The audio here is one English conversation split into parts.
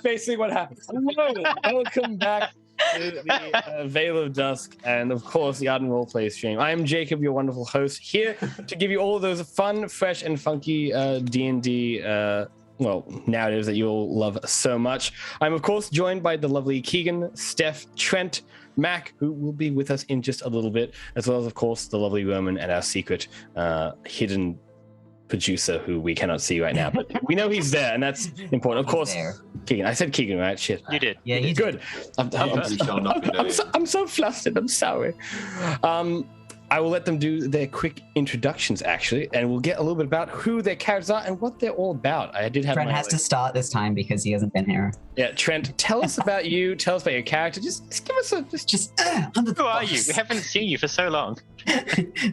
basically what happened. Hello, welcome back to the Veil of Dusk, and of course the Ardent Roleplay stream. I am Jacob, your wonderful host, here to give you all of those fun, fresh, and funky D&D narratives that you'll love so much. I'm of course joined by the lovely Keegan, Steph, Trent, Mac, who will be with us in just a little bit, as well as of course the lovely Roman and our secret hidden producer who we cannot see right now, but we know he's there, and that's important. Of course, Keegan. I said Keegan, right? Shit. You did. Yeah, you good. I'm so flustered. I'm sorry. I will let them do their quick introductions, actually, and we'll get a little bit about who their characters are and what they're all about. I did have Trent has to start this time because he hasn't been here. Yeah, Trent, tell us about you. Tell us about your character. Just give us a Who are you? We haven't seen you for so long.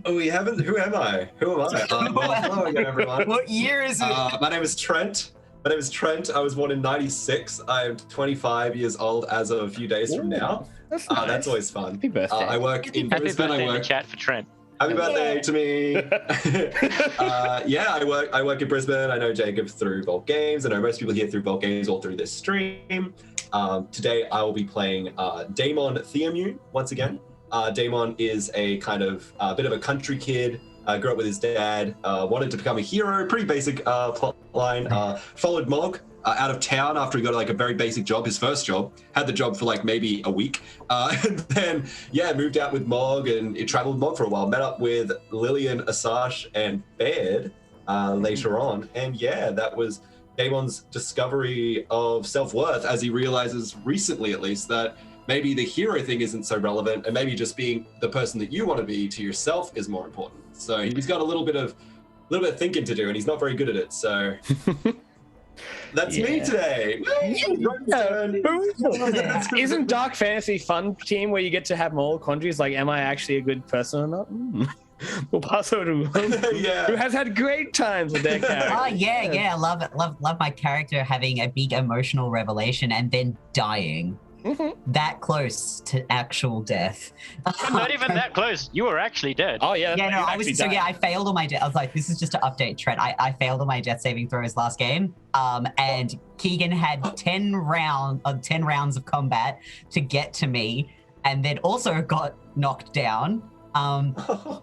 Oh, we haven't. Who am I? Hello again, everyone. What year is it? My name is Trent. I was born in '96. I am 25 years old as of a few days from now. That's nice. That's always fun. Happy birthday. I work in Happy Brisbane. birthday in the chat for Trent. Happy birthday to me. I work in Brisbane. I know Jacob through Vault Games. I know most people here through Vault Games or through this stream. Today I will be playing Damon Theomune once again. Damon is a kind of bit of a country kid. Grew up with his dad. Wanted to become a hero. Pretty basic plot line. Followed Mog out of town after he got like a very basic job, his first job. Had the job for like maybe a week. And then, moved out with Mog and it traveled with Mog for a while. Met up with Lillian, Asash, and Baird later on. And that was Damon's discovery of self-worth as he realizes recently, at least, that maybe the hero thing isn't so relevant and maybe just being the person that you want to be to yourself is more important. So he's got a little bit of thinking to do and he's not very good at it. So that's me today. Isn't Dark Fantasy fun, team, where you get to have moral quandaries like, am I actually a good person or not? We'll pass over to Roman, who has had great times with their character. Oh, yeah, love it. Love my character having a big emotional revelation and then dying. Mm-hmm. That close to actual death. Not even that close. You were actually dead. Oh yeah. Yeah, no, I failed all my death. I was like, this is just to update Trent. I failed all my death saving throws last game. And Keegan had 10 rounds of combat to get to me, and then also got knocked down.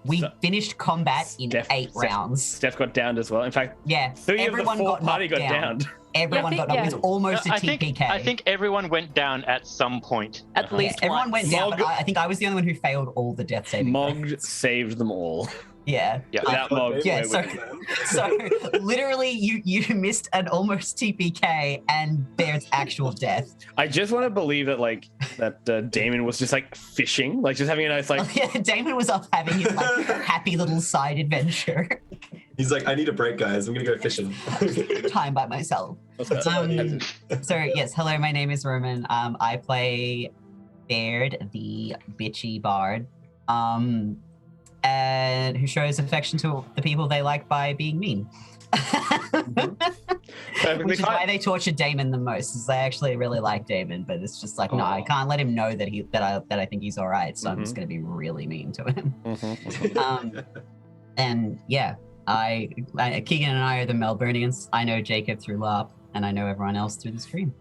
We finished combat in 8 rounds. Steph got downed as well. In fact, 3 of the 4 party got downed. Everyone got knocked. It was almost a TPK. I think everyone went down at some point. At least everyone went down, but I think I was the only one who failed all the death saving throws. Mog saved them all. Yeah. Without Mog. Yeah, so literally you missed an almost TPK and there's actual death. I just want to believe that Damon was just like fishing, like just having a nice Damon was off having his like happy little side adventure. He's like, I need a break, guys. I'm gonna go fishing. Time by myself. So yes, hello, my name is Roman. I play Baird, the bitchy bard. And who shows affection to the people they like by being mean. Which is why they tortured Damon the most, is they actually really like Damon, but it's just like, no, I can't let him know that I think he's all right, so I'm just going to be really mean to him. And Keegan and I are the Melburnians. I know Jacob through LARP, and I know everyone else through the stream.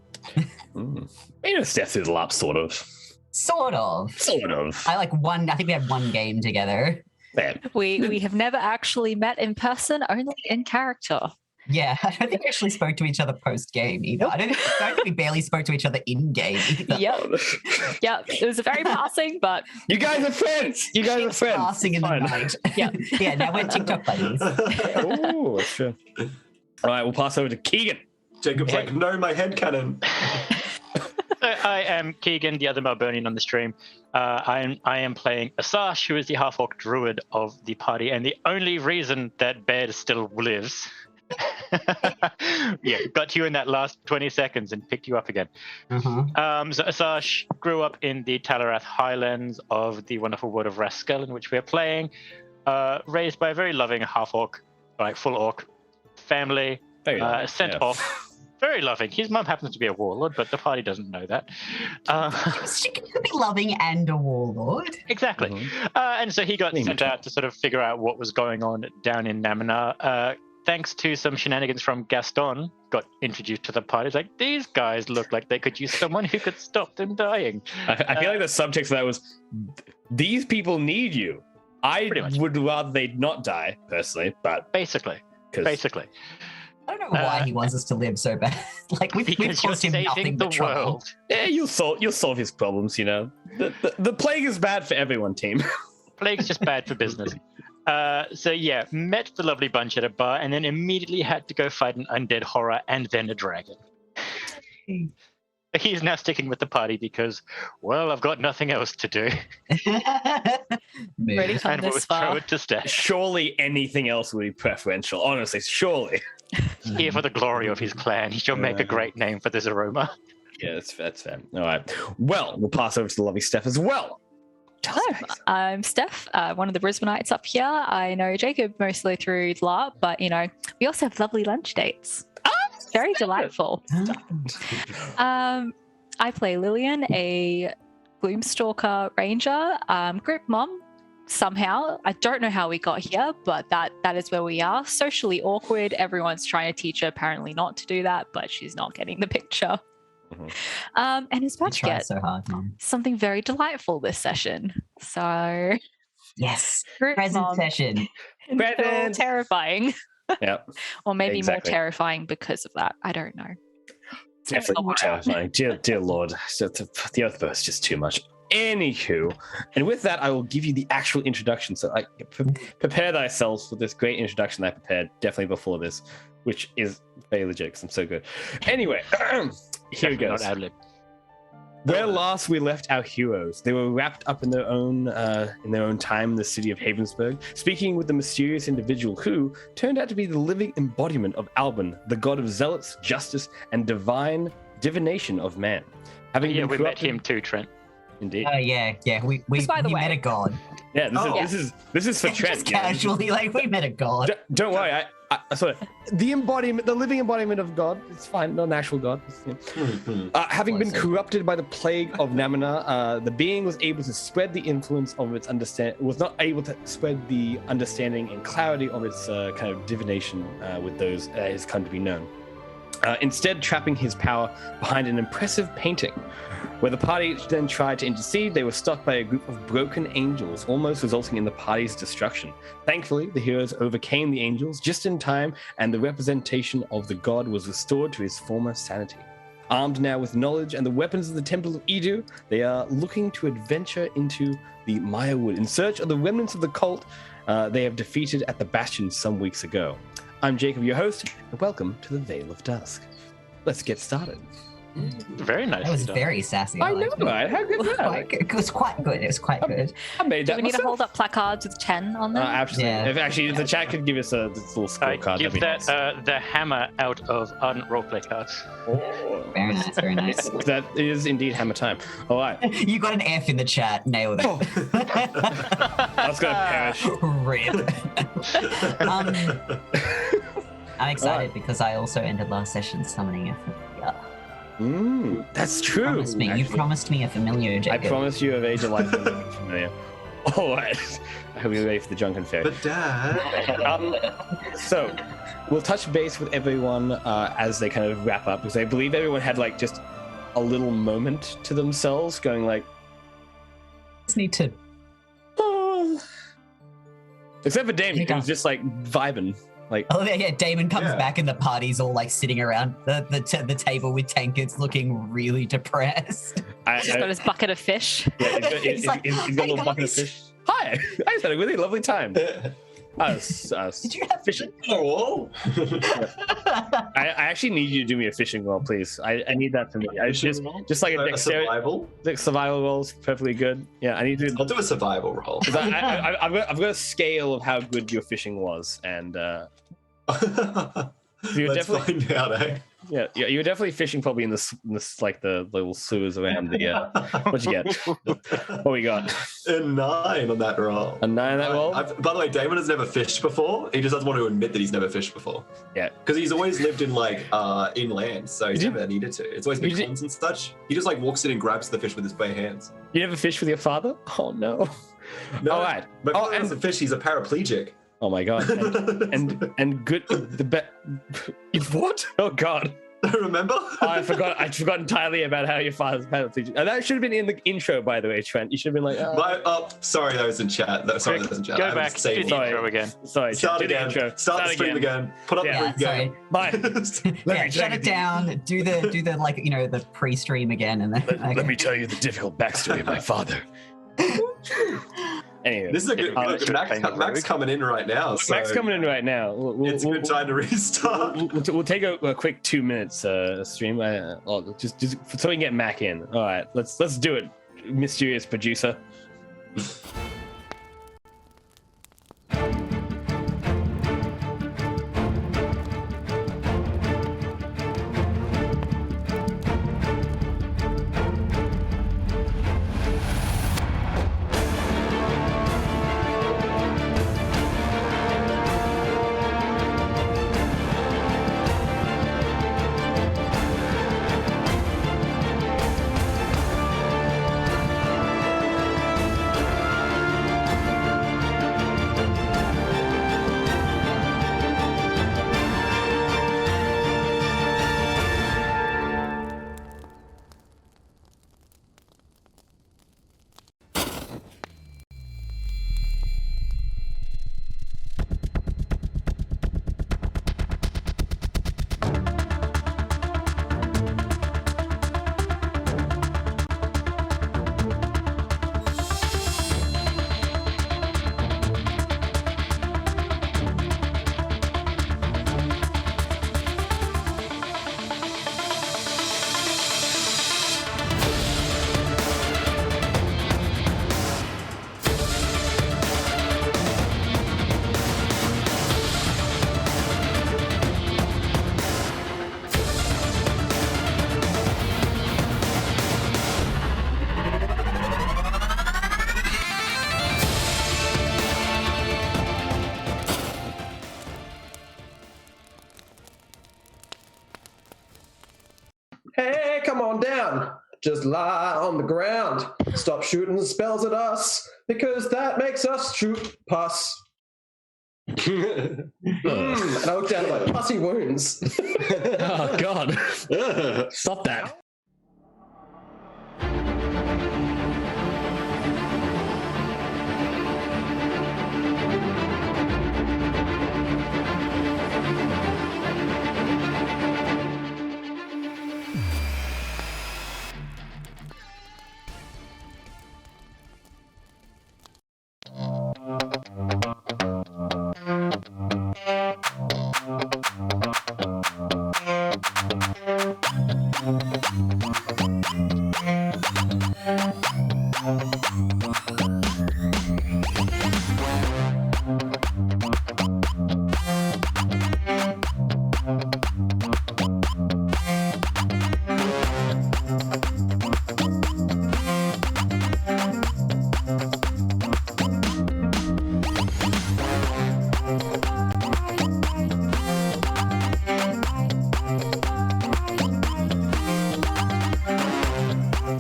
You know Steph through the LARP, sort of. I think we had 1 game together. We have never actually met in person, only in character. Yeah, I don't think we actually spoke to each other post-game either. I don't think we barely spoke to each other in-game either. Yep. It was a very passing, but... You guys are friends! Passing in the night. Yeah, now we're TikTok buddies. Oh, that's true. All right, we'll pass over to Keegan. Jacob's like, no, my headcanon. I am Keegan, the other Melburnian on the stream. I am playing Asash, who is the half-orc druid of the party, and the only reason that Baird still lives. Got you in that last 20 seconds and picked you up again. So Asash grew up in the Talarath Highlands of the wonderful world of Raskel, in which we are playing. Raised by a very loving half-orc, like full-orc family. Sent off. Very loving. His mum happens to be a warlord, but the party doesn't know that. She can be loving and a warlord. Exactly. And so he got sent out to sort of figure out what was going on down in Namina. thanks to some shenanigans from Gaston, got introduced to the party. It's like, these guys look like they could use someone who could stop them dying. I feel like the subtext of that was, these people need you. I would rather they not die, personally, but... Basically. I don't know why he wants us to live so bad. Like, we've caused him nothing but trouble. Yeah, you'll solve his problems, you know. The plague is bad for everyone, team. Plague's just bad for business. So yeah, met the lovely bunch at a bar and then immediately had to go fight an undead horror and then a dragon. He's now sticking with the party because, well, I've got nothing else to do. Ready from And this was far. thrown to step. Surely anything else would be preferential. Honestly, surely. Here for the glory of his clan. He shall make a great name for this aroma. Yeah, that's fair. All right. Well, we'll pass over to the lovely Steph as well. Hello, I'm Steph, one of the Brisbaneites up here. I know Jacob mostly through LARP, but we also have lovely lunch dates. Very delightful. I play Lillian, a Gloomstalker Ranger, group mom. Somehow, I don't know how we got here, but that is where we are. Socially awkward. Everyone's trying to teach her apparently not to do that, but she's not getting the picture. And it's about to get so hard, Mom. something very delightful this session. So Yes, group present mom session. until Present. terrifying. Yeah. Or maybe more Exactly. terrifying because of that. I don't know. Definitely more terrifying. Dear Lord. The Earthbirth is just too much. Anywho, and with that, I will give you the actual introduction. So prepare thyself for this great introduction I prepared definitely before this, which is very legit because I'm so good. Anyway, here we go. Not ad-lib. Where last we left our heroes, they were wrapped up in their own time in the city of Havensburg, speaking with the mysterious individual who turned out to be the living embodiment of Alban, the god of zealots, justice, and divination of man. Having Yeah, been we met corrupted- him too, Trent. Indeed. Yeah. We Just by the way. met a god. Yeah, Oh. this is for Trent. Just you know. casually, like, we met a god. Don't worry. Sorry. The living embodiment of God. It's fine. Not an actual God. Having been corrupted by the plague of Namina, the being was able to spread the influence of its understanding. Was not able to spread the understanding and clarity of its kind of divination with those that has come to be known. Instead, trapping his power behind an impressive painting. Where the party then tried to intercede, they were stopped by a group of broken angels, almost resulting in the party's destruction. Thankfully, the heroes overcame the angels just in time, and the representation of the god was restored to his former sanity. Armed now with knowledge and the weapons of the Temple of Edu, they are looking to adventure into the Maya Wood in search of the remnants of the cult they have defeated at the Bastion some weeks ago. I'm Jacob, your host, and welcome to the Vale of Dusk. Let's get started. Very nice. That was very sassy. I know, liked it. right? How good was that? It was quite good. It was quite good. I made Do that we need to myself. hold up placards with 10 on them? Absolutely. Yeah. If actually the chat could give us a this little scorecard. Give that the hammer out of Ardent Roleplay cards. Very nice, very nice. That is indeed hammer time. All right. You got an F in the chat. Nailed it. I was going to perish. Rip. I'm excited because I also ended last session summoning a familiar. That's true. You actually. promised me a familiar, I Jacob. promised you a very delightful living familiar. All right. I hope you're ready for the drunken fairy. But Dad. So, we'll touch base with everyone as they kind of wrap up, because I believe everyone had like just a little moment to themselves, going like, Just need to. oh. Except for Damien, who's just like vibing. Like, Oh yeah, Damon comes Yeah. back and the party's all like sitting around the table with tankards, looking really depressed. He's got his bucket of fish. Yeah, He's like, he's got a "Hey, little bucket of guys." fish. Hi, I just had a really lovely time. I was Did you have fishing. Oh, I actually need you to do me a fishing roll, please. I need that for me. I just like a dexterity survival. survival roll is perfectly good. Yeah, I need to. I'll do a survival roll. 'Cause I've got a scale of how good your fishing was, and you're Let's definitely find out, eh? yeah, you're definitely fishing probably in this like the little sewers around the. What'd you get? What we got? A 9 on that roll. A 9 on that roll. By the way, Damon has never fished before. He just doesn't want to admit that he's never fished before. Yeah. Because he's always lived in like inland, so he's You did- never needed to. It's always been you did- ponds and such. He just like walks in and grabs the fish with his bare hands. You never fished with your father? Oh no. No, All right. But Oh, as a fish, he's a paraplegic. Oh my god. And good what? Oh god. Remember? I forgot entirely about how your father's paddle teacher. And that should have been in the intro, by the way, Trent. You should have been like, sorry, that was in chat. Sorry, that was in chat. Go back. Do the intro again. Sorry. Start do the again. intro. Start the stream again. Put up the game. Bye. Shut it down. Do the like the pre-stream again, and then let me tell you the difficult backstory of my father. Anyway, this is a good. Mac's coming in right now. So Mac's coming in right now. It's a good time to restart. We'll take a quick 2 minutes stream. Just so we can get Mac in. All right, let's do it, mysterious producer. Hey, come on down. Just lie on the ground. Stop shooting spells at us, because that makes us shoot pus. And I look down at my pussy wounds. Oh god. Stop that.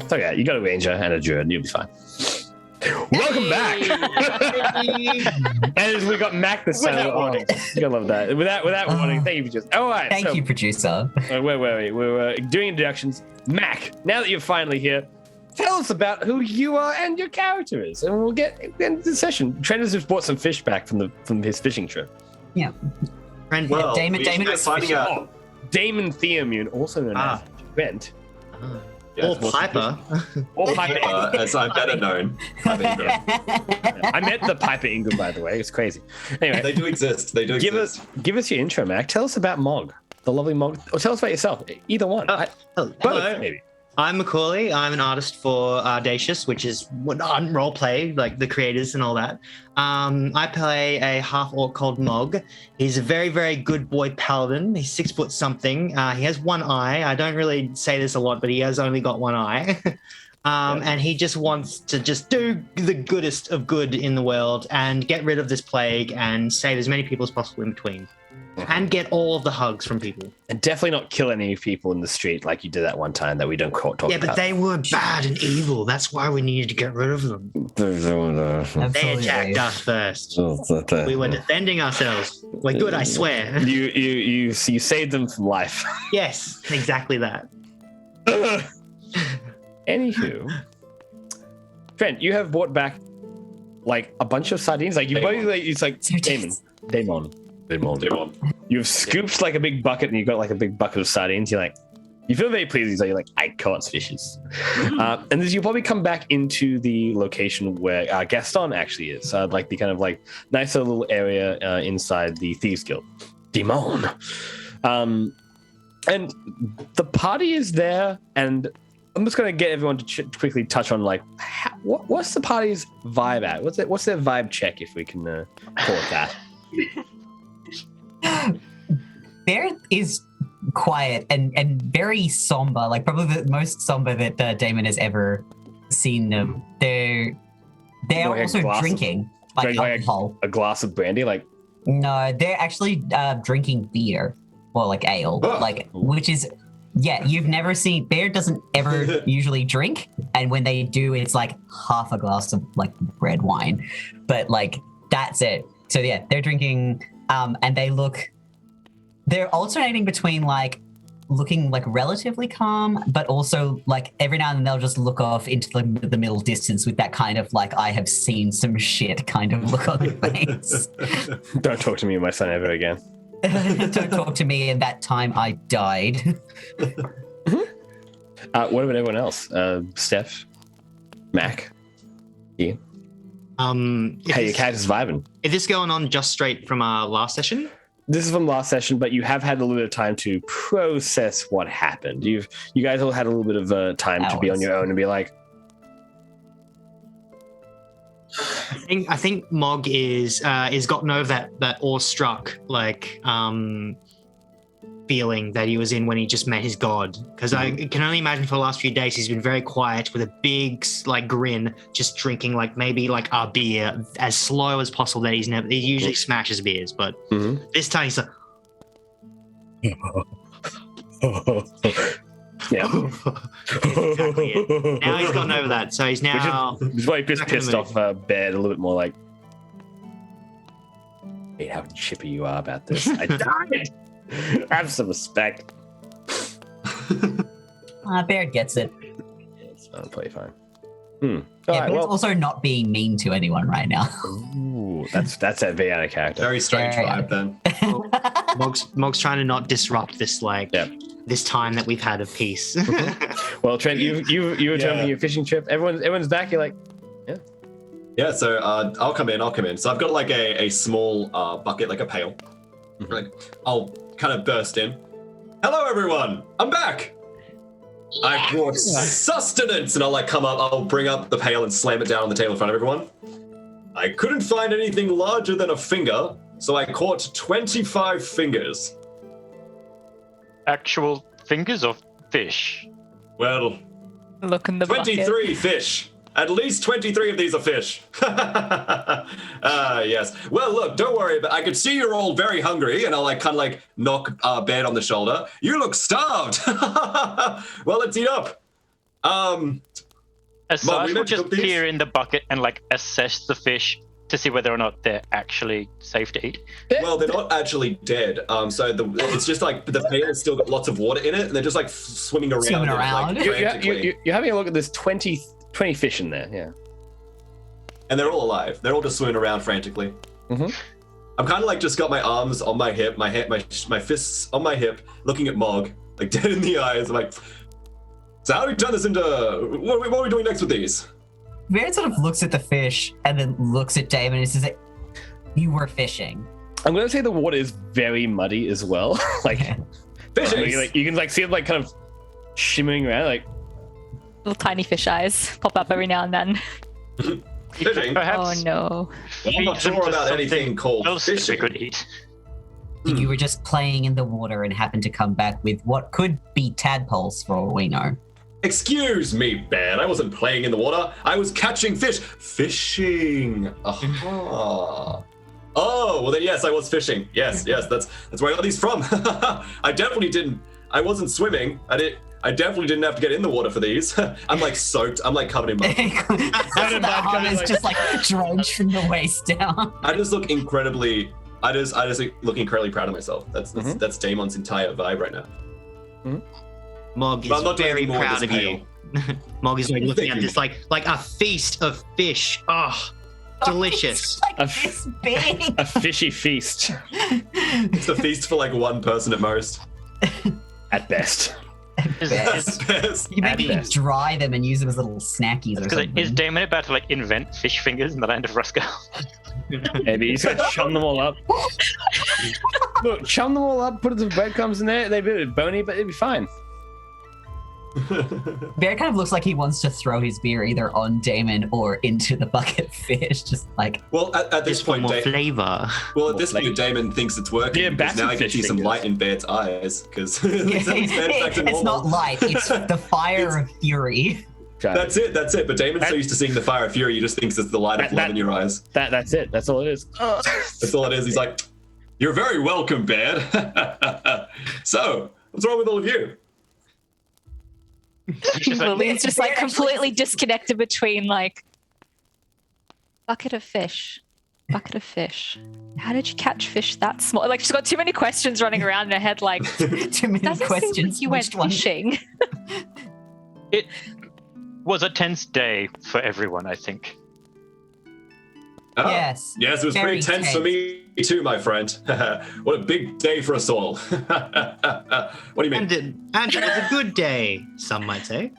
So yeah, you got a ranger and a druid, and you'll be fine. Welcome back. And we got Mac this time. Without warning. You gotta love that. Without warning. Thank you for just. All right. Thank you, producer. Where were we? We were doing introductions. Mac, now that you're finally here, tell us about who you are and your character is, and we'll get into the session. Trent has just bought some fish back from his fishing trip. Yeah. Damon was finding out. Oh, Damon Theomune, also known as Trent. Or Piper. Or Piper. As I'm better known. I met the Piper Ingram, by the way. It's crazy. Anyway, They do exist. give us your intro, Mac. Tell us about Mog, the lovely Mog. Or tell us about yourself. Either one. Hello. Both, maybe. I'm Macaulay. I'm an artist for Audacious, which is Ardent Roleplay, like the creators and all that. I play a half-orc called Mog. He's a very, very good boy paladin. He's 6 foot something. He has one eye. I don't really say this a lot, but he has only got one eye. And he just wants to just do the goodest of good in the world and get rid of this plague and save as many people as possible in between. and get all of the hugs from people. And definitely not kill any people in the street like you did that one time that we don't talk about. Yeah, but they were bad and evil. That's why we needed to get rid of them. They Absolutely. attacked us first. We were defending ourselves. We're good, I swear. You saved them from life. Yes, exactly that. Anywho, Trent, you have brought back like a bunch of sardines. Like you both, like, it's like Damon. You've scooped like a big bucket, and you've got like a big bucket of sardines. You're like, you feel very pleased. You're like, I caught fishes. And as you probably come back into the location where Gaston actually is, like the kind of like nicer little area inside the Thieves Guild. Demon. And the party is there, and I'm just going to get everyone to quickly touch on like what's the party's vibe at? What's their vibe check, if we can call it that? Bear is quiet and very somber, like probably the most somber that Damon has ever seen them. They're Like a also glass of- drinking like alcohol. A glass of brandy, like No, they're actually drinking beer or like ale, like which is you've never seen. Bear doesn't ever usually drink, and when they do, it's like half a glass of like red wine, but like that's it. So yeah, they're drinking, and they're alternating between like looking like relatively calm, but also like every now and then they'll just look off into the middle distance with that kind of like I have seen some shit kind of look on their face. don't talk to me and my son ever again. Don't talk to me, and that time I died. What about everyone else? Steph, Mac, Ian. Hey, your cat is vibing. Is this going on just straight from our last session? This is from last session, but you have had a little bit of time to process what happened. You guys all had a little bit of time to be on your own and be like. I think Mog is gotten over that awestruck like feeling that he was in when he just met his god. Because I can only imagine for the last few days he's been very quiet with a big like grin, just drinking like maybe like a beer as slow as possible. That he usually smashes beers, but this time he's like. Yeah. Exactly it. Now he's gotten over that, so he's now. Which is why he just pissed off Bed a little bit more, like, hey, how chippy you are about this. I died. Have some respect. Bear gets it. It's totally fine. Yeah, but it's also not being mean to anyone right now. Ooh, that's a very out of character. Very strange vibe then. Mog's trying to not disrupt this this time that we've had of peace. Well, Trent, you returned from your fishing trip. Everyone's back. You're like, Yeah, so I'll come in. So I've got like a small bucket, like a pail. Like I'll kind of burst in. Hello, everyone. I'm back. I brought sustenance, and I'll like come up. I'll bring up the pail and slam it down on the table in front of everyone. I couldn't find anything larger than a finger, so I caught 25 fingers. Actual fingers of fish? Well, Look in the 23 fish. At least 23 of these are fish. Yes. Well, look, don't worry, but I could see you're all very hungry, and I'll like kind of like knock Bed on the shoulder. You look starved. Well, let's eat up. Asaj will just peer in the bucket and like assess the fish to see whether or not they're actually safe to eat. Well, they're not actually dead. So it's just like the pail has still got lots of water in it, and they're just like swimming around. Swimming around. Like, frantically. you're having a look at this 20 fish in there. Yeah. And they're all alive. They're all just swimming around frantically. Mm-hmm. I'm kind of like just got my arms on my hip, my fists on my hip, looking at Mog, like dead in the eyes. I'm like, so how do we turn this into? What are we doing next with these? Bear sort of looks at the fish and then looks at Damon and says, "You were fishing." I'm gonna say the water is very muddy as well. Like, Fishes. you can like see it like kind of shimmering around, like little tiny fish eyes pop up every now and then. Fishing. Perhaps Oh no. I'm not sure about anything called else that we fishing. could eat. You were just playing in the water and happened to come back with what could be tadpoles for all we know. Excuse me, Ben. I wasn't playing in the water. I was catching fish. Fishing. Aha. Oh, well then yes, I was fishing. Yes, that's where I got these from. I wasn't swimming. I definitely didn't have to get in the water for these. I'm like soaked. I'm like covered in mud. The arm is just like drenched from the waist down. I just look incredibly proud of myself. That's Damon's entire vibe right now. Mog is But I'm not doing very more proud this of you. Mog is like looking at you. this like a feast of fish. Oh, delicious. It's like this big. A fishy feast It's a feast for like one person at most. at best. Best. You maybe best. dry them and use them as little snackies or Because something. is Damon about to like invent fish fingers in the land of Ruska? Maybe he's gonna chum them all up. Look, chum them all up, put some breadcrumbs in there. They'd be a bit bony, but it'd be fine. Bear kind of looks like he wants to throw his beer either on Damon or into the bucket of fish, just like. Well, at this Just for point, more flavor. well, at this point, Damon thinks it's working. Yeah, because back now to I can fish see some fingers. light in Baird's eyes because It's not light, it's the fire of fury. That's it. But Damon's so used to seeing the fire of fury, he just thinks it's the light of love in your eyes. That's it. That's all it is. That's all it is. He's like, "You're very welcome, Baird." So, what's wrong with all of you? Lillian's just like completely disconnected between like bucket of fish. How did you catch fish that small? Like she's got too many questions running around in her head. Like Too many doesn't seem questions. like you went Which one? fishing. It was a tense day for everyone, I think. Oh, Yes. Yes, it was Very pretty tense for me too, my friend. What a big day for us all. What do you mean? And it was a good day, some might say.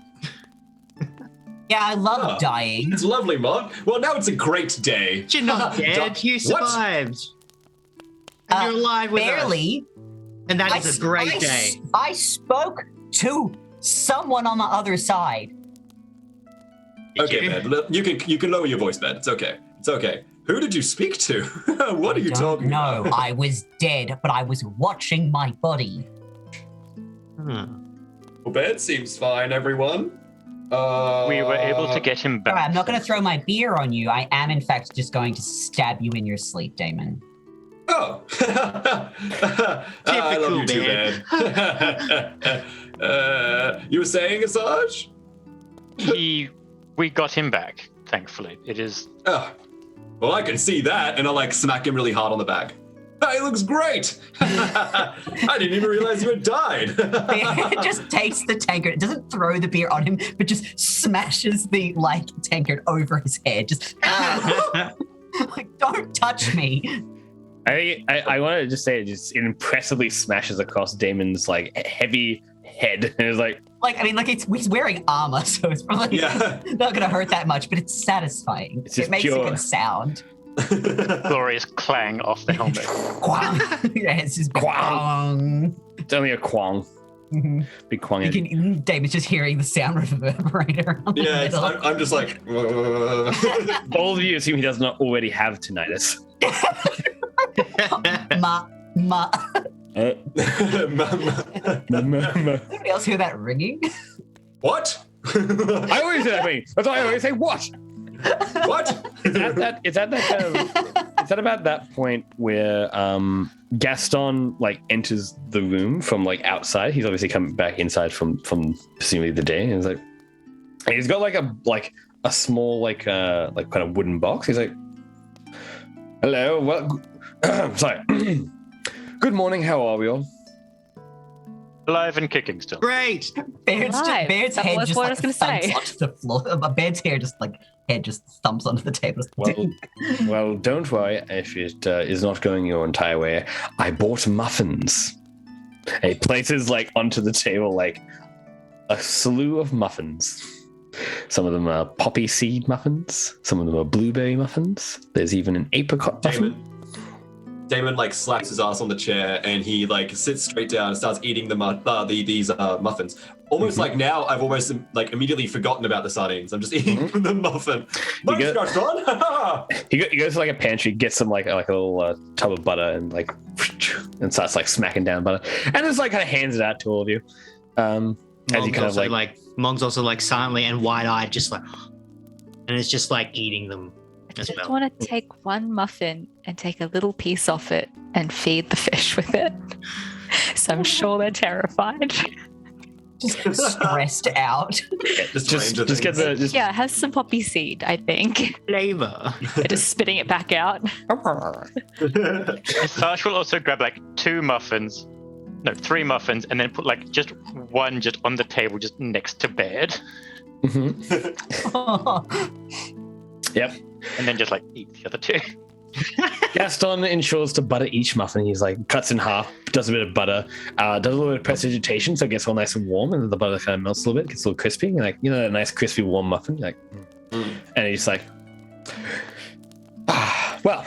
Yeah, I love Oh. dying. It's lovely, Mark. Well, now it's a great day. You're not dead. You What? survived. And you're alive with us. Barely. And that is a great day. I spoke to someone on the other side. Okay, Ben. You can lower your voice, Ben. It's okay. It's okay. Who did you speak to? What are you talking No, about? I was dead, but I was watching my body. Hmm. Well, Ben seems fine, everyone. We were able to get him back. Alright, I'm not going to throw my beer on you. I am, in fact, just going to stab you in your sleep, Damon. Oh. I love you too, Ben. You were saying, Asajj? We got him back, thankfully. It is. Oh. Well, I can see that, and I'll like smack him really hard on the back. Oh, he looks great! I didn't even realize you had died. Bear just takes the tankard. It doesn't throw the beer on him, but just smashes the tankard over his head. Just like, don't touch me. I want to just say it impressively smashes across Damon's like heavy head, and it's like He's wearing armor, so it's probably not going to hurt that much, but it's satisfying. It's just it makes pure. a good sound. glorious clang off the helmet. Quang. Yeah, it's just Quang. quang. it's only a quang, Mhm. big quang. You can, David's just hearing the sound reverberator. On the Yeah, middle. I'm just like. All of you assume he does not already have tinnitus. Ma. Anybody else hear that ringing? What? I always say that thing. That's why I always say what. What? It's at about that point where Gaston like enters the room from like outside. He's obviously coming back inside from presumably the day, and he's like, and he's got like a small like kind of wooden box. He's like, hello, well, sorry, good morning. How are we all? Alive and kicking still. Great. Baird's That head was just what I like was gonna thumps say. onto the floor. Baird's hair just like head just thumps onto the table. Well, don't worry if it is not going your entire way. I bought muffins. And he places like onto the table like a slew of muffins. Some of them are poppy seed muffins. Some of them are blueberry muffins. There's even an apricot muffin. Damon like slaps his ass on the chair and he like sits straight down and starts eating these muffins. Almost like now I've almost like immediately forgotten about the sardines. I'm just eating the muffin. You Nice, Gaston. He goes to like a pantry, gets some like a little tub of butter and like and starts like smacking down butter and just like kind of hands it out to all of you. As he kind of Mog's also like silently and wide-eyed, just like, and it's just like eating them. as I well. want to take one muffin and take a little piece off it and feed the fish with it. So I'm sure they're terrified. Just stressed out. Just Stranger get the things. just Yeah, it has some poppy seed, I think. Flavor. They're just spitting it back out. Sash will also grab like 3 muffins, and then put like just one just on the table, just next to bed, Yep. and then just like eat the other 2. Gaston ensures to butter each muffin. He's like cuts in half, does a bit of butter, does a little bit of prestidigitation, so it gets all nice and warm, and then the butter kind of melts a little bit, gets a little crispy, and like a nice crispy warm muffin. You're like, and he's like, well,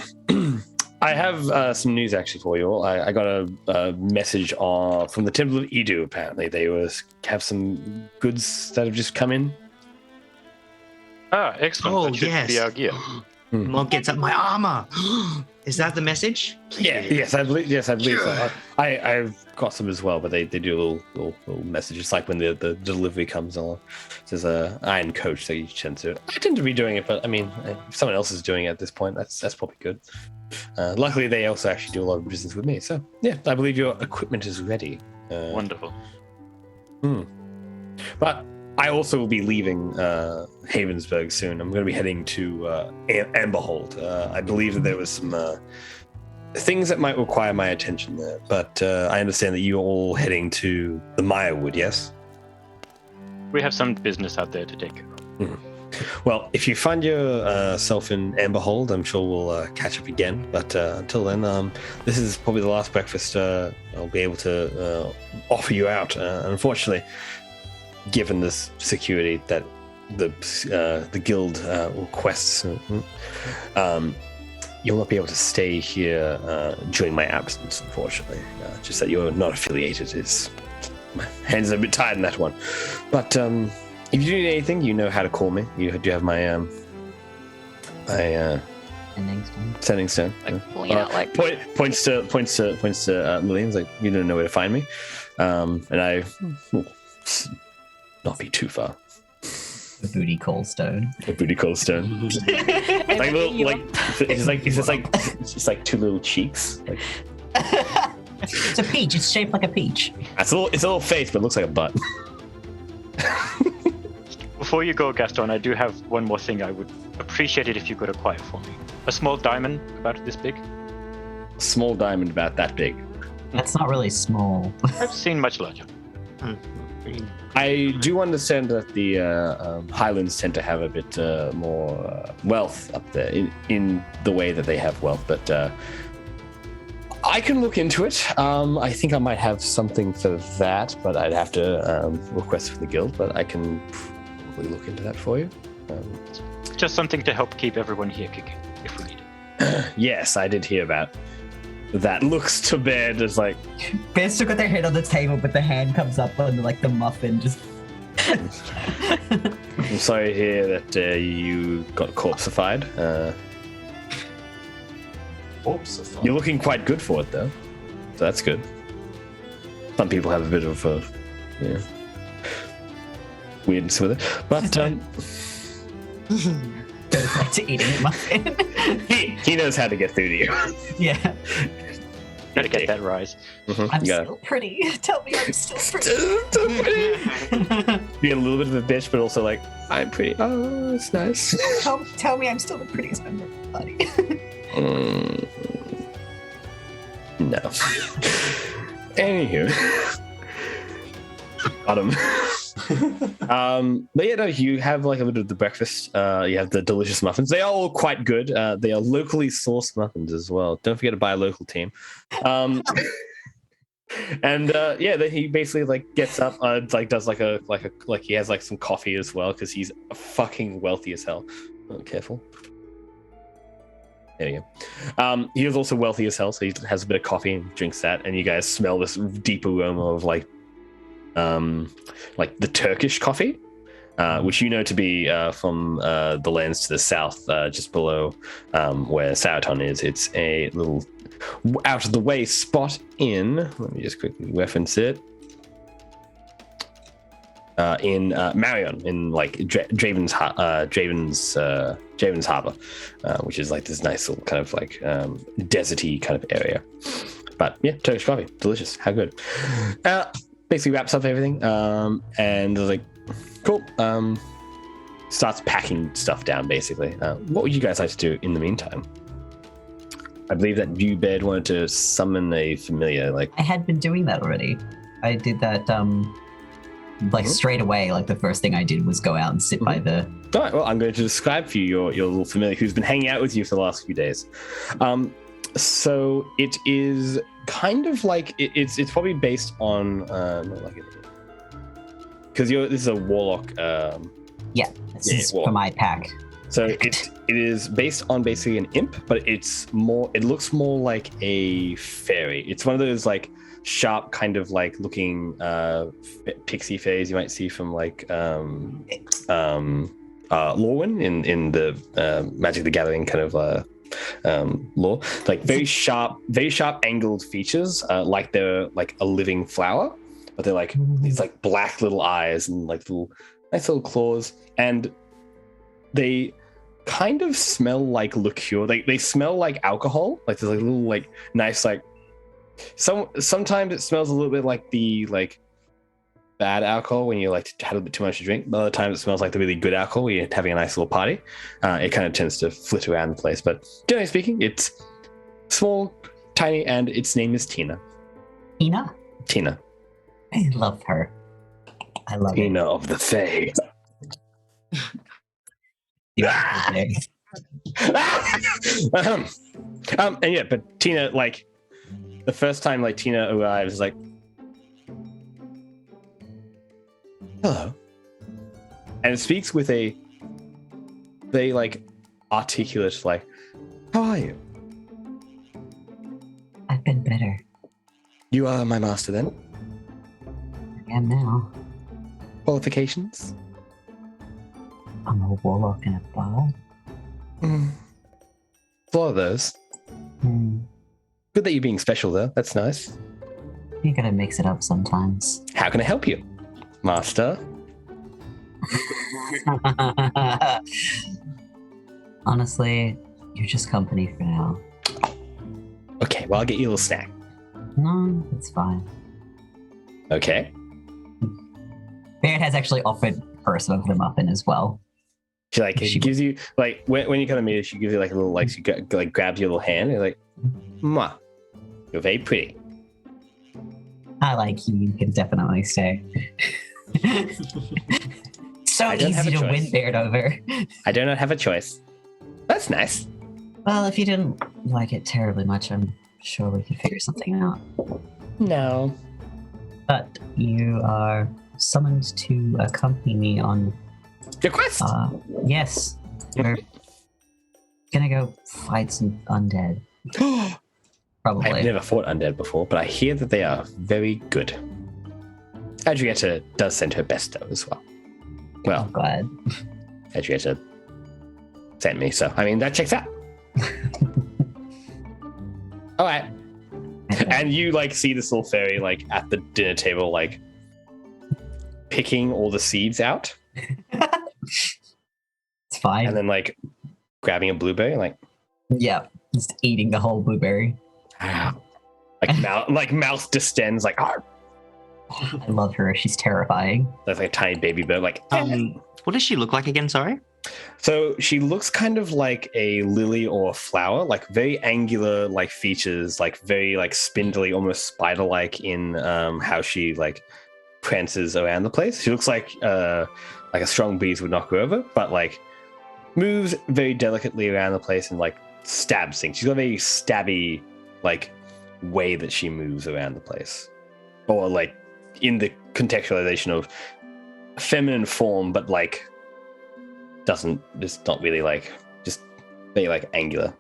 I have some news actually for you all. I got a message from the Temple of Edu. Apparently, they have some goods that have just come in. Ah, excellent. Oh, That should yes. be our gear. Mog gets up my armor. Is that the message? Yes, I believe. So. Yeah. I've got some as well, but they do a little message. It's like when the delivery comes along. There's a iron coach that you tend to. I tend to be doing it, but I mean, if someone else is doing it at this point, that's probably good. Luckily, they also actually do a lot of business with me. So yeah, I believe your equipment is ready. Wonderful. But I also will be leaving Havensburg soon. I'm going to be heading to Amberhold. I believe that there was some things that might require my attention there, but I understand that you're all heading to the Mirewood, yes? We have some business out there to take care of. Well, if you find yourself in Amberhold, I'm sure we'll catch up again. But until then, this is probably the last breakfast I'll be able to offer you out. Unfortunately, given this security that the guild requests, you'll not be able to stay here during my absence, unfortunately. Just that you're not affiliated my hands are a bit tied in that one. But if you need anything, you know how to call me. You do have my sending stone. Like pulling out like points to Lillian's like, you don't know where to find me, and I will not be too far. The booty call stone. The booty call stone. Like little, like it's like 2 little cheeks. Like, It's a peach. It's shaped like a peach. it's a little face, but it looks like a butt. Before you go, Gaston, I do have one more thing. I would appreciate it if you could acquire for me. A small diamond about this big. Small diamond about that big. That's not really small. I've seen much larger. I do understand that the Highlands tend to have a bit more wealth up there in the way that they have wealth, but I can look into it. I think I might have something for that, but I'd have to request for the guild, but I can probably look into that for you. Just something to help keep everyone here kicking, if we need it. Yes, I did hear about that. Looks to bed as like... They're still got their head on the table, but the hand comes up on like the muffin. Just. I'm sorry to hear that you got corpseified. You're looking quite good for it, though. So that's good. Some people have a bit of a weirdness with it. But Goes back to eating a muffin. he knows how to get through to you. Yeah. Gotta get that rise. I'm still pretty. Tell me I'm still pretty. Being a little bit of a bitch, but also like, I'm pretty. Oh, it's nice. Tell me I'm still the prettiest member of the party. No. Anywho. Got him. But yeah, no, you have like a bit of the breakfast. You have the delicious muffins. They are all quite good. They are locally sourced muffins as well. Don't forget to buy a local team. And then he basically like gets up, like does like he has like some coffee as well because he's fucking wealthy as hell. Oh, careful. There you go. He is also wealthy as hell, so he has a bit of coffee and drinks that, and you guys smell this deep aroma of like the Turkish coffee, which you know to be from the lands to the south, just below where Saraton is. It's a little out of the way spot in. Let me just quickly reference it. in Marion, in like Draven's Harbor, which is like this nice little kind of like deserty kind of area. But yeah, Turkish coffee, delicious. How good. Basically wraps up everything, and I was like, cool. Starts packing stuff down. Basically, what would you guys like to do in the meantime? I believe that you, Baird, wanted to summon a familiar. Like I had been doing that already. I did that straight away. Like the first thing I did was go out and sit by the. All right. Well, I'm going to describe for you your little familiar who's been hanging out with you for the last few days. So it is kind of like it's probably based on because this is a warlock. This is for my pack. So it is based on basically an imp, but it looks more like a fairy. It's one of those like sharp kind of like looking pixie fairies you might see from like Lorwyn in the Magic the Gathering kind of lore. Like very sharp angled features, like they're like a living flower, but they're like these like black little eyes and like nice little claws, and they kind of smell like liqueur. They smell like alcohol. Like there's like a little like nice like sometimes it smells a little bit like the like bad alcohol when you like had a bit too much to drink. Other times it smells like the really good alcohol when you're having a nice little party. It kind of tends to flit around the place, but generally speaking, it's small, tiny, and its name is Tina. Tina. I love her. I love Tina of the Fae. And yeah, but Tina, like the first time like Tina arrives, like, hello, and it speaks with a very like articulate like, how are you? I've been better. You are my master then? I am now. Qualifications? I'm a warlock and a bard. A lot of those. Good that you're being special though. That's nice. You gotta mix it up sometimes. How can I help you, master? Honestly, you're just company for now. Okay, well I'll get you a little snack. No, it's fine. Okay. Barrett has actually offered her some of the muffin as well. She gives you like when you kind of meet her, she gives you like a little like she like grabs your little hand and you're like, mwah, you're very pretty. I like you. You can definitely stay. So easy to win Baird over. I do not have a choice. That's nice. Well, if you didn't like it terribly much, I'm sure we could figure something out. No. But you are summoned to accompany me on your quest. Yes. We're gonna go fight some undead. Probably. I've never fought undead before, but I hear that they are very good. Adrietta does send her best though as well. Well, I'm glad. Adrietta sent me, so I mean that checks out. All right. And you like see this little fairy like at the dinner table, like picking all the seeds out. It's fine. And then like grabbing a blueberry, like yeah, just eating the whole blueberry. Like mouth distends, like I love her. She's terrifying. That's like a tiny baby bird, like what does she look like again? Sorry. So she looks kind of like a lily or a flower, like very angular, like features, like very like spindly, almost spider-like in how she like prances around the place. She looks like a strong breeze would knock her over, but like moves very delicately around the place and like stabs things. She's got a very stabby like way that she moves around the place, or like in the contextualization of feminine form, but like just not really like just very like angular.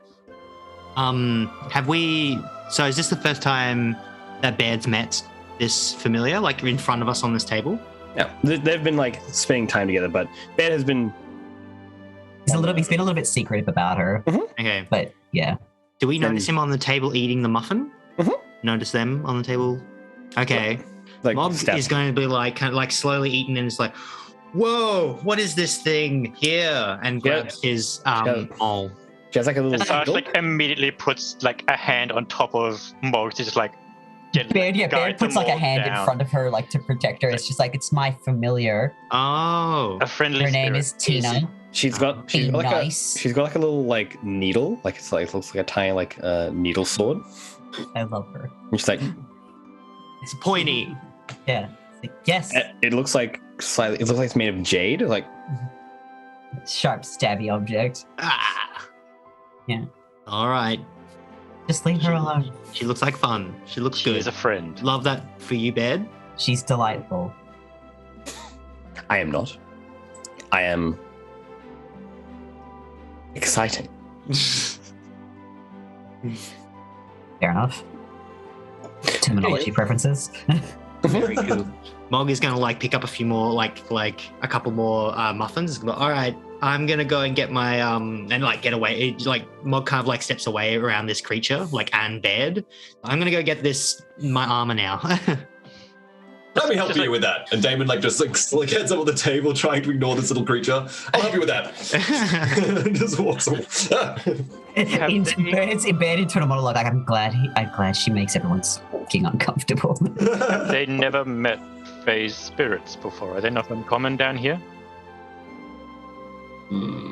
So is this the first time that Baird's met this familiar, like in front of us on this table? Yeah, they've been like spending time together, but Baird has been. He's been a little bit secretive about her. Mm-hmm. Okay, but yeah. Do we notice him on the table eating the muffin? Mm-hmm. Notice them on the table? Okay. Like Mog stab. is going to be like kind of like slowly eaten and it's like, whoa, what is this thing here? And grabs his mole. She has like a little. Asajj like immediately puts like a hand on top of Mog to just like Baird guide puts the like a Mog hand in down. front of her, like to protect her. It's just like, it's my familiar. Oh. A friendly Her name is spirit. Tina. She's got Be nice. she's got like a little like needle, like it's like, it looks like a tiny like needle sword. I love her. And she's like, It's pointy. Yeah. It's like, yes. it looks like slightly. It looks like it's made of jade. Like Sharp, stabby object. Ah. Yeah. All right. Just leave her alone. She looks like fun. She looks She good. is a friend. Love that for you, Baird. She's delightful. I am not. I am exciting. Fair enough. Terminology preferences. Very good. Mog is gonna like pick up a few more, like a couple more muffins. He's gonna go, all right, I'm gonna go and get my and like get away. Like Mog kind of like steps away around this creature, like and Baird. I'm gonna go get my armor now. Let me help you with that. And Damon just gets up on the table trying to ignore this little creature. I'll help you with that. Just walks off. Baird's embedded into a monologue. Like, I'm glad she makes everyone fucking uncomfortable. They never met phase spirits before. Are they not uncommon down here?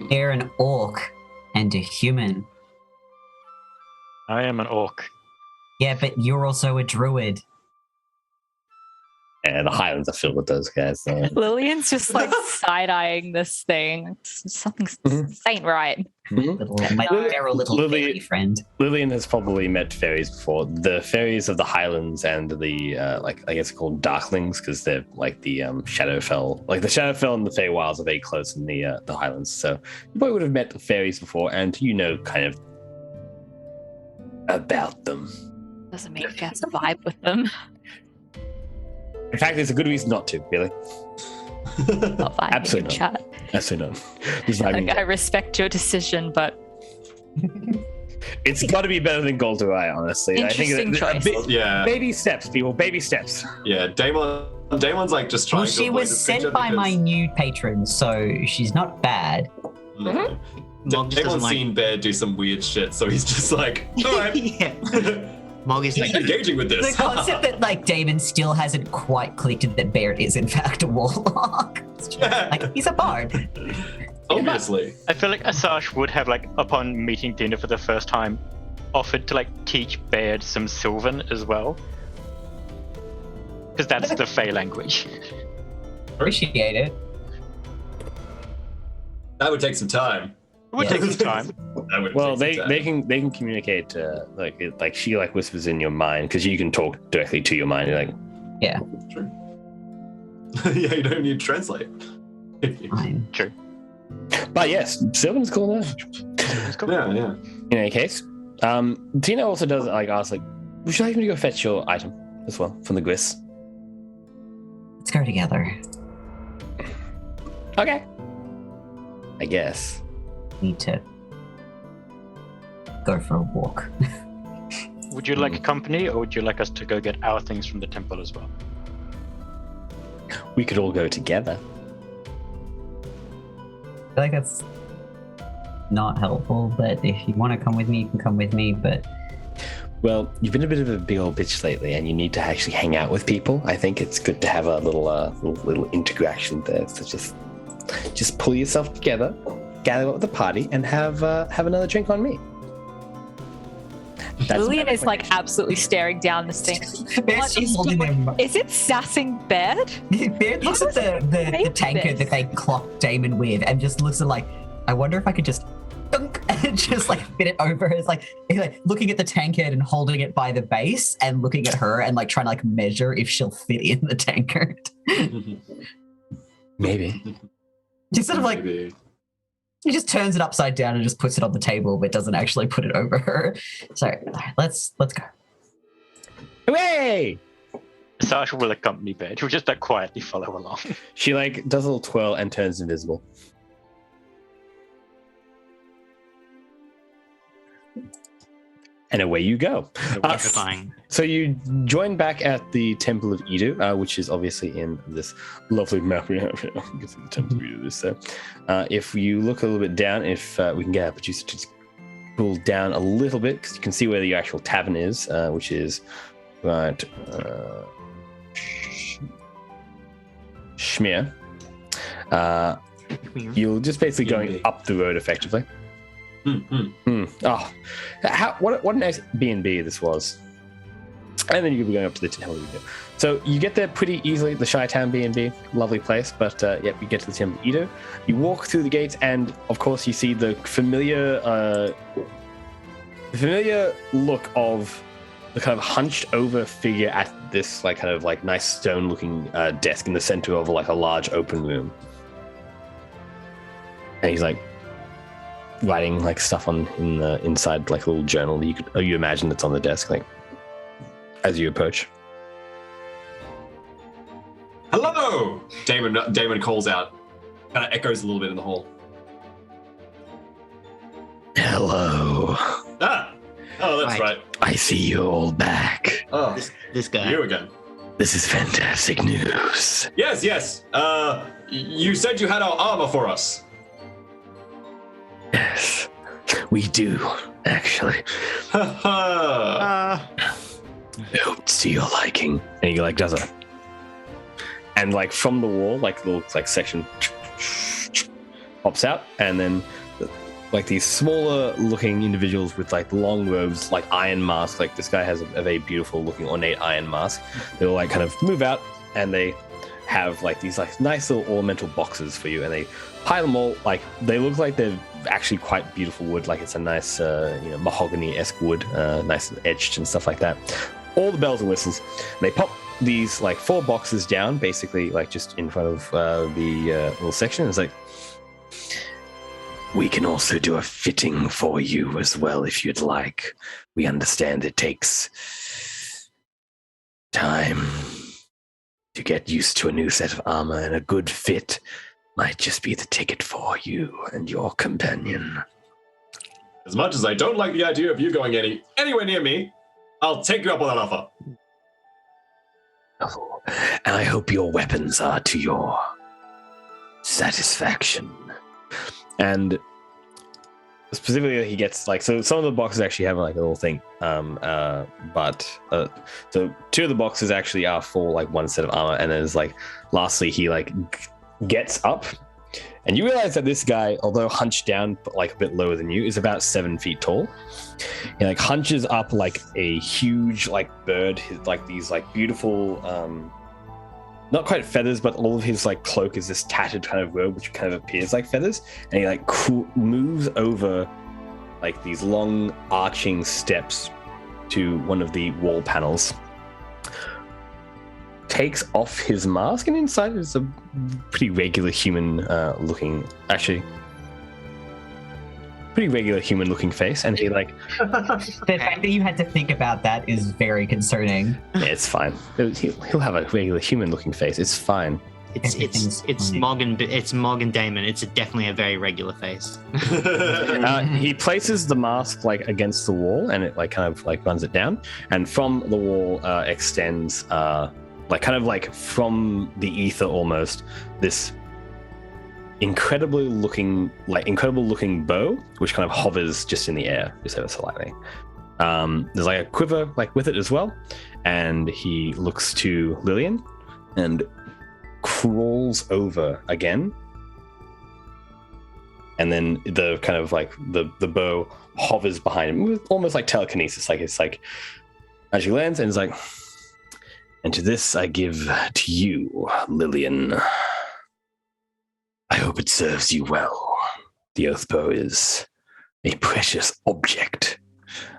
They're an orc and a human. I am an orc. Yeah, but you're also a druid. And the Highlands are filled with those guys. So. Lillian's just like side-eyeing this thing. Something's ain't right. My feral little fairy friend. Lillian has probably met fairies before. The fairies of the Highlands and the I guess called Darklings, because they're like the Shadowfell. Like the Shadowfell and the Feywilds are very close in the Highlands. So you probably would have met the fairies before, and you know kind of about them. Doesn't mean you have to vibe with them. In fact, there's a good reason not to, really. Not vibing Absolutely in not. chat. Absolutely not. Just vibing. Like, I respect your decision, but It's got to be better than Goldeneye, honestly. Interesting choice. Yeah. Baby steps, people. Baby steps. Yeah, Damon's like just trying Well, to she avoid was this sent creature by my because- new patron, so she's not bad. No. Mog just doesn't Damon's like- seen Bear do some weird shit, so he's just like, all right. Yeah. Mog is He's like, engaging with The this. concept that like Damon still hasn't quite clicked that Baird is in fact a warlock. It's just, like, he's a bard. Obviously. I feel like Asajj would have, like, upon meeting Dina for the first time, offered to, like, teach Baird some Sylvan as well. Because that's the Fey language. Appreciate it. That would take some time. It would take some time. That would Well, take some they time. can communicate. Like she like whispers in your mind because you can talk directly to your mind. You're like, True. Yeah, you don't need to translate. Fine. but yes, Sylvan's cool now. It's cool. Yeah, yeah. In any case, Tina also does like ask like, would you like me to go fetch your item as well from the Gris? Let's go together. Okay. I guess. Need to go for a walk. Would you like company, or would you like us to go get our things from the temple as well? We could all go together. I feel like that's not helpful, but if you want to come with me, you can come with me, but Well, you've been a bit of a big old bitch lately, and you need to actually hang out with people. I think it's good to have a little interaction there. So just pull yourself together, gather up with the party, and have another drink on me. That's Lillian my is like absolutely staring down this thing. Baird's just holding them. Is it sassing Baird? Baird looks at the Make tankard this. that they clocked Damon with and just looks at like, I wonder if I could just dunk and just like fit it over. It's like he's like looking at the tankard and holding it by the base and looking at her and like trying to like measure if she'll fit in the tankard. Maybe. Just sort of like Maybe. he just turns it upside down and just puts it on the table, but doesn't actually put it over her. So all right, let's go. Hooray! Sasha will accompany Baird. He'll just like quietly follow along. She like does a little twirl and turns invisible. And away you go. Electrifying. So you join back at the Temple of Edu, which is obviously in this lovely map we have here. You can see the Temple of Edu is there. If you look a little bit down, if we can get our producer to pull down a little bit, because you can see where the actual tavern is, which is right Schmear. You're just basically going up the road effectively. Oh, what a nice B&B this was. And then you could be going up to the Temple of Edo. So you get there pretty easily, the Chi-Town B&B, lovely place. But yep, you get to the Temple of Edo. You walk through the gates, and of course you see the familiar look of the kind of hunched over figure at this like kind of like nice stone looking desk in the center of like a large open room. And he's like writing like stuff inside like a little journal. You imagine that's on the desk, like as you approach. Hello! Damon calls out. Kind of echoes a little bit in the hall. Hello. Oh, that's right. I see you all back. Oh, This guy. you again. This is fantastic news. Yes. You said you had our armor for us. Yes, we do, actually. Hope to your liking. And he like does it. And like from the wall, like the little like section pops out, and then like these smaller looking individuals with like long robes, like iron masks. Like this guy has a very beautiful looking ornate iron mask. They'll like kind of move out, and they have like these like nice little ornamental boxes for you, and they pile them all. Like they look like they're actually quite beautiful wood. Like it's a nice mahogany-esque wood, nice and etched and stuff like that. All the bells and whistles. And they pop these like 4 boxes down, basically like just in front of the little section. It's like, we can also do a fitting for you as well if you'd like. We understand it takes time to get used to a new set of armor, and a good fit might just be the ticket for you and your companion. As much as I don't like the idea of you going anywhere near me, I'll take you up on that offer. Oh, and I hope your weapons are to your satisfaction. And specifically, he gets like, so some of the boxes actually have like a little thing, so 2 of the boxes actually are for like 1 set of armor, and then there's like, lastly, he like gets up, and you realize that this guy, although hunched down but like a bit lower than you, is about 7 feet tall. He like hunches up like a huge like bird, like these like beautiful not quite feathers, but all of his like cloak is this tattered kind of robe which kind of appears like feathers, and he like moves over like these long arching steps to one of the wall panels, takes off his mask, and inside is a pretty regular human looking face, and he like The fact that you had to think about that is very concerning. yeah, it's fine. He'll have a regular human looking face. It's fine. It's Mog and Damon. It's definitely a very regular face. He places the mask like against the wall, and it like kind of like runs it down, and from the wall extends like kind of like from the ether almost this incredible looking bow which kind of hovers just in the air just ever so lightly. There's like a quiver like with it as well, and he looks to Lillian and crawls over again, and then the kind of like the bow hovers behind him with almost like telekinesis. Like it's like as she lands, and it's like, and to this I give to you, Lillian. I hope it serves you well. The oath bow is a precious object,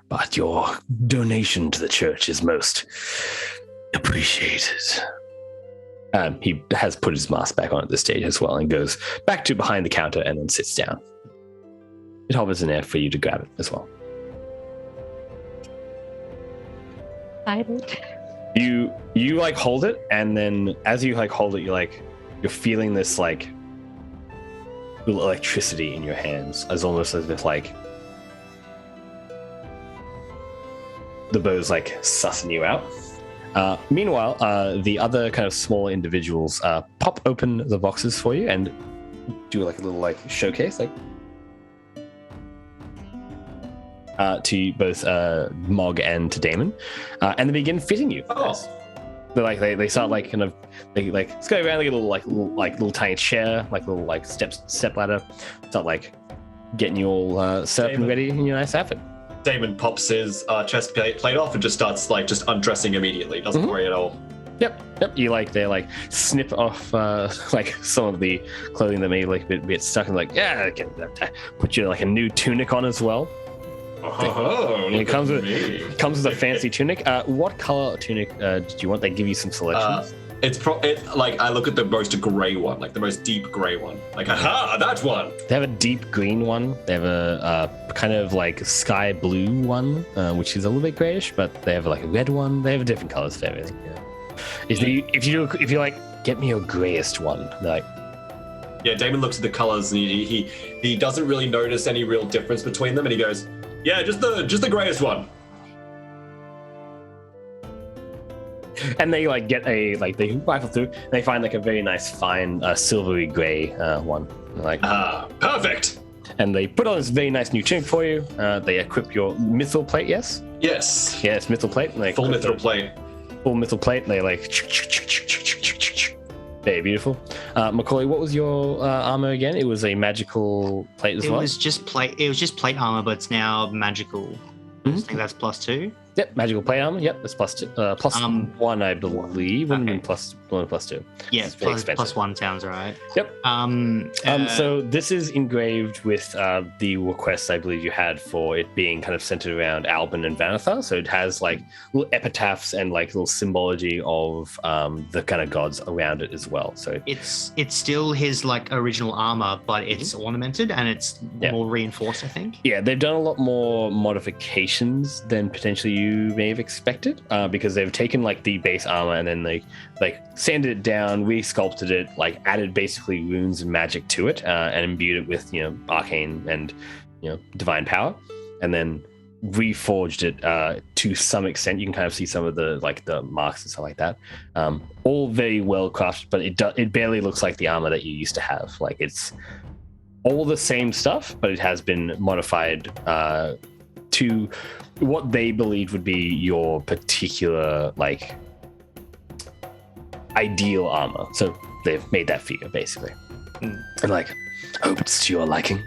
but your donation to the church is most appreciated. He has put his mask back on at this stage as well, and goes back to behind the counter and then sits down. It hovers in there for you to grab it as well. You like hold it, and then as you like hold it, you're feeling this like little electricity in your hands, as almost as if like the bow's like sussing you out. Meanwhile, the other kind of smaller individuals pop open the boxes for you and do like a little like showcase, like to both Mog and to Damon, and they begin fitting you. They're like they start like kind of they like let's go around like a little tiny chair, like little like step ladder, start like getting you all set up and ready in your nice outfit. Damon pops his chest plate off and just starts like just undressing immediately. Doesn't worry at all. Yep. You like they like snip off like some of the clothing that may like a bit stuck and like put you like a new tunic on as well. It comes with a fancy tunic. What color tunic did you want? They give you some selections. It's like I look at the most gray one, like the most deep gray one. Like, aha, that one. They have a deep green one. They have a kind of like sky blue one, which is a little bit grayish, but they have like a red one. They have different colors for everything. Yeah. If you like, get me your grayest one. Like, yeah. Damon looks at the colors and he doesn't really notice any real difference between them, and he goes, yeah, just the grayest one. And they like get they rifle through and they find like a very nice fine silvery gray one. Like perfect. And they put on this very nice new tunic for you. They equip your mithril plate. Yes, mithril plate. And full mithril plate. Full mithril plate. And they like very beautiful. Macaulay, what was your armor again? It was a magical plate as well. It was just plate armor, but it's now magical. I think that's +2. Yep, magical plate armor. Yep, that's +2, +1, I believe. Okay. +2. Yeah, +1 sounds right. Yep. So this is engraved with the requests I believe you had for it being kind of centered around Albin and Vanathar. So it has like little epitaphs and like little symbology of the kind of gods around it as well. So it's still his like original armor, but it's ornamented and it's more reinforced, I think. Yeah, they've done a lot more modifications than potentially you may have expected, because they've taken like the base armor and then they like sanded it down, re-sculpted it, like added basically runes and magic to it, and imbued it with arcane and divine power, and then reforged it to some extent. You can kind of see some of the like the marks and stuff like that. All very well crafted, but it barely looks like the armor that you used to have. Like it's all the same stuff, but it has been modified to what they believed would be your particular like ideal armor. So they've made that for you basically. And like, hope it's to your liking.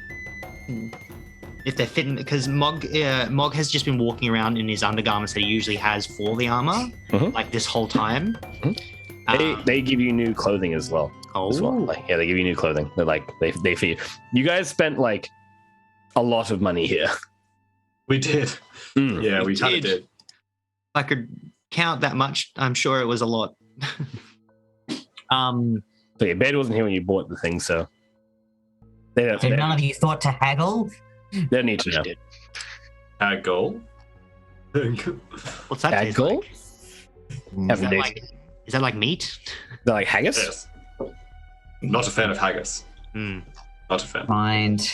If they're fitting, because Mog has just been walking around in his undergarments that he usually has for the armor, like this whole time. They give you new clothing as well. Like, yeah, they give you new clothing. They're like they for you. You guys spent like a lot of money here. We did. Yeah, we kind of did. If I could count that much, I'm sure it was a lot. So yeah, Bed wasn't here when you bought the thing, so None of you thought to haggle? They don't need to know. Haggle? What's that? Haggle? Is that like meat? They're like haggis? Yes. Not a fan of haggis. Not a fan. Mind.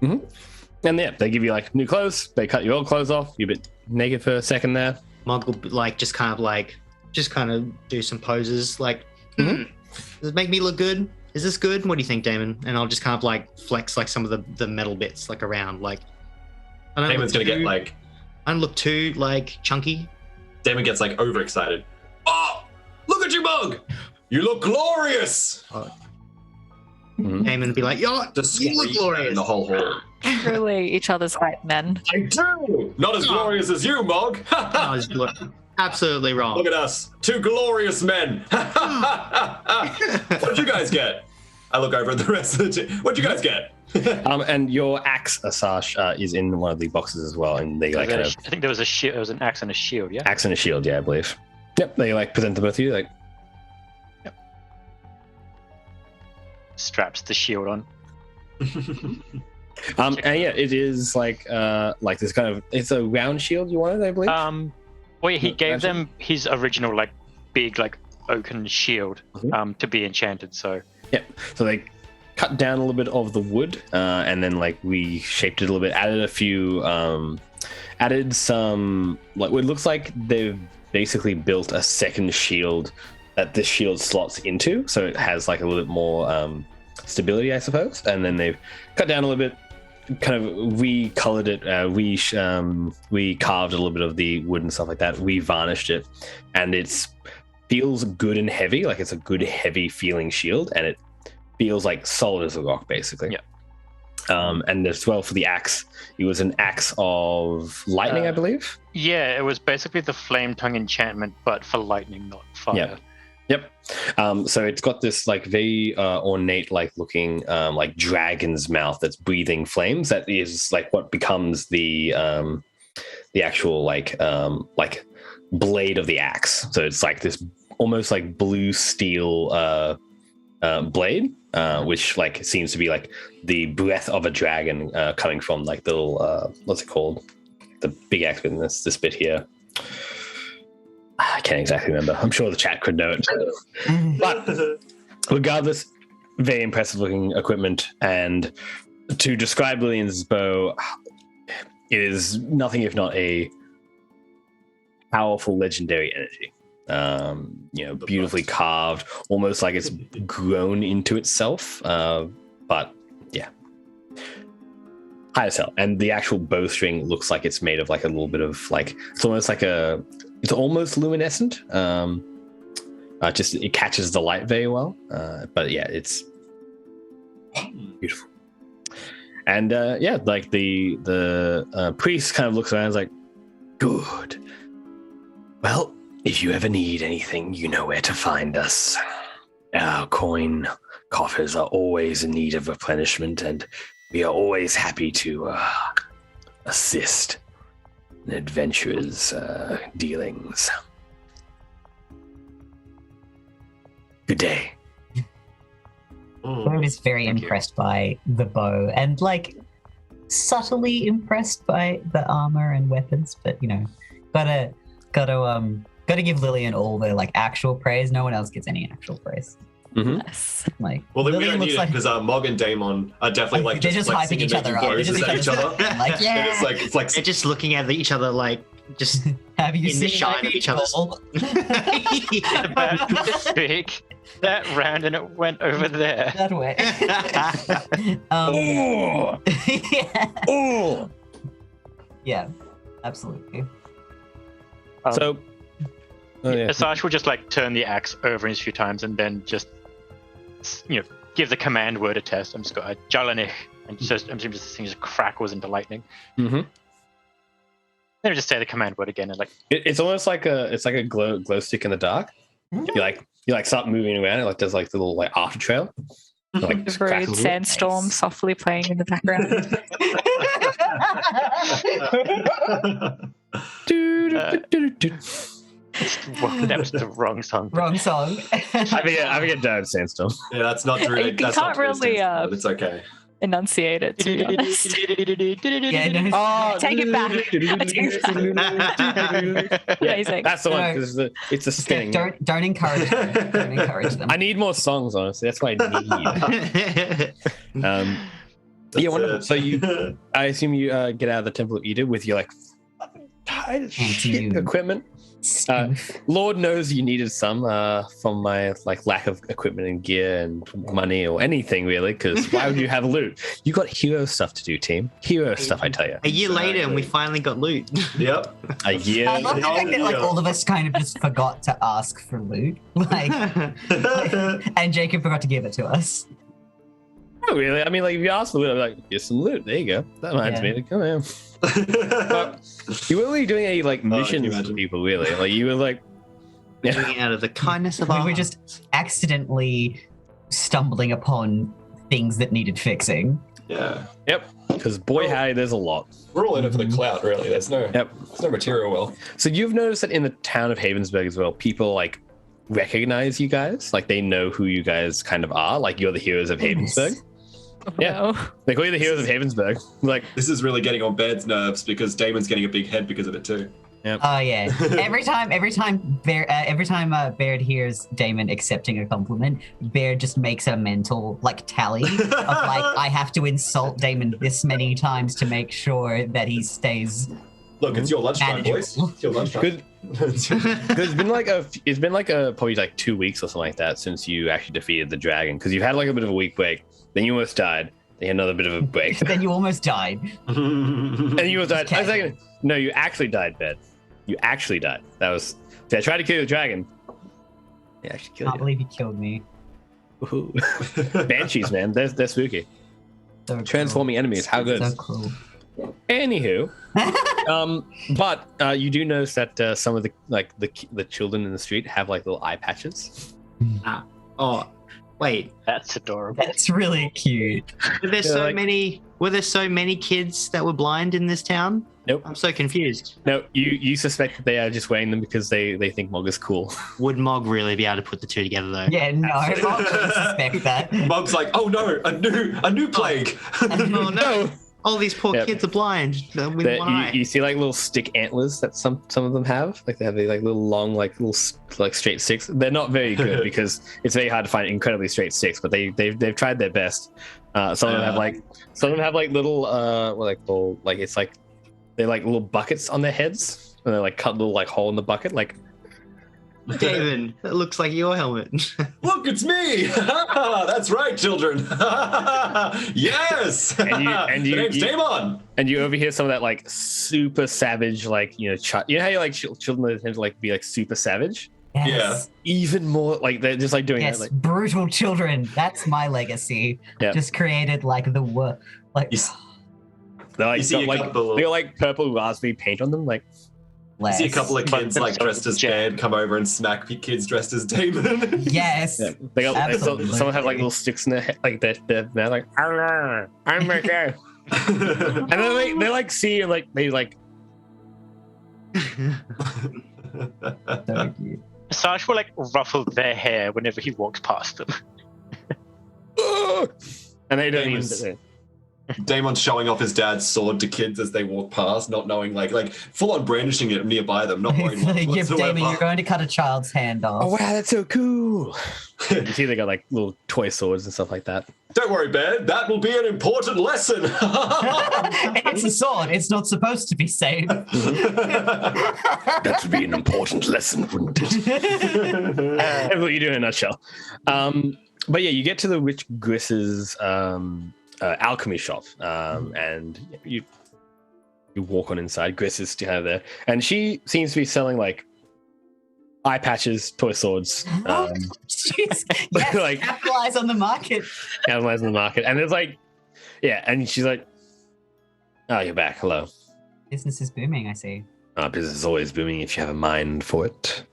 And yeah, they give you like new clothes. They cut your old clothes off. You're a bit naked for a second there. Mog will like just kind of do some poses. Like, does it make me look good? Is this good? What do you think, Damon? And I'll just kind of like flex like some of the metal bits like around. Like, Damon's gonna get like. I don't look too like chunky. Damon gets like overexcited. Oh, look at you, Mog! You look glorious. Damon would be like, "Yo, you look glorious." In the whole hall. Truly each other's hype men. I do. Not as glorious as you, Mog. Absolutely wrong. Look at us, two glorious men. What did you guys get? I look over at the rest of the team. What'd you guys get? And your axe, Asash, is in one of the boxes as well. And they like I think there was a shield. There was an axe and a shield. Yeah. Axe and a shield. Yeah, I believe. Yep. They like present to both of you. Like. Yep. Straps the shield on. And yeah, it is like this kind of, it's a round shield you wanted, I believe. Well, he gave them his original like big like oaken shield to be enchanted. So yeah, so they cut down a little bit of the wood and then like reshaped it a little bit, added a few added some, like, it looks like they've basically built a second shield that this shield slots into, so it has like a little bit more stability, I suppose. And then they've cut down a little bit, kind of recolored it, we carved a little bit of the wood and stuff like that, we varnished it, and it feels good and heavy, like it's a good heavy feeling shield, and it feels like solid as a rock, basically. Yeah. And as well for the axe, it was an axe of lightning, I believe. Yeah, it was basically the flame tongue enchantment, but for lightning, not fire. Yeah. Yep. So it's got this like very ornate like looking like dragon's mouth that's breathing flames. That is like what becomes the actual like blade of the axe. So it's like this almost like blue steel blade, which like seems to be like the breath of a dragon coming from like the little what's it called? The big axe in this bit here. I can't exactly remember. I'm sure the chat could know it. But regardless, very impressive looking equipment. And to describe Lillian's bow, it is nothing if not a powerful legendary energy. Beautifully carved, almost like it's grown into itself. But yeah, high as hell. And the actual bowstring looks like it's made of like a little bit of like, it's almost luminescent. Just it catches the light very well. But yeah, it's beautiful. And like the priest kind of looks around and is like, good. Well, if you ever need anything, you know where to find us. Our coin coffers are always in need of replenishment, and we are always happy to assist in adventurers' dealings. Good day. Bird is very impressed by the bow and like subtly impressed by the armor and weapons, but you know, gotta give Lillian all the like actual praise. No one else gets any actual praise. Mm-hmm. Yes. Like, Well, then we Lillian don't need looks it because Mog and Damon are definitely like they're just flexing hyping each and other making up. They're poses just at each other. like, yeah. And it's like They're just looking at each other like just Have you in the seen shine my of each other's. people? The bird was big. That round and it went over there. That way. Oh! yeah. Oh! Yeah, absolutely. So, Asash will just like turn the axe over a few times and then just, give the command word a test. I'm just got Jalanich, and just I'm just this thing just crackles into lightning. Mm-hmm. Then just say the command word again and like It's almost like a glow stick in the dark. You start moving around. It like does like the little like after trail. Like just Rude crackles. sandstorm softly playing in the background. that was the wrong song. Wrong song. I forget Dad Sandstorm. Yeah, that's not true. You That's can't not true. really, It's okay. Enunciate it, to be honest. Yeah, no, Oh, Take it back. I take it back. Amazing. That's the one because it's a spinning. don't encourage them. Don't encourage them. I need more songs, honestly. That's why I need. Yeah, wonderful. So I assume you get out of the Temple of Ida with your like tight shit equipment. Lord knows you needed some from my like lack of equipment and gear and money or anything really, because why would you have loot? You got hero stuff to do, team. Hero stuff, I tell you. A year later, and we finally got loot. Yep. A year. I love the fact that like all of us kind of just forgot to ask for loot, and Jacob forgot to give it to us. Not really. I mean, like if you ask for loot, I'm like, here's some loot. There you go. That reminds me. Come here. But you weren't really doing any like missions for people, really. Like you were like doing it out of the kindness of our We were just accidentally stumbling upon things that needed fixing. Yeah. Yep. Because boy, howdy, there's a lot. We're all in it for the clout, really. There's no material wealth. So you've noticed that in the town of Havensburg as well, people like recognize you guys. Like they know who you guys kind of are. Like you're the heroes of Havensburg. Yeah. No. They call you the heroes of Havensburg. Like This is really getting on Baird's nerves because Damon's getting a big head because of it too. Oh yeah. Every time Baird hears Damon accepting a compliment, Baird just makes a mental like tally of like I have to insult Damon this many times to make sure that he stays Look, it's your lunchtime, boys. Manageable. It's your lunchtime. Good. It's been like probably like 2 weeks or something like that since you actually defeated the dragon. Because you've had like a bit of a week break, then you almost died. Then you had another bit of a break, Then you almost died. and you almost died. I was like, no, you actually died, Ben. You actually died. That was. See, I tried to kill the dragon. Yeah, actually I killed can't believe you killed me. you. Banshees, man, they're spooky. So Transforming enemies, how good. So cool. Anywho, but you do notice that some of the children in the street have like little eye patches. Oh, wait. That's adorable. That's really cute. Were there so many kids that were blind in this town? Nope. I'm so confused. No, you suspect that they are just wearing them because they think Mog is cool. Would Mog really be able to put the two together though? Yeah, no, I don't suspect that. Mog's like, oh no, a new plague. Oh no. All these poor kids are blind with one eye. You see like little stick antlers that some of them have. Like they have these like little long little straight sticks. They're not very good because it's very hard to find incredibly straight sticks, but they've tried their best. Some of them have like little what they call like it's like they're like little buckets on their heads, and they like cut a little like hole in the bucket like. David, that looks like your helmet. Look, it's me! That's right, children. Yes. And the name's Damon. And you overhear some of that like super savage, like you know how you like children tend to like be like super savage. Yes. Even more like they're just like doing Yes, that, like, brutal children. That's my legacy. Yeah. Just created like the worst. Like they're like, You see got, they got like purple raspberry paint on them, like. You see a couple of kids like dressed as Jed come over and smack kids dressed as Damon. Yes. Yeah. They got some have like little sticks in their head, like they're like I'm right there. And then they like see and like they like. So cute. Sash will like ruffle their hair whenever he walks past them. And they don't Damon's- even. Damon's showing off his dad's sword to kids as they walk past, not knowing like full on brandishing it nearby them, not worried whatsoever. Damon, you're going to cut a child's hand off. Oh wow, that's so cool! You see, they got like little toy swords and stuff like that. Don't worry, Ben. That will be an important lesson. It's a sword. It's not supposed to be safe. That would be an important lesson, wouldn't it? That's what you do in a nutshell. But yeah, you get to the Rich Griss's alchemy shop, and you walk on inside. Griss is kind of there, and she seems to be selling like eye patches, toy swords. Yes, like capitalize on the market. Capitalize on the market, and it's like, yeah, and she's like, "Oh, you're back. Hello. Business is booming. I see. Business is always booming if you have a mind for it.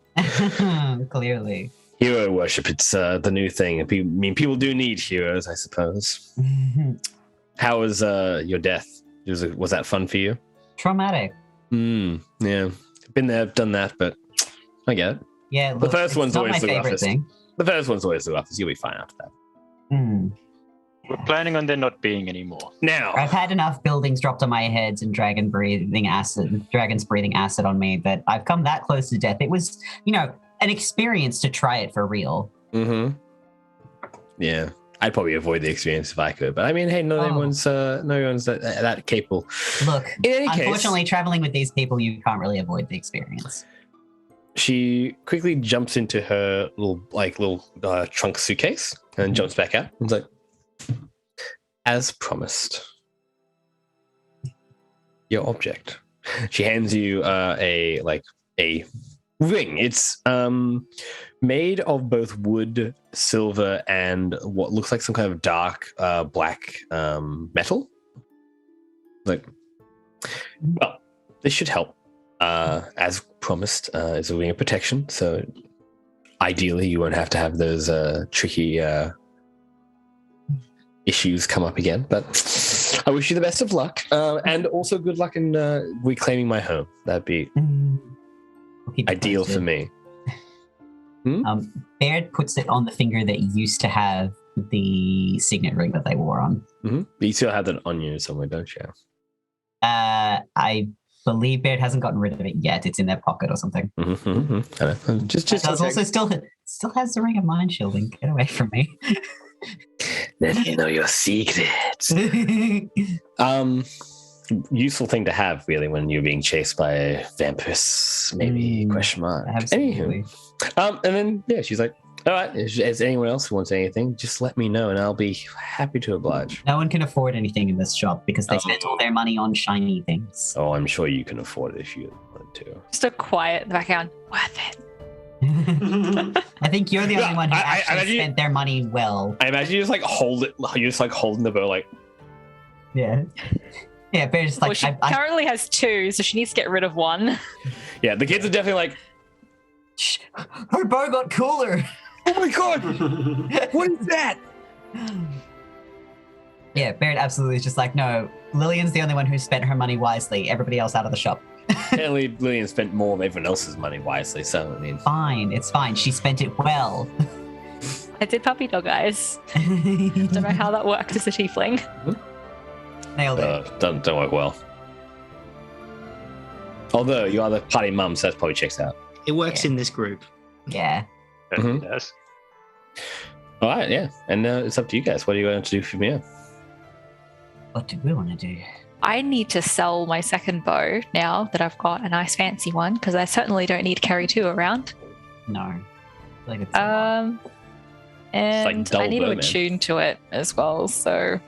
Clearly. Hero worship, it's the new thing. I mean, people do need heroes, I suppose. How was your death? Was that fun for you? Traumatic. Yeah. Been there, done that, but I get it. Yeah, The first one's not always my the favorite roughest. thing. The first one's always the roughest. You'll be fine after that. We're planning on there not being anymore. Now, I've had enough buildings dropped on my heads and dragons breathing acid on me that I've come that close to death. It was, an experience to try it for real. Yeah. I'd probably avoid the experience if I could, but I mean, hey, not everyone's that capable. Look, In any case, unfortunately, traveling with these people, you can't really avoid the experience. she quickly jumps into her little trunk suitcase and jumps back out. It's like, as promised, your object. She hands you a ring. It's made of both wood, silver, and what looks like some kind of dark black metal. Like, well, this should help. As promised, it's a ring of protection. So ideally, you won't have to have those tricky issues come up again. But I wish you the best of luck, and also good luck in reclaiming my home. That'd be ideal for me. Baird puts it on the finger that used to have the signet ring that they wore on. But you still have that on you somewhere, don't you? I believe Baird hasn't gotten rid of it yet. It's in their pocket or something. I know. Just Also still has the ring of mind shielding. Get away from me. Let me know your secrets. useful thing to have, really, when you're being chased by vampires. Maybe question mark. Absolutely. Anywho, and then yeah, she's like, "All right, is anyone else who wants anything? Just let me know, and I'll be happy to oblige." No one can afford anything in this shop because they spent all their money on shiny things. Oh, I'm sure you can afford it if you wanted to. Just a quiet in the background. Worth it. I think you're the only one who I actually spent their money well. I imagine you just like hold it. You're just like holding the bow, like. Yeah. Yeah, but it's like Well, she currently has 2, so she needs to get rid of 1. Yeah, the kids are definitely like, Shh, her bow got cooler. "Oh my god, what is that?" Yeah, Barrett absolutely is just like, no, Lillian's the only one who spent her money wisely. Everybody else out of the shop. Apparently, Lillian spent more of everyone else's money wisely, so I mean, Fine, it's fine. She spent it well. I did puppy dog eyes. Don't know how that worked as a tiefling. Nailed it. Don't work well. Although you are the party mum, so that probably checks out. It works in this group. Yeah. Mhm. Yes. All right, yeah, and it's up to you guys. What are you going to do from here? What do we want to do? I need to sell my second bow now that I've got a nice fancy one, because I certainly don't need to carry 2 around. No. Like it's a lot. And double I need bow, to man. attune to it as well, so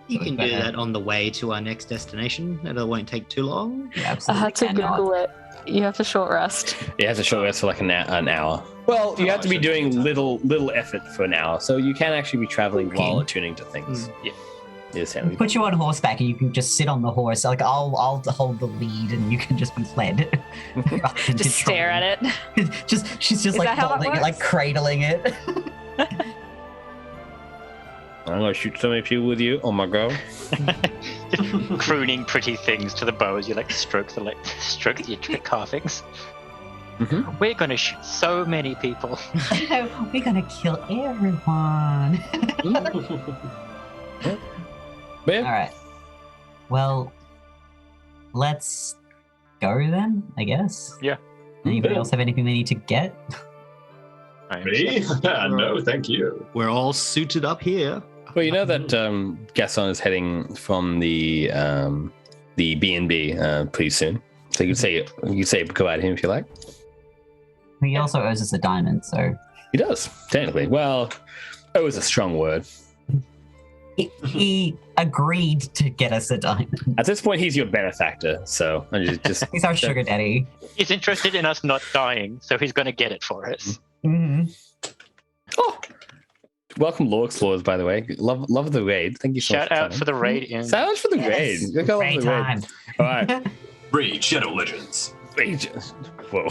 You can do that on the way to our next destination. It won't take too long. You I absolutely had to cannot. Google it. You have to short rest. You have to show us for like an hour. Well, you have to be doing little effort for an hour, so you can actually be traveling Okay. while attuning to things. Yeah. Yes, We'll put you on horseback and you can just sit on the horse. Like I'll hold the lead and you can just be led. Just stare at it. She's just Is like that how that holding it, like works? cradling it. I'm gonna shoot so many people with you. Oh my god! Just crooning pretty things to the bow as you like stroke your trick carvings. Mhm. We're gonna shoot so many people. We're gonna kill everyone. But All yeah, right. Well, let's go then, I guess. Yeah. Anybody else have anything they need to get? Me? No, thank you. We're all suited up here. well, you know that Gaston is heading from the B&B pretty soon, so you could say go at him if you like. He also owes us a diamond, so He does technically. Well, it was a strong word. he agreed to get us a diamond. At this point, he's your benefactor, so I just He's our sugar daddy. He's interested in us not dying, so he's gonna get it for us. Mm-hmm. oh, welcome, Law Explorers. By the way, love the raid. Thank you so much. Shout out for the raid in. So much for the raid. Look how Great the raid. time. All right. Raid Shadow Legends. Whoa.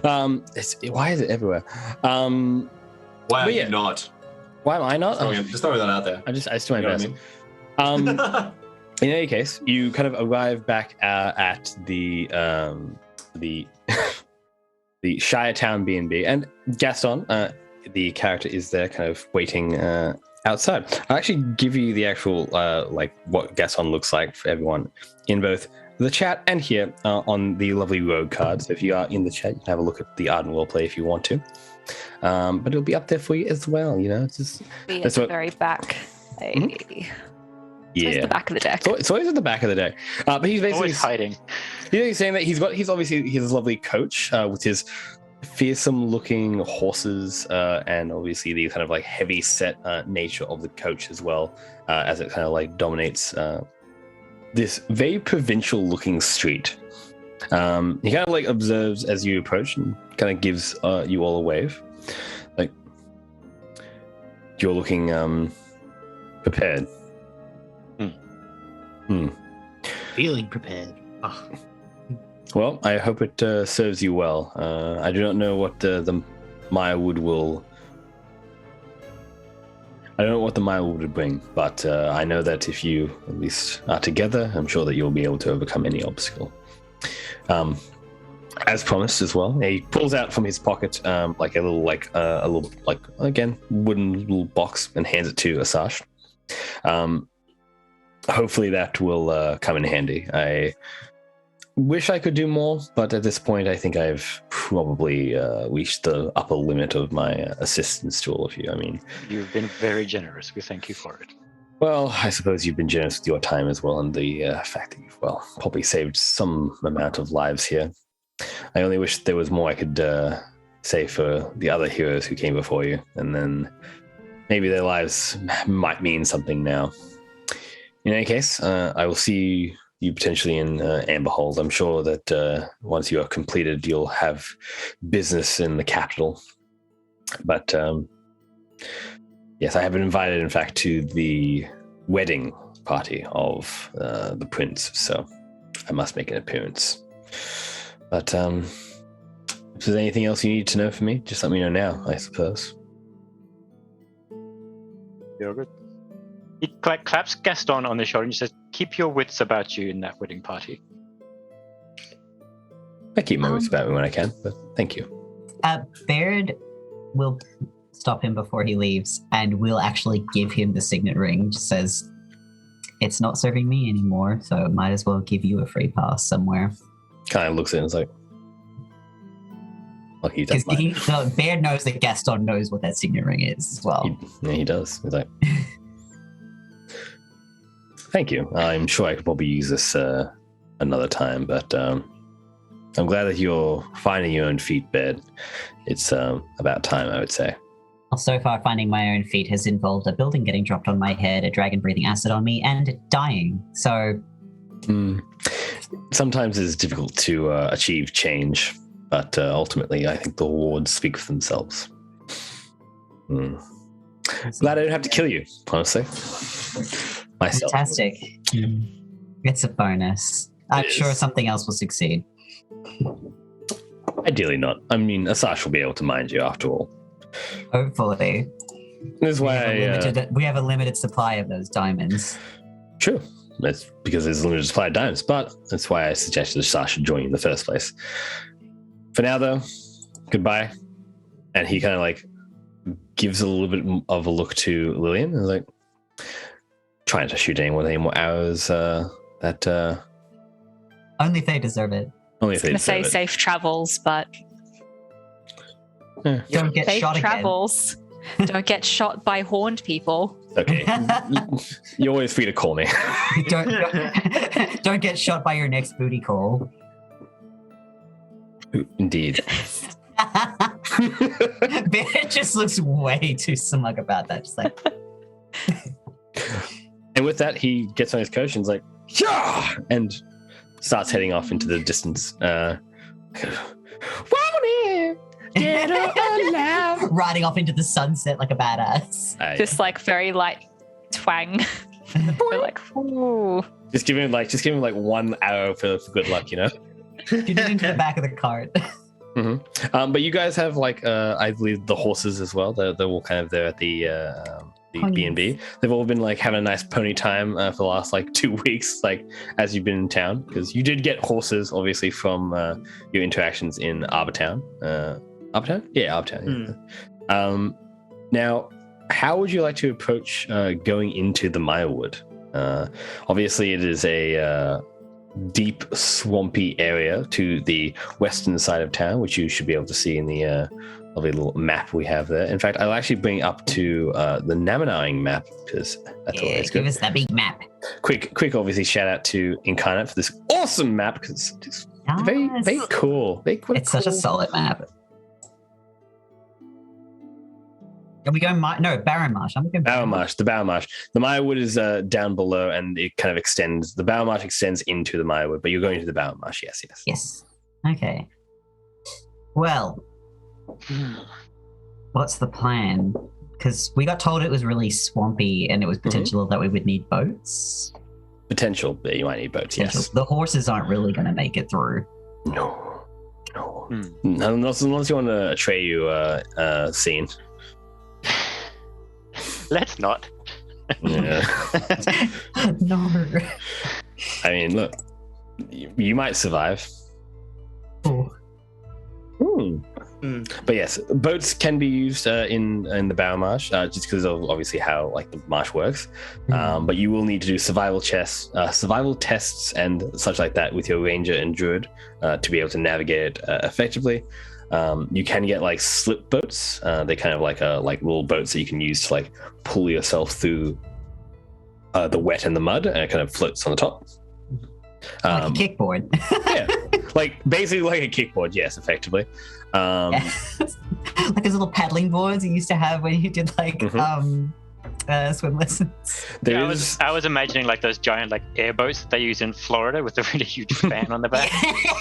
Why is it everywhere? Why are But yeah. you not? Why am I not? Just throwing that out there. I just do my You know what best. I mean? In any case, you kind of arrive back at the the Shire Town B&B, and Gaston, the character, is there, kind of waiting outside. I'll actually give you the actual like what Gaston looks like for everyone in both the chat and here on the lovely road card. So if you are in the chat, you can have a look at the Ardent Roleplay if you want to. But it'll be up there for you as well. You know, it's just Be at That's the what- very back. It's yeah. the back of the deck. So it's always at the back of the deck. But he's basically Always hiding. he's saying that he's obviously his lovely coach with his fearsome looking horses and obviously the kind of like heavy set nature of the coach as well, as it kind of like dominates this very provincial looking street. He kind of like observes as you approach and kind of gives you all a wave, like you're looking prepared. Feeling prepared. Oh. Well, I hope it serves you well. I do not know what the Mirewood will. I don't know what the Mirewood would bring, but I know that if you at least are together, I'm sure that you'll be able to overcome any obstacle. As promised, as well, he pulls out from his pocket like a little again wooden little box and hands it to Asash. Hopefully that will come in handy. I wish I could do more, but at this point I think I've probably reached the upper limit of my assistance to all of you. I mean, You've been very generous. We thank you for it. Well, I suppose you've been generous with your time as well, and the fact that you've, well, probably saved some amount of lives here. I only wish there was more I could say for the other heroes who came before you, and then maybe their lives might mean something now. In any case, I will see you potentially in Amberhold. I'm sure that once you are completed, you'll have business in the capital. But yes, I have been invited, in fact, to the wedding party of the prince, so I must make an appearance. But if there's anything else you need to know from me, just let me know now, I suppose. You're good. He claps Gaston on the shoulder and says, "Keep your wits about you in that wedding party." I keep my wits about me when I can, but thank you. Baird will stop him before he leaves and will actually give him the signet ring. Just says, "It's not serving me anymore, so might as well give you a free pass somewhere." Kind of looks at it and is like, lucky you don't mind. Baird knows that Gaston knows what that signet ring is as well. He does. He's like, thank you. I'm sure I could probably use this another time, but I'm glad that you're finding your own feet, Baird. It's about time, I would say. So far, finding my own feet has involved a building getting dropped on my head, a dragon breathing acid on me, and dying. So... Sometimes it's difficult to achieve change, but ultimately I think the rewards speak for themselves. Glad I didn't have to kill you, honestly. Myself. Fantastic. It's a bonus. I'm sure something else will succeed. Ideally not. I mean, Asash will be able to mind you after all. Hopefully. This is why we have a limited supply of those diamonds. True. That's because there's a limited supply of diamonds, but that's why I suggested Asash should join you in the first place. For now, though, goodbye. And he kind of like gives a little bit of a look to Lillian and is like, trying to shoot anyone with any more arrows that... Only if they deserve it. Only if they deserve it. Say safe travels, but... Don't get safe shot travels. Don't get shot by horned people. Okay. You're always free to call me. Don't get shot by your next booty call. Indeed. Bear just looks way too smug about that. Just like... And with that, he gets on his coach and is like, yeah! And starts heading off into the distance. Riding off into the sunset like a badass. Just like very light twang. We're like, ooh. Just give him like one arrow for good luck, you know? Get it into the back of the cart. Mm-hmm. But you guys have like I believe the horses as well. They're all kind of there at the B&B. They've all been like having a nice pony time for the last like 2 weeks, like as you've been in town, because you did get horses obviously from your interactions in Arbortown. Arbortown? Yeah, Arbortown. Yeah. Now, how would you like to approach going into the Mirewood? Obviously, it is a deep, swampy area to the western side of town, which you should be able to see in the lovely little map we have there. In fact, I'll actually bring up to the Namanang map, because that's always good. Give us that big map. Quick, obviously, shout out to Incarnate for this awesome map, because it's very, very cool. It's such a solid map. Are we going Barren Marsh? I'm going Barren Marsh. The Barren Marsh. The Mirewood is down below, and it kind of extends. The Barren Marsh extends into the Mirewood, but you're going to the Barren Marsh. Yes. Okay. Well, what's the plan? Because we got told it was really swampy, and it was potential that we would need boats. Potential, but you might need boats. Yes. The horses aren't really going to make it through. No. Unless you want a Atreyu scene. Let's not. Yeah. No. I mean, look, you might survive. But yes, boats can be used in the Barren Marsh, just because of obviously how like the marsh works. But you will need to do survival tests and such like that with your ranger and druid to be able to navigate it effectively. You can get like slip boats. They kind of like little boats that you can use to like pull yourself through the wet and the mud, and it kind of floats on the top. Like a kickboard. Yeah, like basically like a kickboard. Yes, effectively. Like those little paddling boards you used to have when you did like swim lessons. I was imagining like those giant like airboats that they use in Florida with a really huge fan on the back.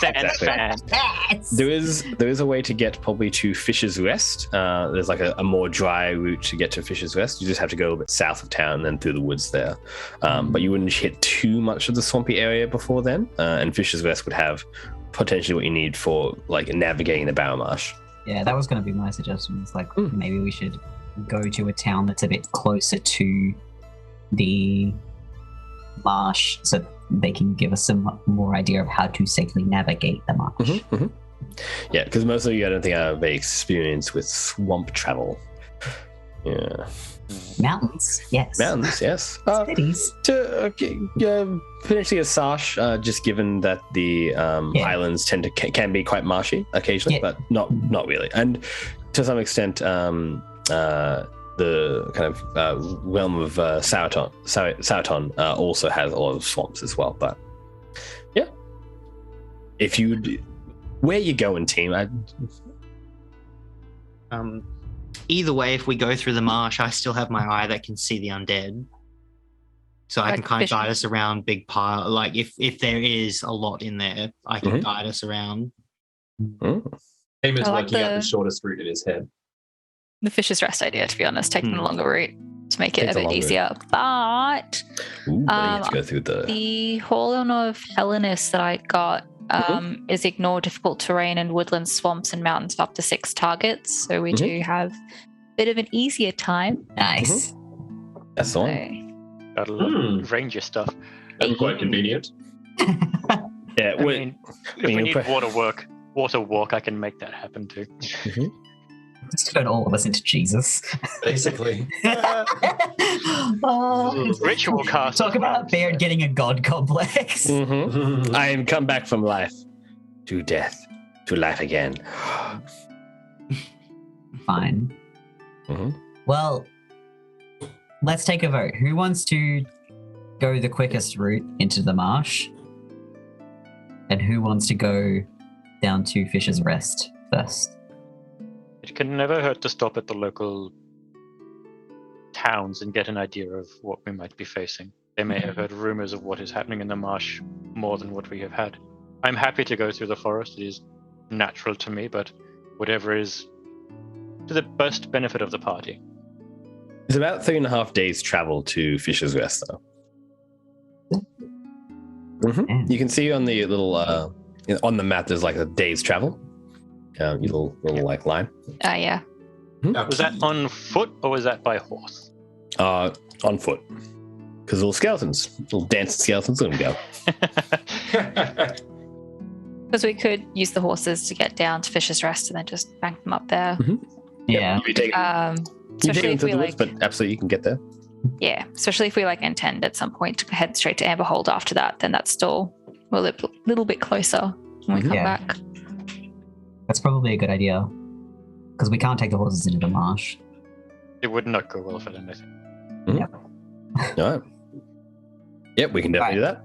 Fan. Yes. There is a way to get probably to Fisher's Rest. There's like a more dry route to get to Fisher's Rest. You just have to go a little bit south of town and then through the woods there. But you wouldn't hit too much of the swampy area before then. And Fisher's Rest would have potentially what you need for like navigating the Barrow Marsh. Yeah, that was going to be my suggestion. It's like maybe we should go to a town that's a bit closer to the marsh so they can give us some more idea of how to safely navigate the marsh. Yeah, because most of you, I don't think are very experienced with swamp travel. Yeah. Mountains, yes. Mountains, yes. Cities. Potentially a Sash, just given that the islands can be quite marshy occasionally, but not really. And to some extent, the kind of realm of Sauton also has a lot of swamps as well. But yeah, where you going, team? Either way, if we go through the marsh, I still have my eye that can see the undead. So I can kind of guide us around big pile. Like if there is a lot in there, I can guide us around. Damon's working out the shortest route in his head. The Fisher's Rest idea, to be honest, taking the longer route to make it a bit easier. But you have to go through the Horn of Hellenis that I got is ignore difficult terrain and woodland, swamps, and mountains of up to 6 targets. So we do have a bit of an easier time. Nice. That's the one. Got a lot of ranger stuff. That's quite convenient. Yeah, I mean, if we need water walk, I can make that happen too. Just turn all of us into Jesus. Basically. Ritual cast. Talk about Baird getting a god complex. I am come back from life to death to life again. Fine. Well, let's take a vote. Who wants to go the quickest route into the marsh? And who wants to go down to Fisher's Rest first? It can never hurt to stop at the local towns and get an idea of what we might be facing. They may have heard rumors of what is happening in the marsh more than what we have had. I'm happy to go through the forest. It is natural to me, but whatever is to the best benefit of the party. It's about 3.5 days travel to Fisher's Rest, though. You can see on the little on the map there's like a day's travel. Little like line. Yeah. Was that on foot or was that by horse? On foot. Because little skeletons, little dancing skeletons, let them go. Because we could use the horses to get down to Fisher's Rest and then just bank them up there. Yeah. You take them to the woods, but absolutely you can get there. Yeah, especially if we intend at some point to head straight to Amberhold after that, then that's still a little bit closer when we come back. That's probably a good idea. Because we can't take the horses into the marsh. It would not go well for them, I think. Yep. All right. Yep, we can definitely do that.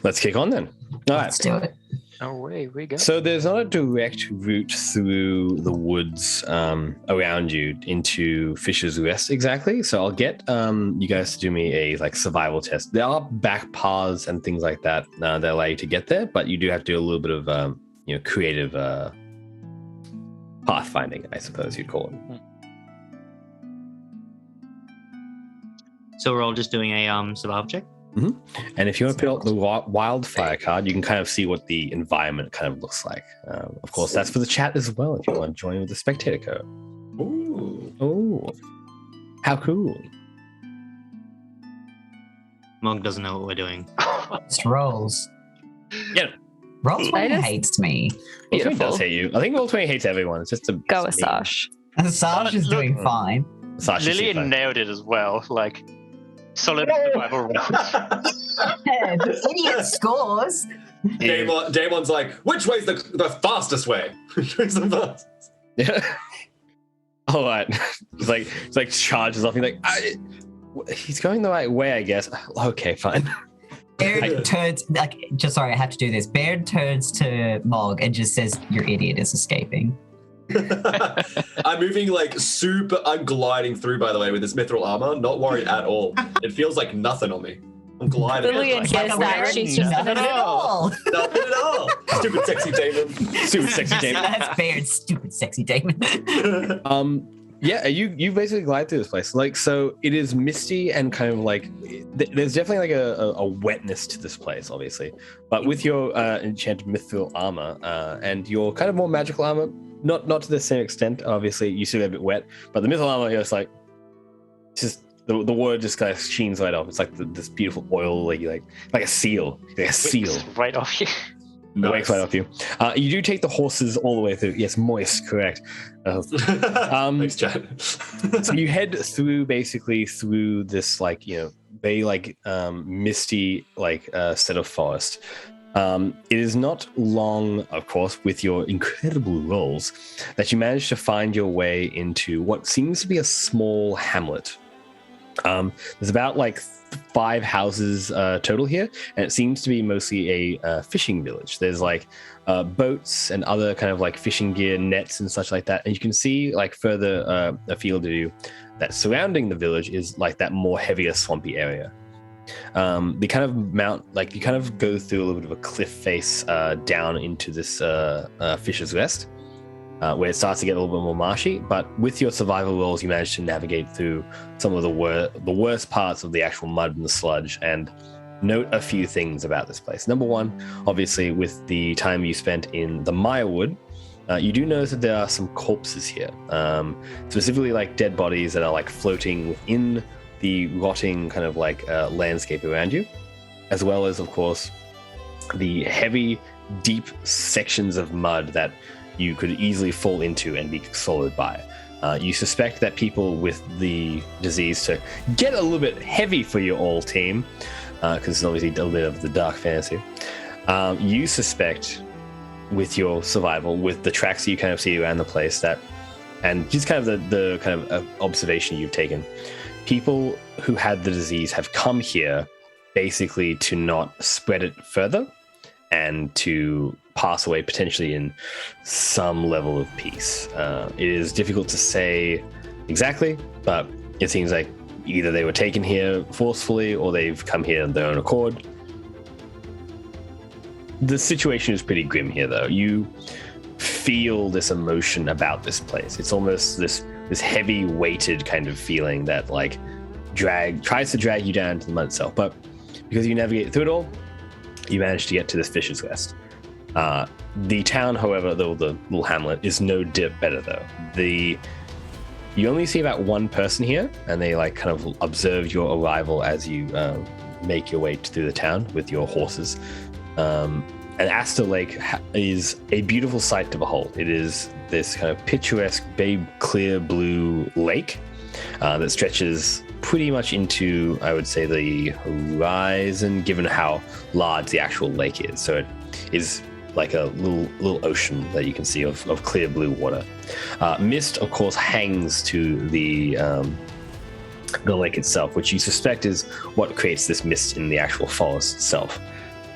Let's kick on then. All right. Let's do it. Away we go. So there's not a direct route through the woods around you into Fisher's Rest exactly. So I'll get you guys to do me a survival test. There are back paths and things like that that allow you to get there, but you do have to do a little bit of creative pathfinding, I suppose you'd call it. So we're all just doing a survival check? And if you want to put out the wildfire card, you can kind of see what the environment kind of looks like. Of course, that's for the chat as well if you want to join with the spectator code. Ooh. How cool. Mog doesn't know what we're doing. It's Rolls. Yeah. Rolls hates me. Roll20 does hate you. I think Roll20 hates everyone. It's just go with Sash. Sash is doing fine. Lillian nailed it as well. Solid survival round. The idiot scores. Damon's like, which way's the fastest way? Which way's the fastest? Yeah. All right. It's like charges off. He's like, He's going the right way, I guess. Okay, fine. Baird turns, sorry, I have to do this. Baird turns to Mog and just says, "Your idiot is escaping." I'm moving like super. I'm gliding through, by the way, with this mithril armor. Not worried at all. It feels like nothing on me. I'm gliding. Lillian like gets a that. weird She's just nothing at all. Nothing at all. Stupid sexy Damon. Super sexy Damon. That's Baird's stupid sexy Damon. Yeah, you basically glide through this place. Like, so it is misty and kind of like there's definitely like a wetness to this place, obviously. But with your enchanted mithril armor and your kind of more magical armor, not to the same extent. Obviously, you still get a bit wet, but the mithril armor here is like just the water just kind of sheens right off. It's like this beautiful oil, like a seal, like a seal. Wicks right off you. Wakes right off you. You do take the horses all the way through. Yes, moist, correct. Thanks, Chad. So you head through this like, very like misty like set of forest. It is not long, of course, with your incredible rolls that you manage to find your way into what seems to be a small hamlet. There's about like 5 houses total here, and it seems to be mostly a fishing village. There's like boats and other kind of like fishing gear, nets and such like that. And you can see like further afield of you that surrounding the village is like that more heavier swampy area. The kind of you kind of go through a little bit of a cliff face down into this Fisher's Rest. Where it starts to get a little bit more marshy, but with your survival rolls, you manage to navigate through some of the worst parts of the actual mud and the sludge, and note a few things about this place. Number one, obviously, with the time you spent in the Mirewood, you do notice that there are some corpses here, specifically like dead bodies that are like floating within the rotting kind of like landscape around you, as well as, of course, the heavy, deep sections of mud that you could easily fall into and be swallowed by. You suspect that people with the disease to get a little bit heavy for your all team, because it's obviously a little bit of the dark fantasy. You suspect with your survival, with the tracks that you kind of see around the place, that, and just kind of the kind of observation you've taken, people who had the disease have come here basically to not spread it further and to pass away potentially in some level of peace. It is difficult to say exactly, but it seems like either they were taken here forcefully or they've come here on their own accord. The situation is pretty grim here, though. You feel this emotion about this place. It's almost this heavy weighted kind of feeling that like tries to drag you down to the mud itself. But because you navigate through it all, you manage to get to this Fisher's Rest. The town, however, the little hamlet, is no dip better though. You only see about one person here, and they like kind of observe your arrival as you make your way through the town with your horses. And Aster Lake is a beautiful sight to behold. It is this kind of picturesque, big, clear blue lake that stretches pretty much into, I would say, the horizon, given how large the actual lake is. So it is like a little ocean that you can see of clear blue water. Mist, of course, hangs to the lake itself, which you suspect is what creates this mist in the actual forest itself.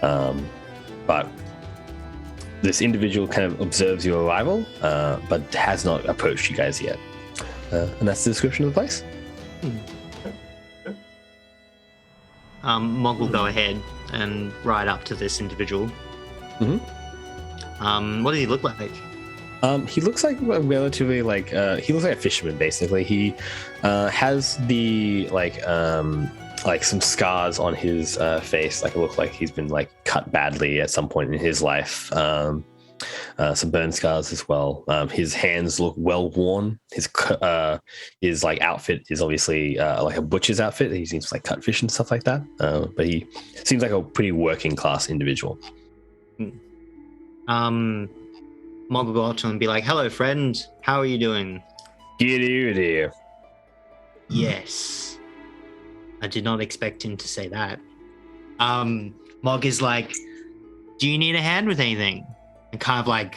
But this individual kind of observes your arrival, but has not approached you guys yet. And that's the description of the place. Mog will go ahead and ride up to this individual. What does he look like? He looks like a relatively he looks like a fisherman basically. He has the like some scars on his face, like it looks like he's been like cut badly at some point in his life. Some burn scars as well. His hands look well worn. His like outfit is obviously like a butcher's outfit. He seems to like cut fish and stuff like that. But he seems like a pretty working class individual. Mog will go up to him and be like, "Hello, friend. How are you doing?" Dear. Yes. I did not expect him to say that. Mog is like, "Do you need a hand with anything?" And kind of like,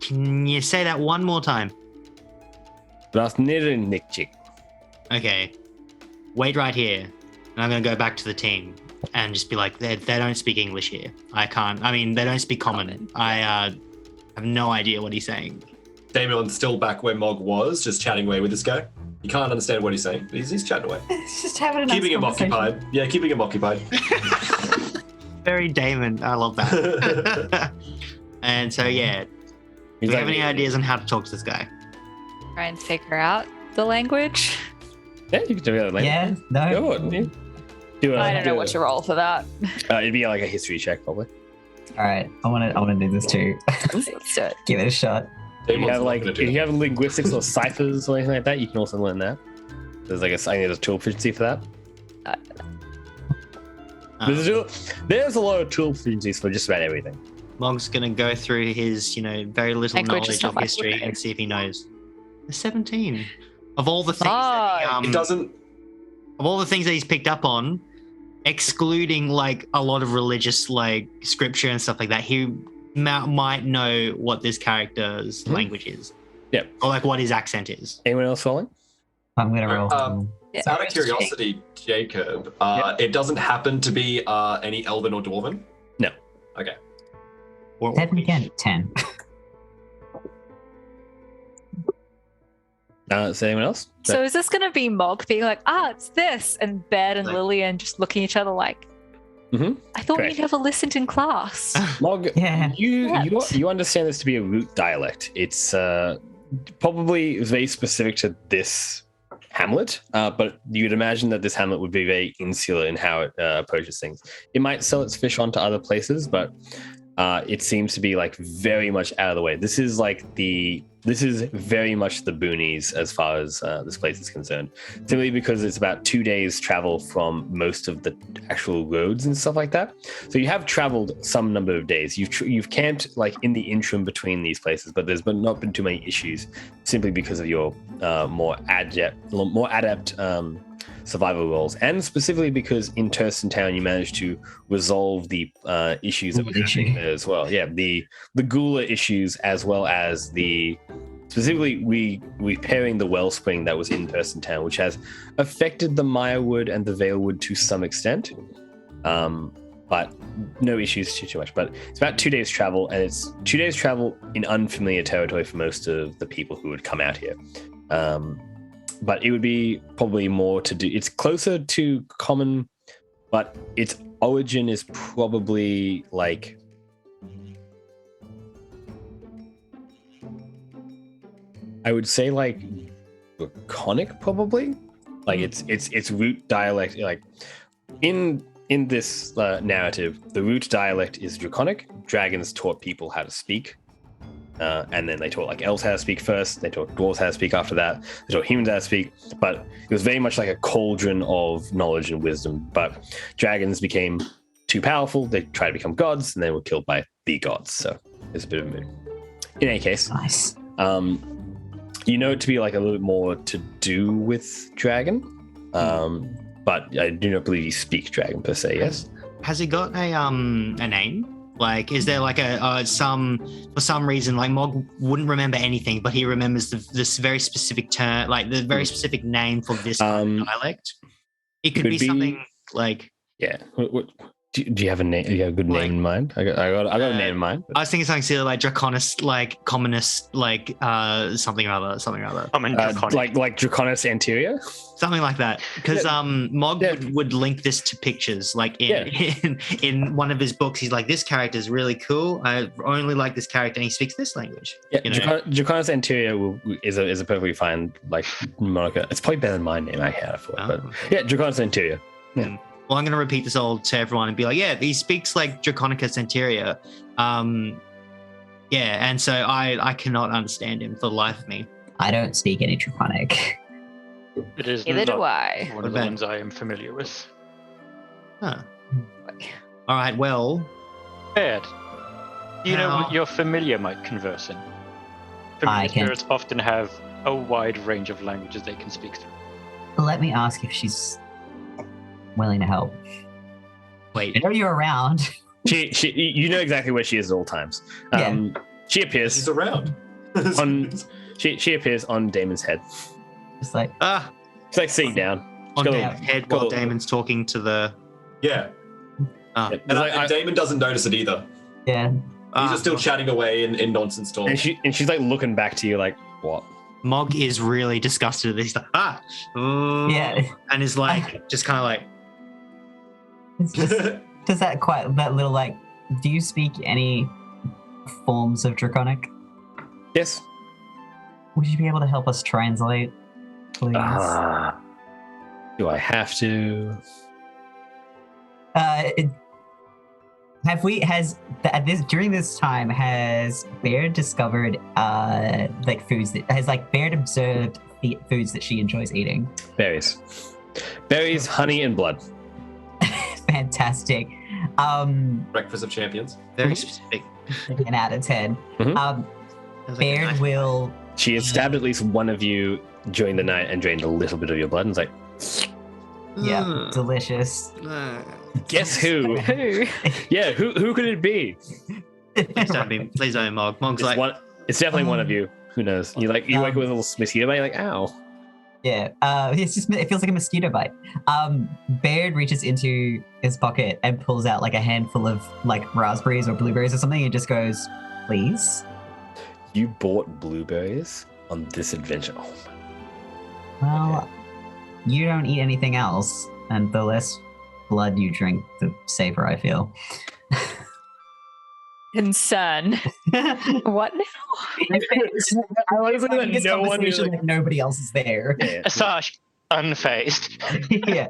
Can you say that one more time? Okay. Wait right here. And I'm going to go back to the team and just be like, they don't speak English here. I mean, they don't speak common. I have no idea what he's saying. Damon's still back where Mog was, just chatting away with this guy. You can't understand what he's saying, but he's chatting away. It's just having a nice Keeping him conversation. occupied. Yeah, keeping him occupied. Very Damon. I love that. And so, yeah. Do you have any ideas on how to talk to this guy? Try and figure out the language. Yeah, you can do that. Yeah, no. Go on. Yeah. I don't know what to roll for that. It'd be like a history check, probably. All right, I want to do this too. Let's do it. Give it a shot. If you have linguistics or ciphers or anything like that, you can also learn that. There's like I think there's a tool proficiency for that. There's a lot of tool proficiencies for just about everything. Mog's gonna go through his, very little Language is knowledge not of my history forte. and see if he knows. There's 17. Of all the things It doesn't. of all the things that he's picked up on, excluding like a lot of religious like scripture and stuff like that, he might know what this character's language is. Yep. Or like what his accent is. Anyone else rolling? I'm gonna roll. Yeah. Out of curiosity, Jacob, it doesn't happen to be any Elven or Dwarven? No. Okay. Or- 10 again. 10. Is there anyone else? So is this going to be Mog being like, it's this, and Bed and Lillian just looking at each other like, I thought Correct. we never listened in class. Mog, Yeah. you understand this to be a root dialect. It's probably very specific to this hamlet, but you'd imagine that this hamlet would be very insular in how it approaches things. It might sell its fish on to other places, but it seems to be like very much out of the way. This is very much the boonies as far as this place is concerned. Simply because it's about 2 days travel from most of the actual roads and stuff like that. So you have traveled some number of days. You've camped like in the interim between these places, but there's not been too many issues simply because of your more adept survival roles, and specifically because in Thurston Town you managed to resolve the issues that were happening there as well. Yeah, the Gula issues, as well as specifically repairing the wellspring that was in Thurston Town, which has affected the Mirewood and the Valewood to some extent, but no issues too much. But it's about 2 days travel, and it's 2 days travel in unfamiliar territory for most of the people who would come out here. But it would be probably more to do. It's closer to common, but its origin is probably like I would say like Draconic, probably. Like its root dialect. Like in this narrative, the root dialect is Draconic. Dragons taught people how to speak. And then they taught like elves how to speak first. They taught dwarves how to speak after that. They taught humans how to speak. But it was very much like a cauldron of knowledge and wisdom. But dragons became too powerful. They tried to become gods, and they were killed by the gods. So it's a bit of a mood. In any case, Nice. you know it to be like a little bit more to do with dragon. But I do not believe you speak dragon per se. Yes. Has it got a name? Like, is there like for some reason, like Mog wouldn't remember anything, but he remembers this very specific term, like the very specific name for this kind of dialect. It could be something like. Yeah. Do you have a name? Do you have a good name in mind? I got a name in mind. I was thinking something silly like Draconis, like communist, like something or other. Common draconic. Like Draconis anterior. Something like that, because Mog would link this to pictures. Like in one of his books, he's like, "This character is really cool. I only like this character, and he speaks this language." Yeah, Draconis anterior is a perfectly fine like moniker. It's probably better than my name I had for it, but yeah, Draconis anterior. Yeah. Well, I'm going to repeat this all to everyone and be like, "Yeah, he speaks like Draconicus anterior." Yeah, and so I cannot understand him for the life of me. I don't speak any Draconic. It is Neither not do I. one of the ones I am familiar with. Huh. All right, well. Bad. Do you know what your familiar might converse in? Familiar spirits often have a wide range of languages they can speak through. Let me ask if she's willing to help. Wait. I know you're around. She you know exactly where she is at all times. She appears. She's around. She appears on Damon's head. Just like, She's like sitting down. On She's got a Damon's head while Damon's talking to the. Yeah. little- And Damon doesn't notice it either. yeah. He's just still chatting away in nonsense talk. and she's like looking back to you like, what? Mog is really disgusted. He's like, Yeah. and is like, just kind of like, It's just, does that little like, do you speak any forms of Draconic? Yes. Would you be able to help us translate, please? Do I have to? During this time, has Baird discovered foods that has Baird observed the foods that she enjoys eating? Berries, honey, and blood. Fantastic. Breakfast of Champions. very specific. 10 out of 10. Mhm. Sounds like a Baird nice- will. She has stabbed at least one of you during the night and drained a little bit of your blood. And it's like, Yeah, delicious. guess who? Who? Yeah, who could it be? Please don't be. Please don't be Mog. Mog's It's, like, it's definitely one of you. Who knows? You wake up with a little mosquito bite. You're like, ow. Yeah, it feels like a mosquito bite. Baird reaches into his pocket and pulls out a handful of raspberries or blueberries or something and just goes, please. You bought blueberries on this adventure. Oh, Well, you don't eat anything else, and the less blood you drink, the safer I feel. Concern. What now? I honestly like This no one. conversation, nobody else is there. Sash, unfazed. Yeah.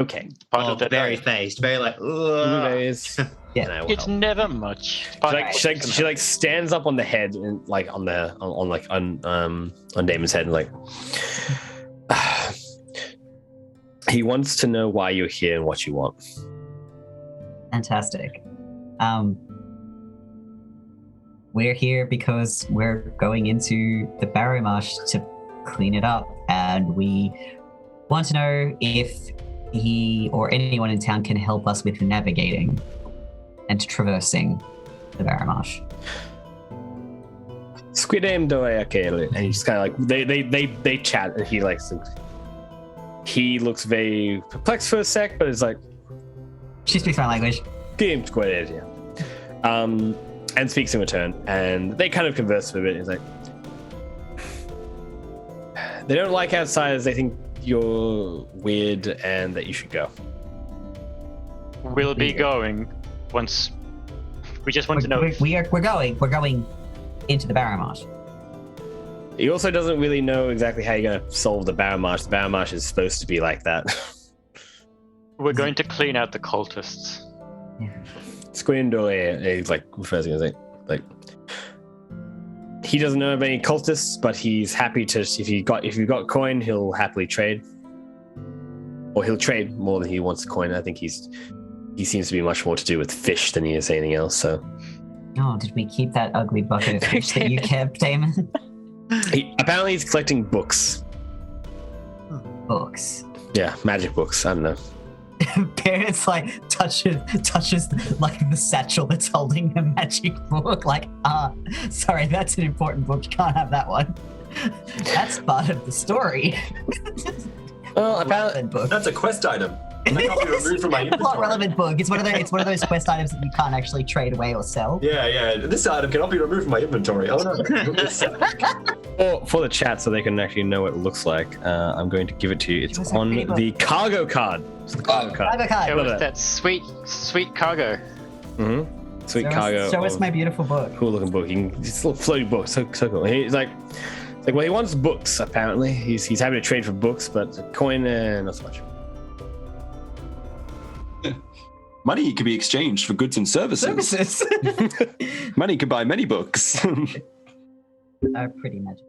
Okay. Part oh, of the very day. phased, very like, ugh. Blueberries. Yeah. And I will It's help. never much. She stands up on the head and on Damon's head and he wants to know why you're here and what you want. Fantastic. We're here because we're going into the Barrow Marsh to clean it up, and we want to know if he or anyone in town can help us with navigating and traversing the Barrow Marsh. Squidame doyakele. And he's kind of like they chat and he looks very perplexed for a sec, but it's like She speaks my language. game squid, yeah. And speaks in return, and they kind of converse for a bit. It's like they don't like outsiders. They think you're weird and that you should go. We'll be going once. We just want to know. We're going into the Barrow Marsh. He also doesn't really know exactly how you're going to solve the Barrow Marsh. The Barrow Marsh is supposed to be like that. We're going to clean out the cultists. Squindoy, he refers to it as he doesn't know of any cultists, but he's happy to. If you got coin, he'll happily trade, or he'll trade more than he wants to coin. I think he seems to be much more to do with fish than he is anything else. So, Oh, did we keep that ugly bucket of fish that you kept, Damon? apparently he's collecting books. Books. Yeah, magic books. I don't know. Parents touches the satchel that's holding a magic book. Sorry, that's an important book. You can't have that one. That's part of the story. Well, apparently, Relevant book. That's a quest item. And that can't be removed from my It's not inventory. relevant book. It's one of those quest items that you can't actually trade away or sell. Yeah. This item cannot be removed from my inventory. Oh no. for the chat, so they can actually know what it looks like, I'm going to give it to you. It's It was a on pretty book. the cargo card. It's the cargo I card. have a card. It love was that. that sweet cargo. Mm-hmm. Sweet Show us- cargo. Show us of- my beautiful book. cool looking book. It's a little floaty book. So cool. He's like, well, he wants books. Apparently, he's happy to trade for books, but coin, not so much. Money could be exchanged for goods and services. Services. Money could buy many books. Pretty magic.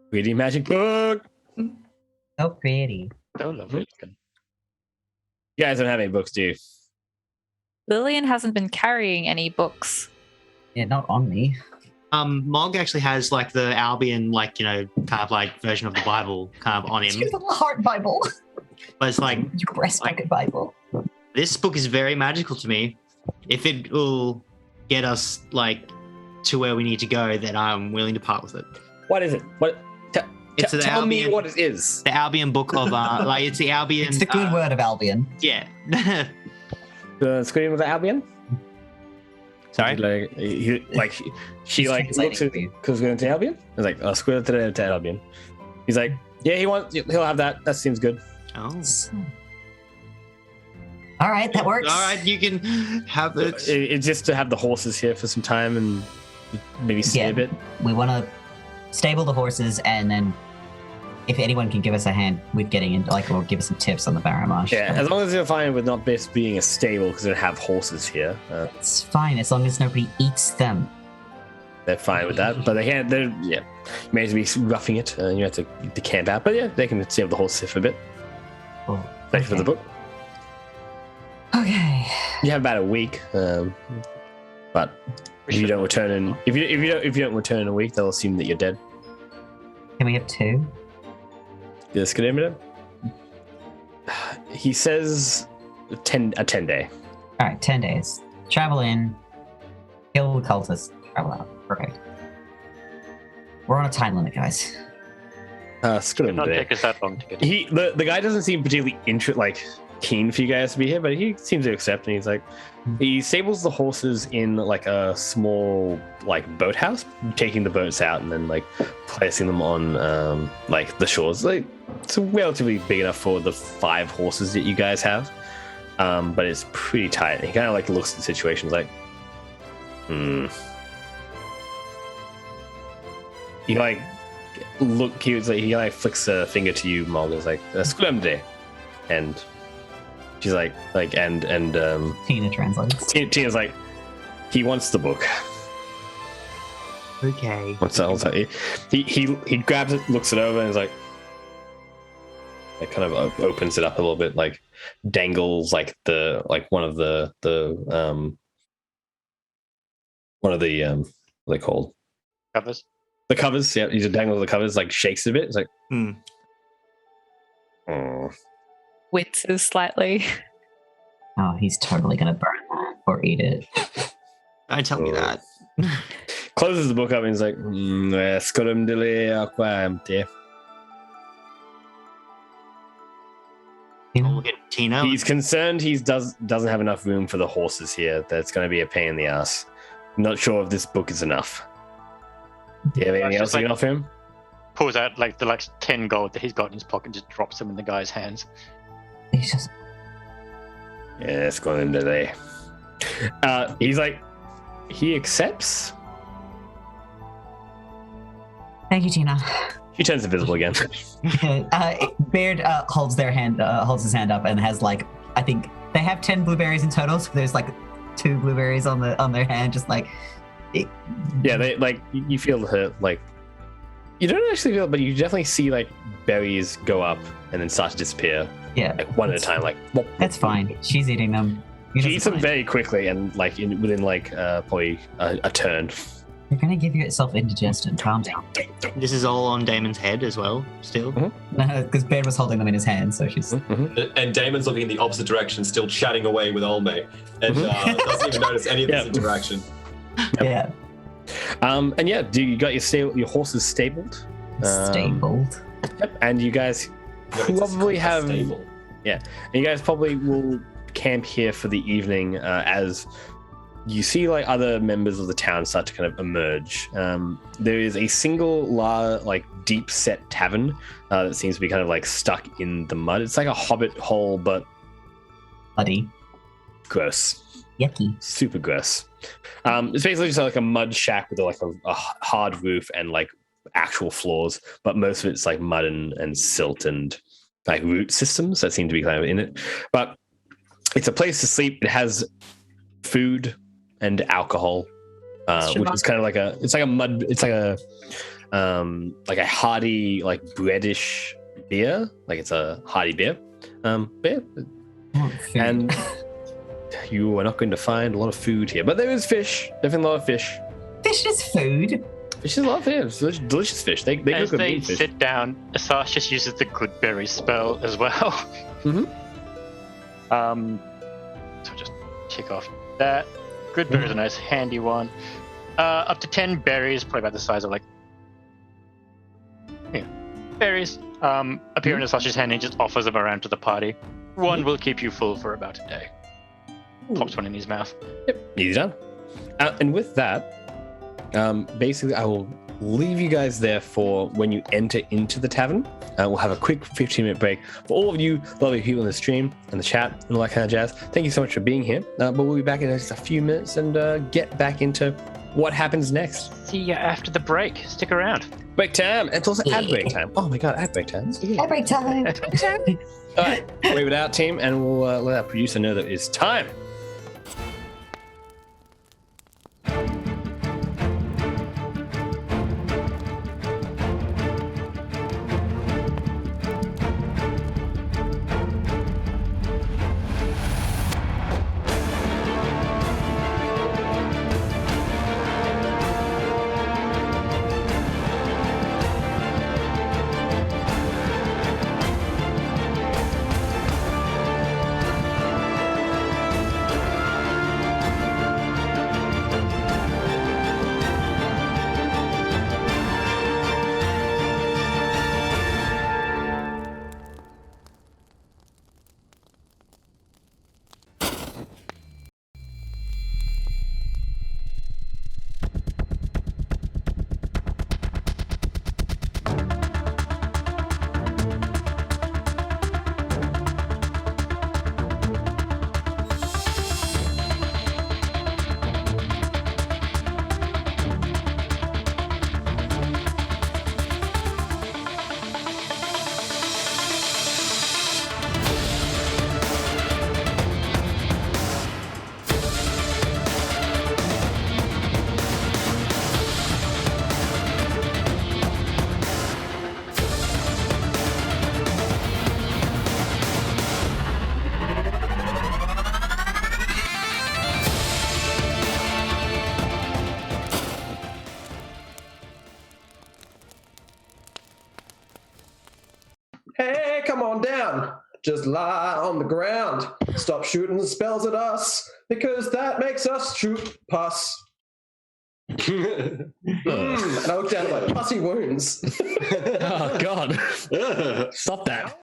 Pretty magic book. So pretty. So lovely looking. You guys don't have any books, do you? Lillian hasn't been carrying any books. Yeah, not on me. Mog actually has the Albion, version of the Bible kind of on him. It's a heart Bible. But it's Your breast pocket Bible. this book is very magical to me. If it will get us like to where we need to go, then I'm willing to part with it. What is it? What? It's the Tell me Albion- what it is. The Albion book of like it's the Albion. It's the good word of Albion. Yeah. The screen with the Albion. Sorry. Like she He's like translating looks at for you. because we're going to Albion. I was like, square to Albion. He's like, yeah, he'll have that. That seems good. Oh. All right, that works. All right, you can have it. It's just to have the horses here for some time and maybe stay a bit. We want to stable the horses, and then if anyone can give us a hand with getting in, like, or give us some tips on the Barramash. Yeah, as long as you're fine with not best being a stable because they have horses here. It's fine as long as nobody eats them. They're fine with that, but they can't. They're you may have to be roughing it. You have to camp out, but yeah, they can stay with the horses here for a bit. Cool. Thanks for the book. Okay. You have about a week, but if you don't return in if you don't return in a week, they'll assume that you're dead. Can we have 2? Yes, good evening. He says a 10 day. All right, 10 days. Travel in, kill the cultists, travel out. Perfect. We're on a time limit, guys. It'll not take us that long to get. The guy doesn't seem particularly keen for you guys to be here, but he seems to accept, and he's like, he stables the horses in like a small like boathouse, taking the boats out and then like placing them on like the shores. Like it's relatively big enough for the 5 horses that you guys have, but it's pretty tight. And he kind of like looks at the situation, like, He like look. He like flicks a finger to you, Mog. Is like "Scrumde," and she's like and Tina translates. Tina's like, he wants the book. Okay. What's that? He grabs it, looks it over, and is like kind of opens it up a little bit, like dangles like one of the what are they called? Covers. The covers, yeah. He just dangles the covers, like shakes it a bit. It's like, Winces slightly. Oh, he's totally gonna burn that or eat it. Don't tell me that. Closes the book up and he's like, I'll look at Tina. He's concerned he doesn't have enough room for the horses here. That's going to be a pain in the ass. I'm not sure if this book is enough. Do you have anything else you can offer him? Pulls out like the 10 gold that he's got in his pocket and just drops them in the guy's hands. He's just Yeah, it's going into there. He's like, he accepts. thank you, Tina. She turns invisible again. Baird holds his hand up and has like, I think they have 10 blueberries in total. So there's like 2 blueberries on their hand, just like. Yeah, they like you feel her like. You don't actually feel, but you definitely see like berries go up and then start to disappear. Yeah, like one at a time. Like that's fine. She's eating them. She eats them very quickly and like within like probably a turn. You're gonna give yourself indigestion. Calm down. This is all on Damon's head as well, still. Because Baird was holding them in his hand, so she's. And Damon's looking in the opposite direction, still chatting away with Olme, and doesn't even notice any of this interaction. Yeah. And yeah, you got your horses stabled? Stabled. Yep. And you guys probably have. Yeah. And you guys probably will camp here for the evening as you see like other members of the town start to kind of emerge. There is a single like deep set tavern that seems to be kind of like stuck in the mud. It's like a hobbit hole, but muddy. Gross. Yucky. Super gross. It's basically just like a mud shack with like a hard roof and like actual floors, but most of it's like mud and silt and like root systems that seem to be kind of in it. But it's a place to sleep. It has food and alcohol, which is kind of like a hearty like breadish beer. Like it's a hearty beer. And you are not going to find a lot of food here, but there is fish. Definitely a lot of fish. Fish is food. Fish is a lot of fish. It's delicious fish. They As cook they fish. sit down, Asaj just uses the good berry spell as well. Mm-hmm. So just tick off that. Good berry is a nice handy one. Up to 10 berries, probably about the size of like berries. Appear in Sasha's hand and he just offers them around to the party. One will keep you full for about a day. Pops one in his mouth. Yep, easy done. And with that, basically, I will leave you guys there for when you enter into the tavern. We'll have a quick 15-minute break. For all of you lovely people in the stream and the chat and all that kind of jazz, thank you so much for being here. But we'll be back in just a few minutes and get back into what happens next. See you after the break. Stick around. Break time. It's also ad break time. Oh my god, ad break time. Ad break time. All right, wave it out, team, and we'll let our producer know that it's time. Hey, come on down. Just lie on the ground. Stop shooting spells at us, because that makes us shoot pus. And I look down at my pussy wounds. Oh god. Stop that.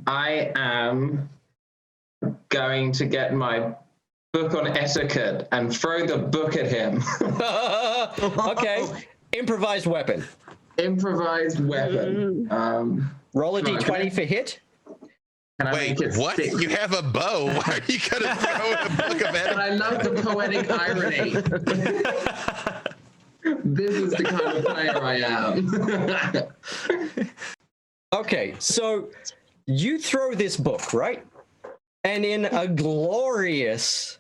I am going to get my book on etiquette and throw the book at him. Okay. Improvised weapon. Improvised weapon. Roll a d20 for hit. Can I Wait, make it what? stick? You have a bow. Why are you going to throw a book of But I love the poetic irony. This is the kind of player I am. Okay, so you throw this book, right? And in a glorious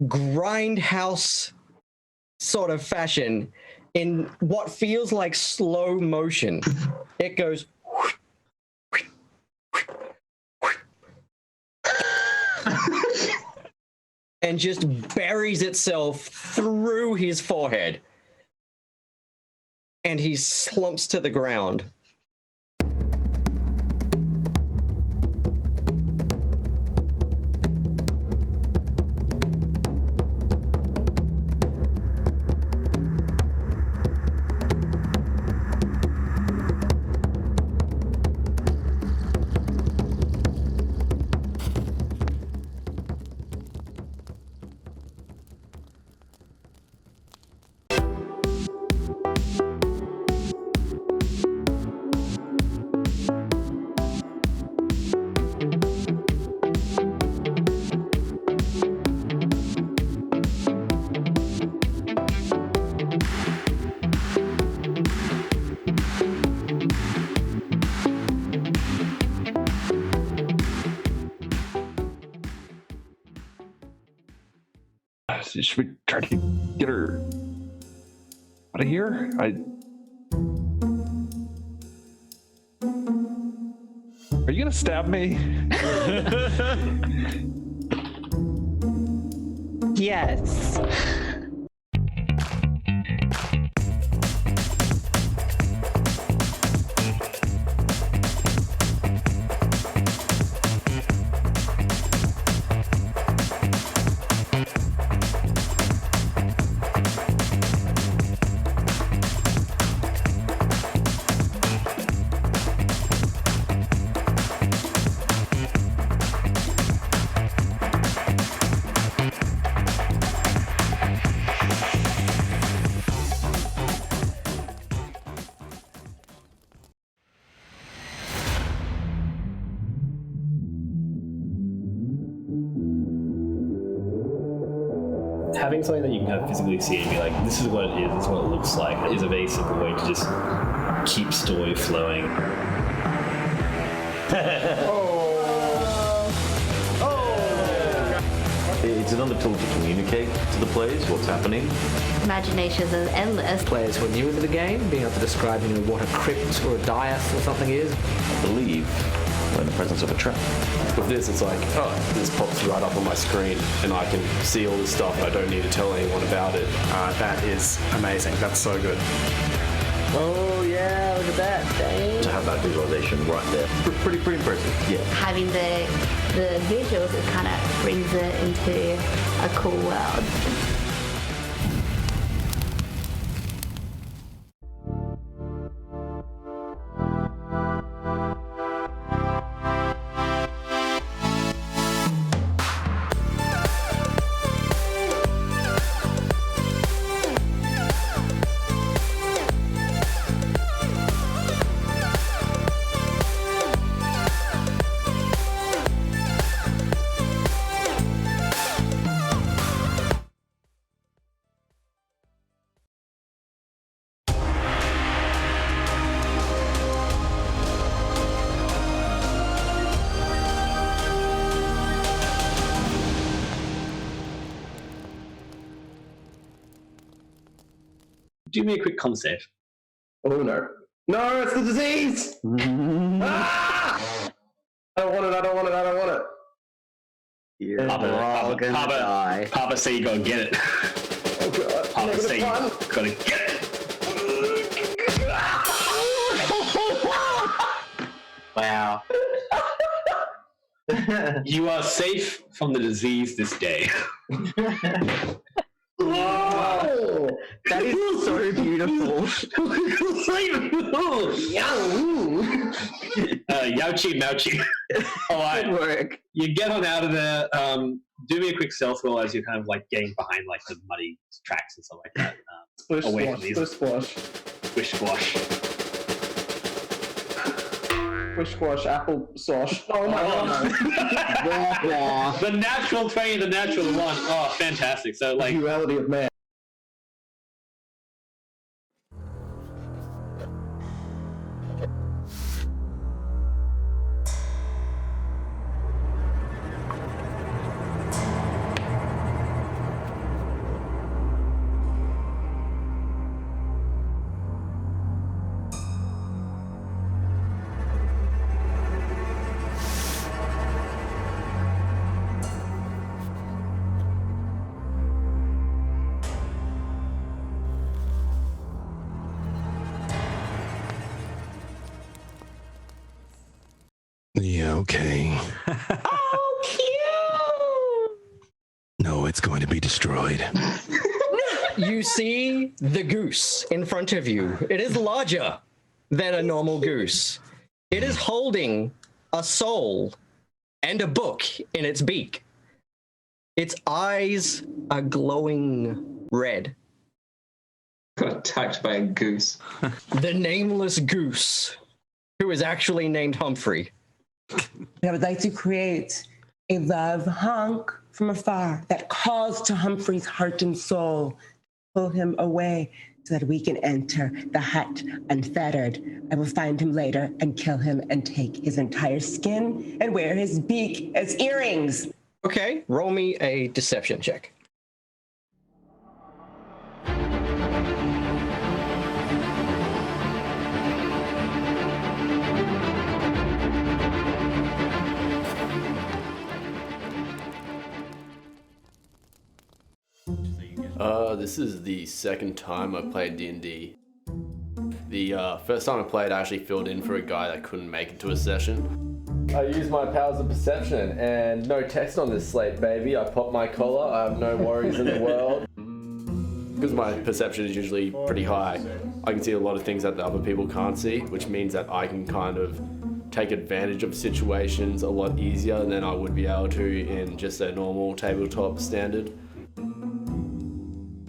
grindhouse sort of fashion, in what feels like slow motion, it goes and just buries itself through his forehead. And he slumps to the ground. Should we try to get her out of here? Are you gonna stab me? Yes. Having something that you can kind of physically see and be like, this is what it is, this is what it looks like, is a very simple way to just keep story flowing. It's another tool to communicate to the players what's happening. Imaginations are endless. Players who are newer to the game, being able to describe, what a crypt or a dais or something is. I believe we're in the presence of a trap. With this, it's like, this pops right up on my screen and I can see all this stuff and I don't need to tell anyone about it. That is amazing. That's so good. Oh yeah, look at that. Dang. To have that visualization right there. Pretty impressive, yeah. Having the visuals, it kind of brings it into a cool world. Do me a quick con save. Oh no. No, it's the disease! Ah! I don't want it. You're all gonna die. Papa say you gotta get it. Oh god. Papa say you gotta get it. Wow. You are safe from the disease this day. Whoa! That is so beautiful. Yauchi, Mauchi. All right. Good work. You get on out of there. Do me a quick stealth roll as you're kind of like getting behind like the muddy tracks and stuff like that. Splish away squash, from these. splish squash. Squish squash. Squish squash, apple sauce. Oh my god. The natural 20, the natural 1. Oh, fantastic. So like the duality of man. Yeah, okay. Oh, cute! No, it's going to be destroyed. You see the goose in front of you. It is larger than a normal goose. It is holding a soul and a book in its beak. Its eyes are glowing red. Got attacked by a goose. The nameless goose, who is actually named Humphrey. I would like to create a love honk from afar that calls to Humphrey's heart and soul, pull him away so that we can enter the hut unfettered. I will find him later and kill him and take his entire skin and wear his beak as earrings. Okay, roll me a deception check. This is the second time I've played D&D. The first time I played, I actually filled in for a guy that couldn't make it to a session. I used my powers of perception, and no text on this slate, baby. I popped my collar, I have no worries in the world. Because my perception is usually pretty high, I can see a lot of things that the other people can't see, which means that I can kind of take advantage of situations a lot easier than I would be able to in just a normal tabletop standard.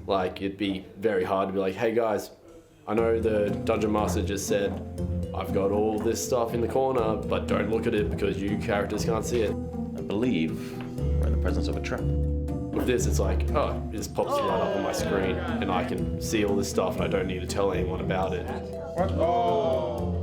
Like, it'd be very hard to be like, hey guys, I know the Dungeon Master just said, I've got all this stuff in the corner, but don't look at it because you characters can't see it. I believe we're in the presence of a trap. With this, it's like, oh, it just pops right up on my screen, and I can see all this stuff, and I don't need to tell anyone about it. What? Oh.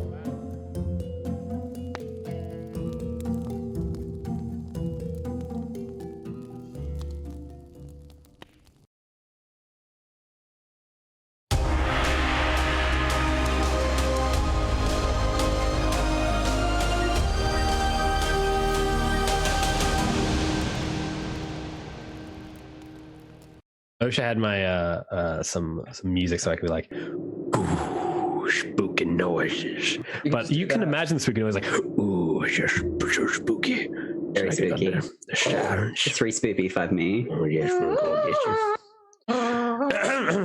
I wish I had my some music so I could be like, ooh, spooky noises. But you can imagine the spooky noise like, ooh, it's just so spooky. Very spooky. The sounds. 3 spoopy, 5 me. Oh yes, we'll go get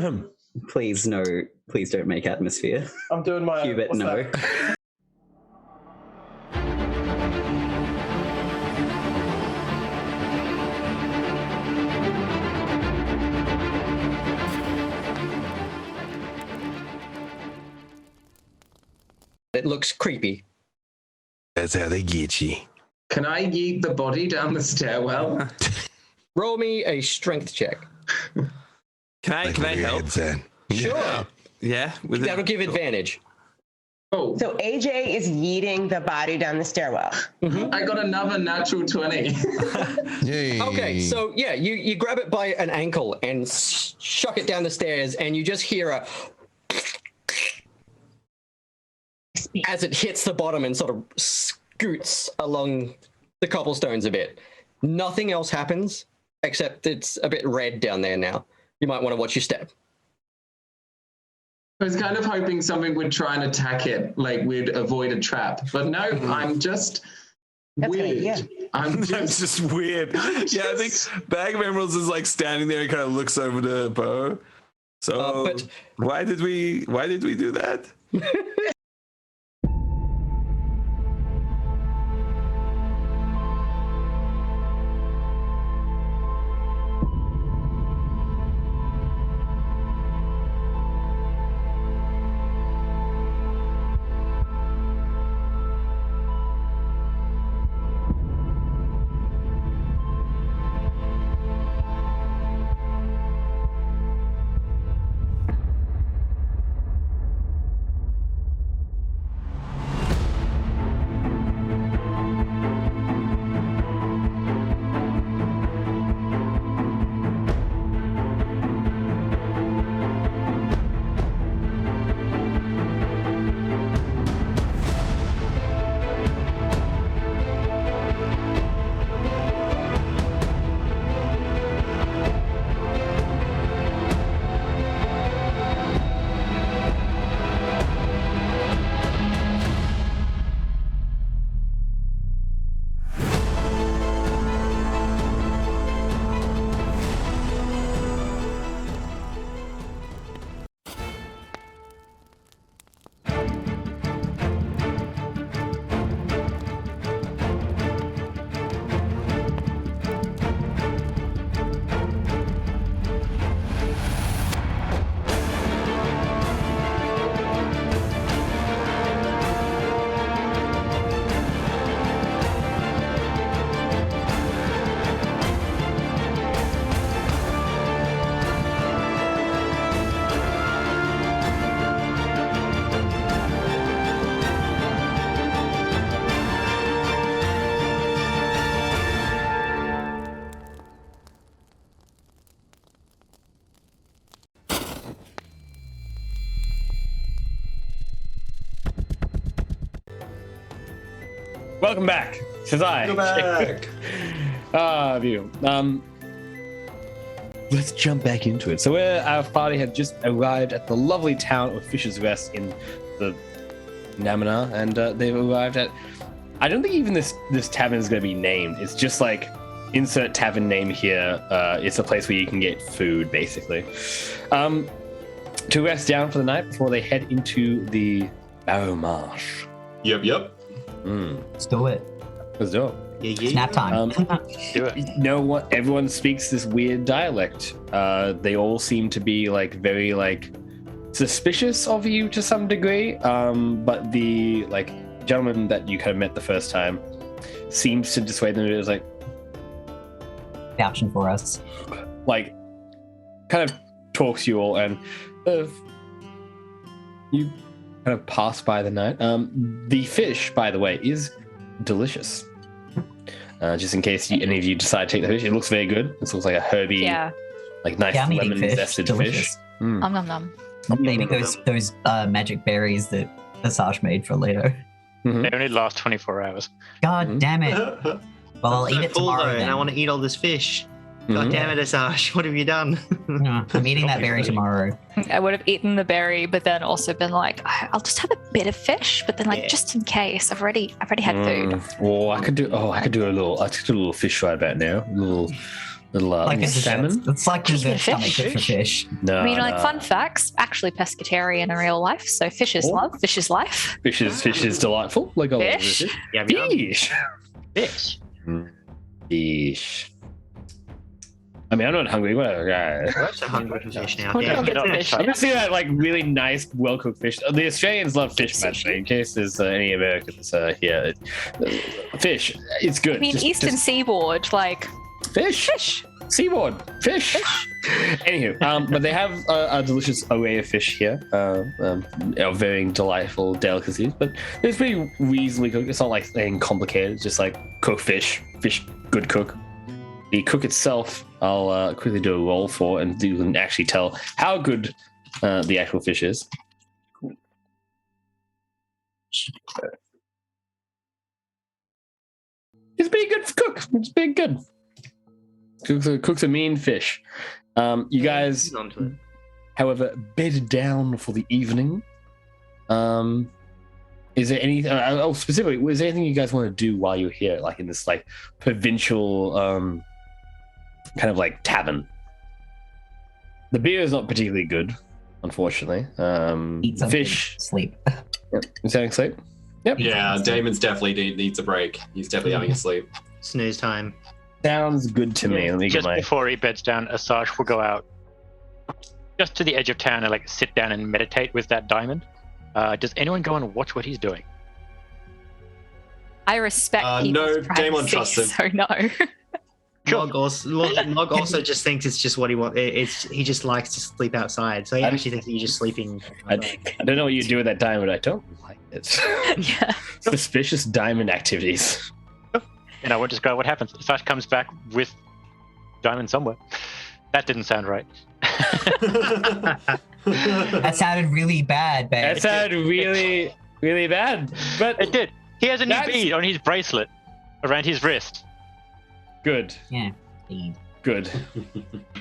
you. Please no, please don't make atmosphere. I'm doing my Hubert, no. It looks creepy. That's how they get you. Can I yeet the body down the stairwell? Roll me a strength check. Can I help? Sure. Yeah. That'll give advantage. Oh. So AJ is yeeting the body down the stairwell. I got another natural 20. Yay. Okay, so yeah, you grab it by an ankle and shuck it down the stairs, and you just hear a as it hits the bottom and sort of scoots along the cobblestones a bit. Nothing else happens, except it's a bit red down there now. You might want to watch your step. I was kind of hoping something would try and attack it, like we'd avoid a trap. But no, I'm just weird. That's just weird. Yeah, I think Bag of Emeralds is like standing there and kind of looks over to Poe. So but why did we do that? Welcome back. Says I. Welcome back. Beautiful. let's jump back into it. So our party had just arrived at the lovely town of Fisher's Rest in the Namina, and they've arrived at. I don't think even this tavern is going to be named. It's just like insert tavern name here. It's a place where you can get food, basically, to rest down for the night before they head into the Barrow Marsh. Yep. Let's do it. Let's do it. Yeah. Nap time. Do it. You know what? Everyone speaks this weird dialect. They all seem to be like very like suspicious of you to some degree. But the like gentleman that you kind of met the first time seems to dissuade them. It was like vouching for us. Like kind of talks to you all, and you kind of pass by the night. The fish, by the way, is delicious. Just in case any of you decide to take the fish, it looks very good. It looks like a herby, like nice lemon zested fish. Nom nom nom. Maybe those magic berries that Asaj made for later. They only last 24 hours. God damn it. Well, I'll eat it tomorrow. And I want to eat all this fish. God damn it, Asaj, what have you done? I'm eating that berry tomorrow. I would have eaten the berry, but then also been like, I'll just have a bit of fish, but then like just in case, I've already had food. Well, I could do a little fish fry about now. Little like salmon. It's like dessert stomach for fish. No, I mean, like fun facts. Actually, pescatarian in real life, so fish is love. Fish is life. Fish is delightful. Like fish. Fish. I mean, I'm not hungry. Whatever. I'm so hungry for fish now. I'm just seeing that like really nice, well-cooked fish. The Australians love fish, by the way. In case there's any Americans here, fish. It's good. I mean, Eastern Seaboard, like fish. Seaboard, fish. Anywho, but they have a delicious array of fish here, varying delightful delicacies. But it's pretty reasonably cooked. It's not like anything complicated. It's just like cook fish, good cook. The cook itself, I'll quickly do a roll for, and you can actually tell how good the actual fish is. Cool. It's pretty good for cook. It's pretty good. Cooks a mean fish. You guys, however, bed down for the evening. Is there anything? Specifically, is there anything you guys want to do while you're here, like in this like provincial kind of like tavern? The beer is not particularly good, unfortunately. Eat something, fish, sleep. Yep. You saying sleep? Yep. Yeah, Damon's definitely needs a break. He's definitely having a sleep. Snooze time. Sounds good to me. Let me just before he beds down, Asaj will go out just to the edge of town and like sit down and meditate with that diamond. Does anyone go and watch what he's doing? I respect no, Damon trusts him. So no. Mog also just thinks it's just what he wants. He just likes to sleep outside, so he actually thinks that you're just sleeping. I don't know what you do with that diamond. I don't like it. Yeah. Suspicious diamond activities. And I won't describe what happens. Asaj comes back with diamond somewhere. That didn't sound right. That sounded really bad, babe. That sounded really, really bad. But it did. He has a new bead on his bracelet around his wrist. Good. Yeah, bead. Good.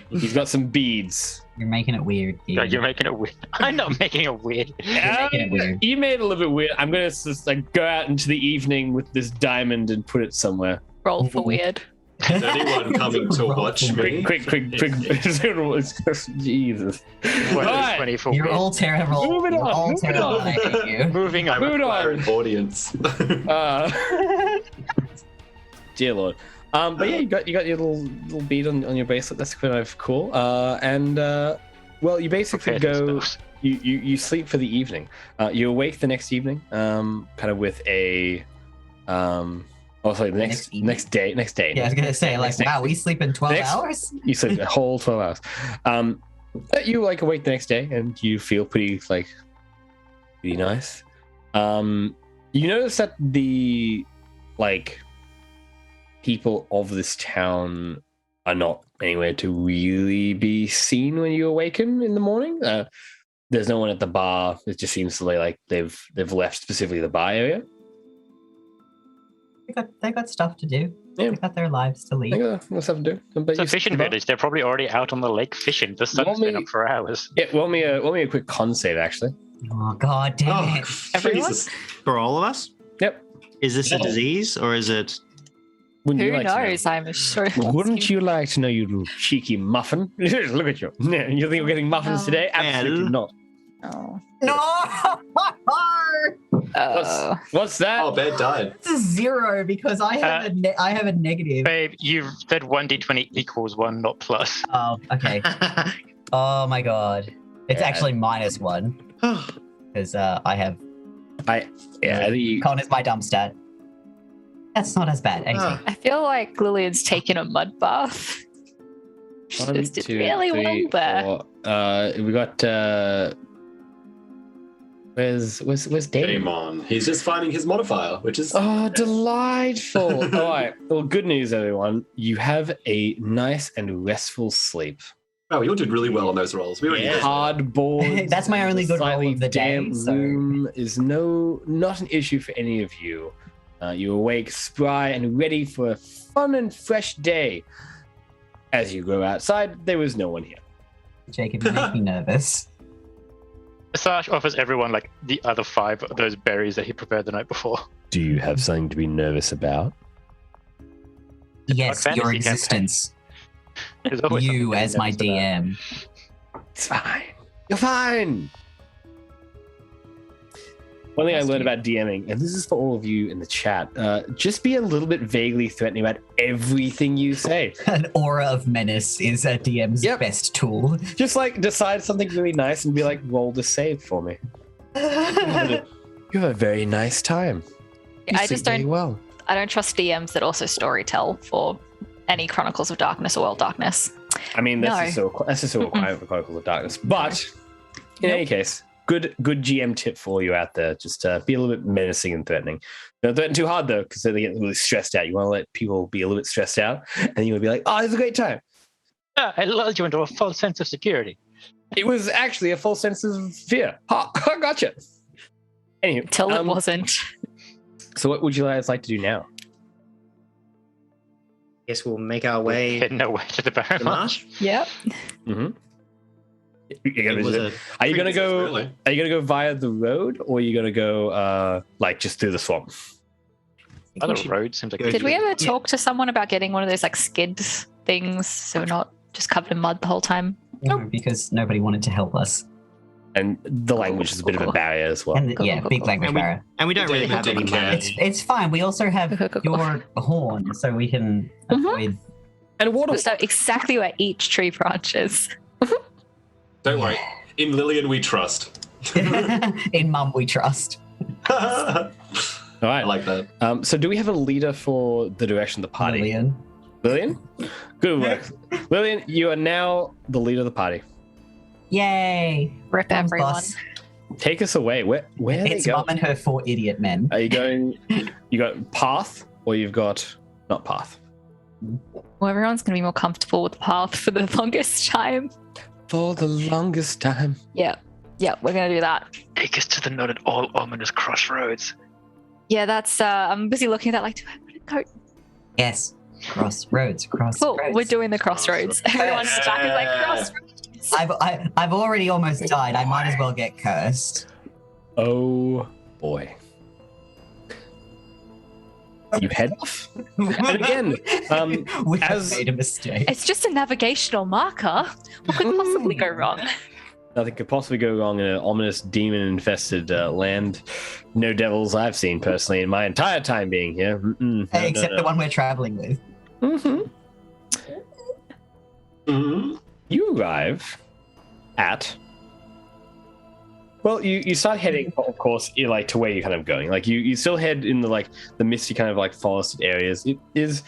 He's got some beads. You're making it weird. Yeah, you're making it weird. I'm not making it weird. Making it weird. You made it a little bit weird. I'm gonna just like go out into the evening with this diamond and put it somewhere. Roll for weird. Is anyone coming to watch me? Quick. Jesus. You're all terrible. Moving You're on. all terrible. I hate you. Moving on. Audience. Dear Lord. But yeah, you got your little bead on your bracelet. That's kind of cool. Well, you basically go. You sleep for the evening. You awake the next evening. Kind of with a. The next day. Yeah, I was gonna say, like, wow, we sleep in 12 hours? You sleep a whole 12 hours. You like awake the next day and you feel pretty nice. You notice that the people of this town are not anywhere to really be seen when you awaken in the morning. There's no one at the bar. It just seems to be like they've left specifically the bar area. They got stuff to do. Yeah. They got their lives to lead. What's have to do? It's a fishing village. They're probably already out on the lake fishing. The sun's been up for hours. Yeah, roll me a quick con save, actually. Oh, God damn it. Everyone? For all of us? Yep. Is this a disease or is it? Wouldn't Who you like to know? knows? I'm sure. Wouldn't you like to know, you little cheeky muffin? Look at you. You think we're getting muffins today? Absolutely not. Oh. No! What's that? Oh, Bed died. It's a 0 because I have I have a negative. Babe, you've said 1d20 equals 1, not plus. Oh, okay. Oh my god. It's actually -1. Because I have. Con is my dumb stat. That's not as bad. 18. I feel like Lillian's taken a mud bath. She just did really well there. We got. Where's Damon? Damon. He's just finding his modifier, which is delightful. All right. Well, good news, everyone. You have a nice and restful sleep. Oh, you all did really well on those rolls. We already did. Hardboard. That's my only good roll of the day. Damp room is not an issue for any of you. You're awake, spry, and ready for a fun and fresh day. As you go outside, there was no one here. Jacob, you make me nervous. Sash offers everyone like the other 5 of those berries that he prepared the night before. Do you have something to be nervous about? Yes, your existence. You as my DM. It's fine. You're fine. One thing I learned about DMing, and this is for all of you in the chat, just be a little bit vaguely threatening about everything you say. An aura of menace is a DM's best tool. Just like decide something really nice and be like, roll the save for me. You have a very nice time. I just don't. I don't trust DMs that also storytell for any Chronicles of Darkness or World Darkness. I mean, that's just a requirement for Chronicles of Darkness. But in any case, good GM tip for you out there. Just be a little bit menacing and threatening. Don't threaten too hard though, because they get really stressed out. You want to let people be a little bit stressed out, and you want to be like, "Oh, it's a great time." Yeah, I lulled you into a false sense of security. It was actually a false sense of fear. Ha! Gotcha. Anyway, until it wasn't. So, what would you guys like to do now? Guess we'll make our way. Heading our way to the Barren Marsh. Yep. Mm-hmm. Are you gonna go via the road, or are you gonna go like just through the swamp? Other road seems like. Did we ever talk to someone about getting one of those like skid things, so we're not just covered in mud the whole time? No, because nobody wanted to help us. And the language is a bit of a barrier as well. And big language barrier. And we don't really have any money. It's fine. We also have your horn, so we can avoid. And water. So exactly where each tree branches. Don't worry. In Lillian, we trust. In Mum, we trust. All right. I like that. So do we have a leader for the direction of the party? Lillian? Good work. Lillian, you are now the leader of the party. Yay. Rip everyone. Boss. Take us away. Where are it's they going? Mum and her 4 idiot men. Are you going, you got path, or you've got not path? Well, everyone's going to be more comfortable with the path for the longest time. For the longest time. Yeah, we're going to do that. Take us to the not at all ominous crossroads. Yeah, that's, I'm busy looking at that like, do I want to go? Yes, crossroads. Cool, we're doing the crossroads. Everyone's back is like, crossroads. I've already almost died. I might as well get cursed. Oh, boy. You head off. And again, we have made a mistake. It's just a navigational marker. What could possibly go wrong? Nothing could possibly go wrong in an ominous demon-infested land. No devils I've seen personally in my entire time being here. Except the one we're traveling with. You arrive at. Well, you start heading, of course, like to where you're kind of going. Like you still head in the misty kind of like forested areas. It is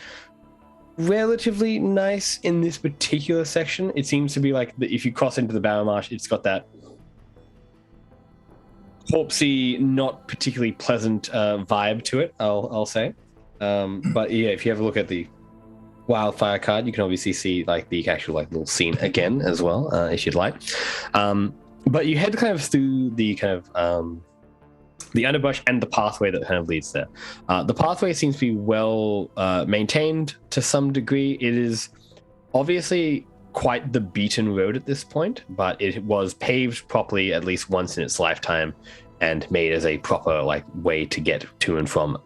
relatively nice in this particular section. It seems to be like if you cross into the Barrow Marsh, it's got that corpsey, not particularly pleasant vibe to it. I'll say. But yeah, if you have a look at the wildfire card, you can obviously see like the actual like little scene again as well, if you'd like. But you head kind of through the kind of the underbrush and the pathway that kind of leads there. The pathway seems to be well maintained to some degree. It is obviously quite the beaten road at this point, but it was paved properly at least once in its lifetime and made as a proper way to get to and from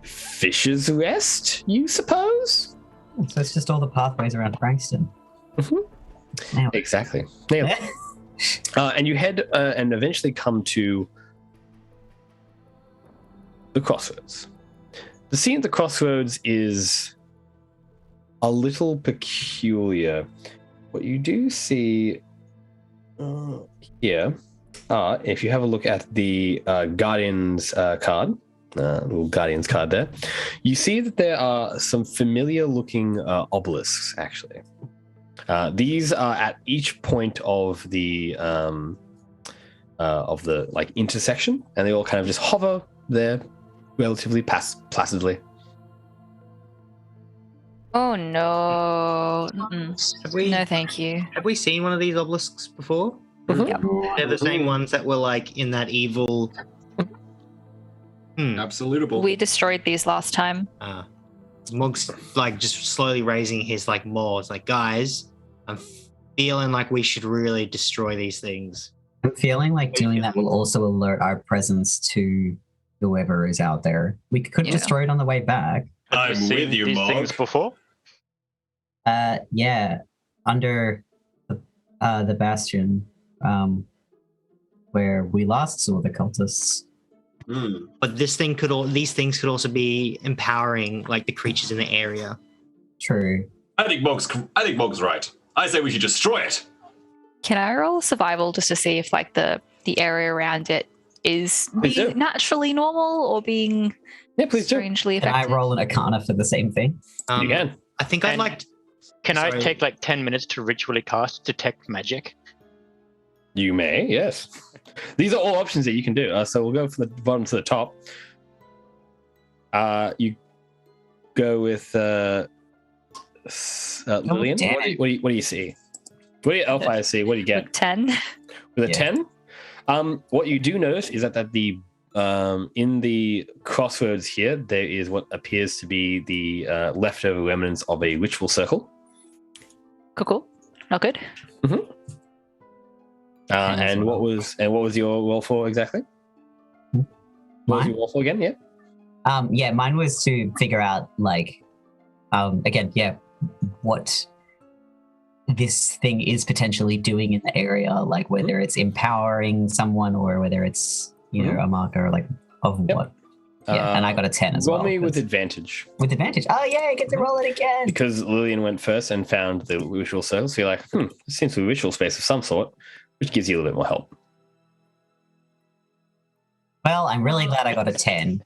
Fisher's Rest, you suppose? So it's just all the pathways around Frankston. Exactly. Nailed it. And you head and eventually come to the crossroads. The scene at the crossroads is a little peculiar. What you do see here, if you have a look at the Guardian's card, little Guardian's card there, you see that there are some familiar-looking obelisks, actually. These are at each point of the intersection, and they all kind of just hover there relatively placidly. Oh no. No, thank you. Have we seen one of these obelisks before? Yep. They're the same ones that were in that evil. Absolutable. We destroyed these last time. Mog's just slowly raising his maw. It's guys, I'm feeling like we should really destroy these things. I'm feeling like doing that will also alert our presence to whoever is out there. We could destroy it on the way back. Have you seen these things before? Yeah, under the bastion, where we last saw the cultists. But these things could also be empowering the creatures in the area. True. I think Mog's right. I say we should destroy it. Can I roll survival just to see if the area around it is being naturally normal or being strangely Can affected? I roll an Arcana for the same thing? You can. I think I'd like to... Can I take 10 minutes to ritually cast Detect Magic? You may, yes. These are all options that you can do. So we'll go from the bottom to the top. You go with Lillian. What do you see? What do you Elfire see? What do you get? 10. With a 10? What you do notice is that the in the crossroads here, there is what appears to be the leftover remnants of a ritual circle. Cool. Not good. Mm-hmm. And what was your roll for exactly? What was your roll for again? Yeah. Mine was to figure out what this thing is potentially doing in the area, whether it's empowering someone or whether it's a marker of what. Yeah, and I got a 10 as well. Roll me with advantage. With advantage. Oh yeah, I get to roll it again. Because Lillian went first and found the ritual circle, so you're like, this seems to be a ritual space of some sort, which gives you a little bit more help. Well, I'm really glad I got a 10.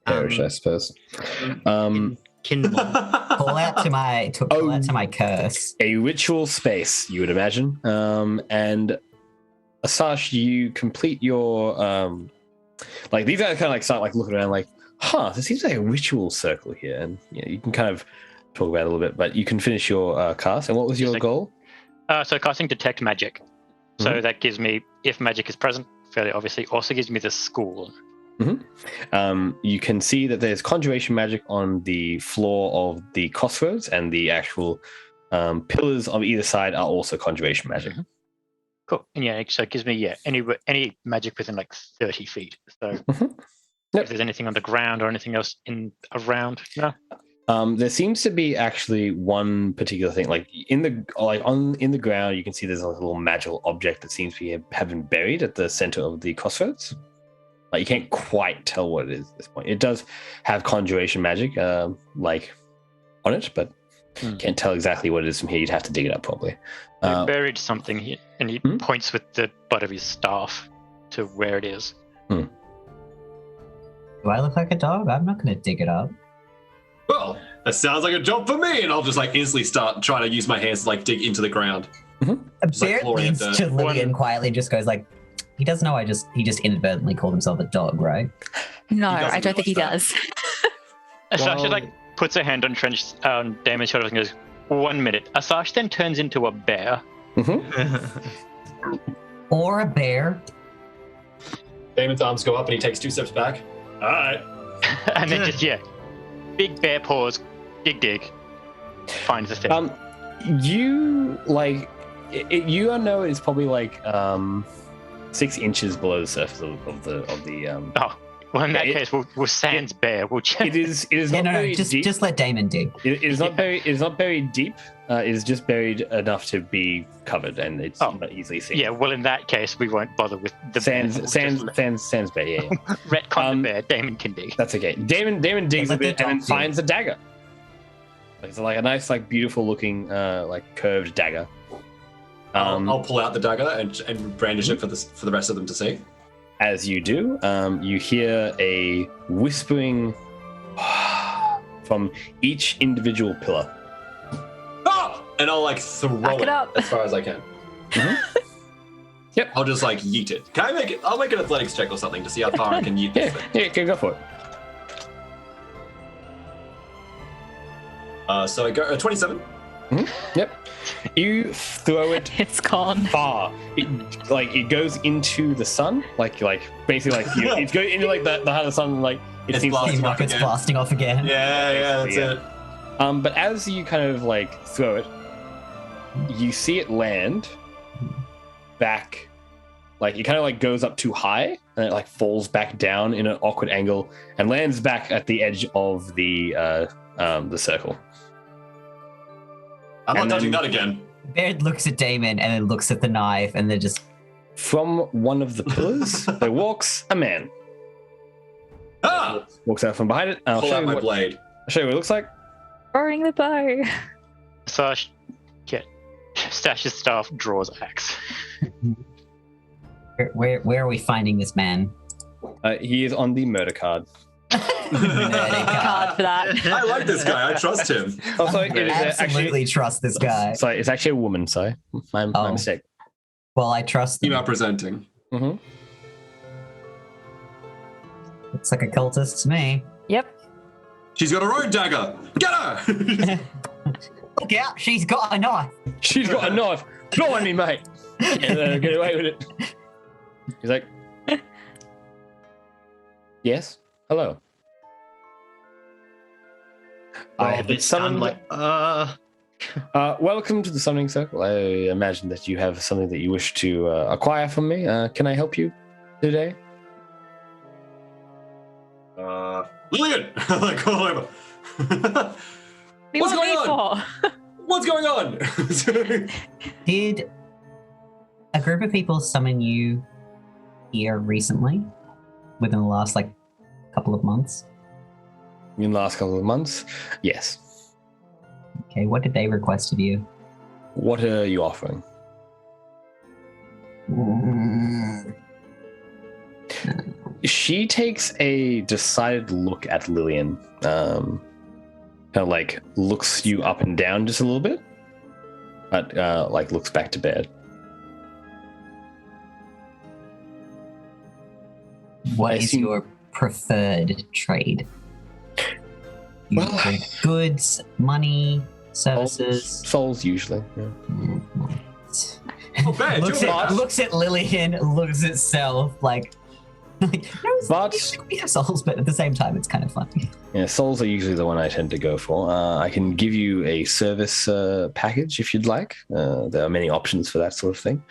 Perish, I suppose. Call out to my curse. A ritual space, you would imagine. And Asash, you complete your these guys kind of start looking around there seems like a ritual circle here, and you can kind of talk about it a little bit, but you can finish your cast. And what was your goal? So casting Detect Magic. So that gives me, if magic is present, fairly obviously, also gives me the school. Mm-hmm. You can see that there's conjuration magic on the floor of the crossroads, and the actual pillars on either side are also conjuration magic. Mm-hmm. Cool. And so it gives me any magic within 30 feet. So if there's anything on the ground or anything else around, there seems to be actually one particular thing, in the ground. You can see there's a little magical object that seems to have been buried at the center of the crossroads. You can't quite tell what it is at this point. It does have conjuration magic, on it, but can't tell exactly what it is from here. You'd have to dig it up probably. He buried something here, and he points with the butt of his staff to where it is. Do I look like a dog? I'm not going to dig it up. Well, that sounds like a job for me, and I'll just instantly start trying to use my hands to dig into the ground. A bear leads to Lillian quietly, just goes he does know he just inadvertently called himself a dog, right? No, I don't think he does. Asash puts a hand on Damon's shoulder and goes, 1 minute. Asash then turns into a bear. Or a bear. Damon's arms go up and he takes 2 steps back. All right. And then just, big bear paws, dig, finds the thing. You, like, you know it's probably like 6 inches below the surface of the Well, in that case, we'll sans bear. We'll check. It is not very deep. Just let Damon dig. It is not very deep. It is just buried enough to be covered, and it's not easily seen. Yeah, well, in that case, we won't bother with the sans bear. Yeah. Retcon the bear. Damon can dig. That's okay. Damon digs a bit and then finds a dagger. It's like a nice, like, beautiful looking, like curved dagger. I'll pull out the dagger and brandish it for the rest of them to see. As you do, you hear a whispering from each individual pillar. Ah! And I'll like throw it up as far as I can. Yep. I'll just like yeet it. Can I make it? I'll make an athletics check or something to see how far I can yeet this thing. Yeah, okay, go for it. So I go 27. Yep. You throw it. It's gone far. It goes into the sun, like basically like it's going into like the heart of the sun, like it's blasting off again. Yeah, that's it. But as you kind of like throw it, you see it land back, like it kind of like goes up too high and it like falls back down in an awkward angle and lands back at the edge of the circle. I'm not touching that again. Baird looks at Damon and then looks at the knife and then just... From one of the pillars, there walks a man. Ah! Walks out from behind it. And Pull out my blade. I'll show you what it looks like. Throwing the bow. Sash stashes staff, draws axe. Where are we finding this man? He is on the murder card. Card for that. I like this guy. I trust him. Oh, sorry, it is absolutely trust this guy. Sorry, it's actually a woman. Sorry, my mistake. Well, I trust them. Female presenting. Mm-hmm. Looks like a cultist to me. Yep. She's got her own dagger. Get her! Look out! She's got a knife. She's got a knife. Blow on me, mate. And get away with it. He's like, yes. Hello. I have been summoned. Welcome to the summoning circle. I imagine that you have something that you wish to acquire from me. Can I help you today? Lillian! Like all over. What's going on? What's going on? Did a group of people summon you here recently? Within the last couple of months? In the last couple of months? Yes. Okay, what did they request of you? What are you offering? She takes a decided look at Lillian. Kind of like looks you up and down just a little bit, but like looks back to bed. What is your preferred trade? You trade goods, money, services. Souls usually. Yeah. Looks at Lillian, looks at self like but we have souls, but at the same time, it's kind of funny. Yeah, souls are usually the one I tend to go for. I can give you a service package if you'd like. There are many options for that sort of thing.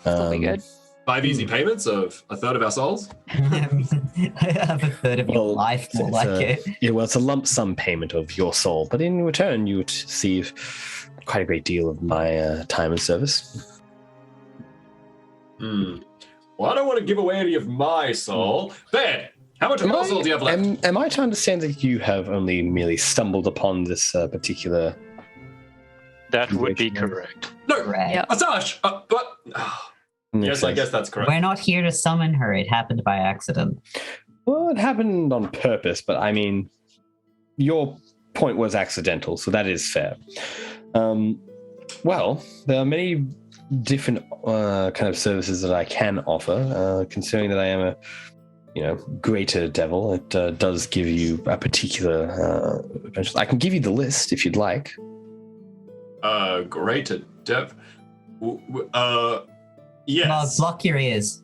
That'll be good. 5 easy payments of a third of our souls. I have a third of your life, more like it. Yeah, well, it's a lump sum payment of your soul, but in return, you would receive quite a great deal of my time and service. Well, I don't want to give away any of my soul. Ben, how much of your soul do you have left? Am I to understand that you have only merely stumbled upon this particular... That would be correct. No, Asash, but... yes, I guess that's correct. We're not here to summon her. It happened by accident. Well, it happened on purpose, but I mean, your point was accidental, so that is fair. Well, there are many different kind of services that I can offer. Considering that I am a, greater devil, it does give you a particular. I can give you the list if you'd like. Greater dev. Yes. Block your ears.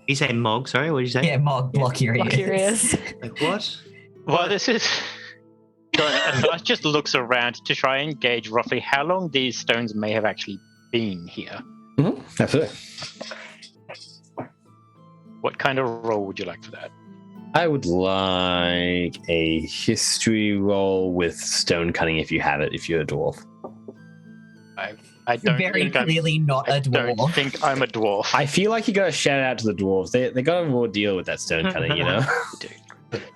You say Mog? Sorry, what did you say? Yeah, Mog, block your ears. Block your ears. Like what? Well, this is. Athos just looks around to try and gauge roughly how long these stones may have actually been here. Mm-hmm. Absolutely. What kind of roll would you like for that? I would like a history roll with stone cutting if you have it, if you're a dwarf. I don't Very think clearly not a I don't dwarf. think I'm a dwarf. I feel like you got to shout out to the dwarves. They got a raw deal with that stone cutting, you know?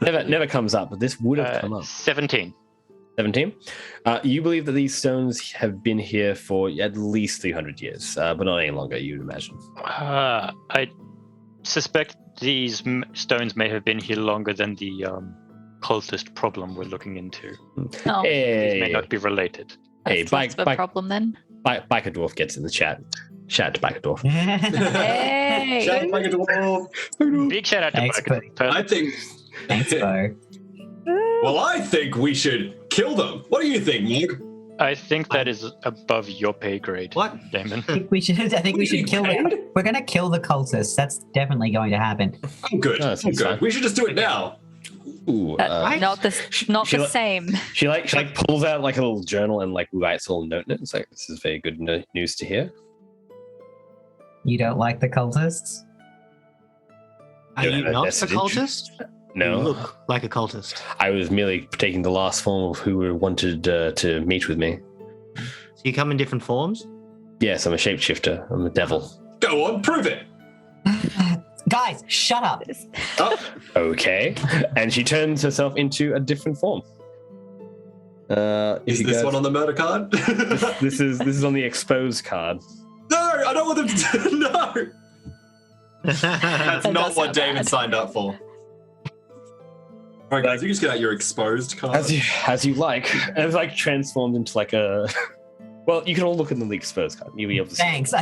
never comes up, but this would have come up. 17. 17? You believe that these stones have been here for at least 300 years, but not any longer, you'd imagine. I suspect these stones may have been here longer than the cultist problem we're looking into. Oh. These may not be related. Hey, That's a problem then. Biker Dwarf gets in the chat. Shout out to Biker Dwarf. Hey! Shout out Biker Dwarf. Big shout out to Biker Dwarf. I think. Thanks, Bo. Well, I think we should kill them. What do you think, Mog? I think that is above your pay grade. What, Damon? I think we should kill them. We're gonna kill the cultists. That's definitely going to happen. I'm good. I'm good. We should just do it now. Ooh, Not the same. She pulls out like a little journal and like writes a little note in it. It's like, this is very good news to hear. You don't like the cultists? Are you not a message. cultist? No. You look like a cultist. I was merely taking the last form of who wanted to meet with me. So you come in different forms? Yes, I'm a shapeshifter. I'm a devil. Go on, prove it. Guys, shut up. Oh. Okay. And she turns herself into a different form. Is this one on the murder card? this is on the exposed card. No, I don't want them to. No. That's not what Damon signed up for. All right, guys, you just get out your exposed card. As you like. And it's like transformed into like a. Well, you can all look at the exposed card. You'll be able to see. Thanks.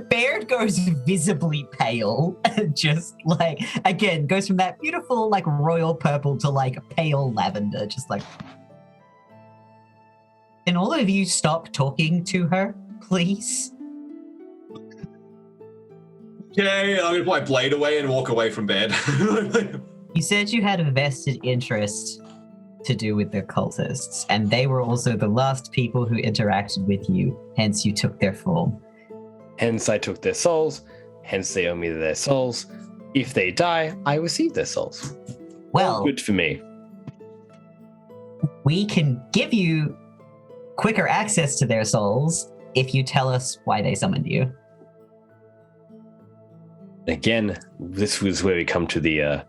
Baird goes visibly pale. Just like, again, goes from that beautiful like royal purple to like pale lavender. Just like. Can all of you stop talking to her, please? Okay, I'm gonna put my blade away and walk away from bed. You said you had a vested interest to do with the cultists, and they were also the last people who interacted with you, hence you took their form. Hence I took their souls, hence they owe me their souls. If they die, I receive their souls. Well, good for me. We can give you quicker access to their souls if you tell us why they summoned you. Again, this was where we come to the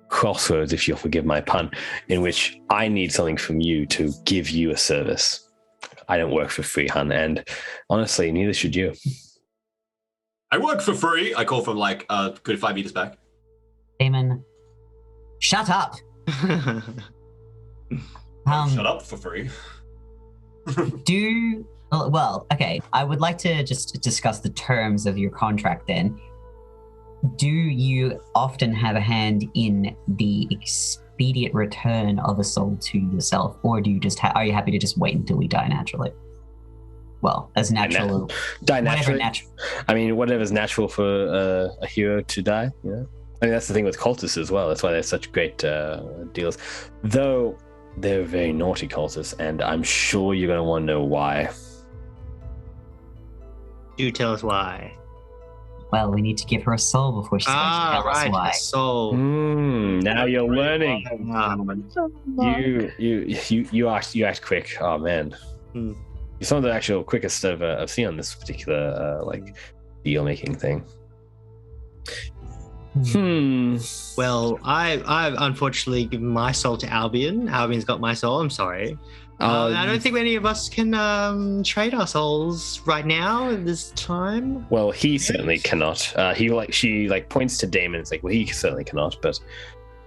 crossroads, if you'll forgive my pun, in which I need something from you to give you a service. I don't work for free, hun, and honestly, neither should you. I work for free. I call from like good 5 meters back. Damon, shut up. Shut up for free. Well, okay. I would like to just discuss the terms of your contract then. Do you often have a hand in the expedient return of a soul to yourself, or do you just are you happy to just wait until we die naturally? Well, as natural. Die naturally. I mean, whatever's natural for a hero to die. You know, I mean that's the thing with cultists as well. That's why they're such great deals. Though they're very naughty cultists, and I'm sure you're going to want to know why. Do tell us why. Well, we need to give her a soul before she's going to tell us why. Soul. Now you're learning. You act quick. Oh man, you're some of the actual quickest I've seen on this particular like deal making thing. Well, I've unfortunately given my soul to Albion. Albion's got my soul. I'm sorry. I don't think any of us can trade our souls right now at this time. Well, he certainly cannot. She points to Damon. It's like, well, he certainly cannot. But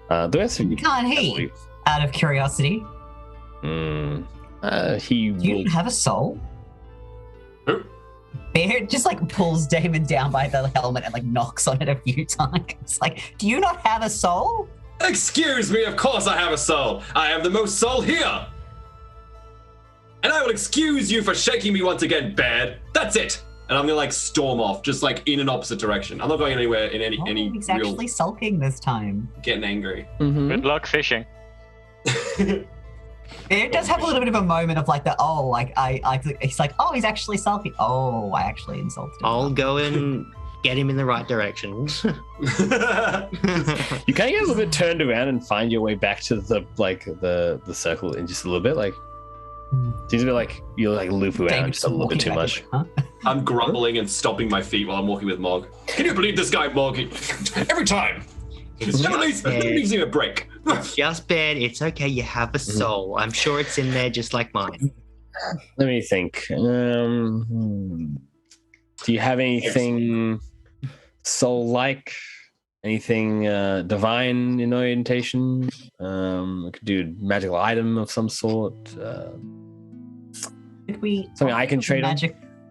the rest of you can't he? Out of curiosity. He will have a soul. Baird just pulls Damon down by the helmet and knocks on it a few times. It's like, do you not have a soul? Excuse me, of course I have a soul. I have the most soul here. And I will excuse you for shaking me once again, Baird. That's it. and I'm gonna like storm off, just like in an opposite direction. I'm not going anywhere in any He's real actually sulking this time. getting angry. Good luck fishing. It does have a little bit of a moment of like he's like, oh, he's actually sulky. Oh, I actually insulted him. I'll go and get him in the right direction. You kind of get a little bit turned around and find your way back to the circle in just a little bit. Like, seems a bit like you like loop around just a little bit too much. I'm grumbling and stomping my feet while I'm walking with Mog. Can you believe this guy, Mog? Every time. Never leaves him a break. It's just bad. It's okay. You have a soul. I'm sure it's in there just like mine. Let me think. Do you have anything soul-like? Anything divine in orientation? We could do a magical item of some sort. Could we something I can trade on?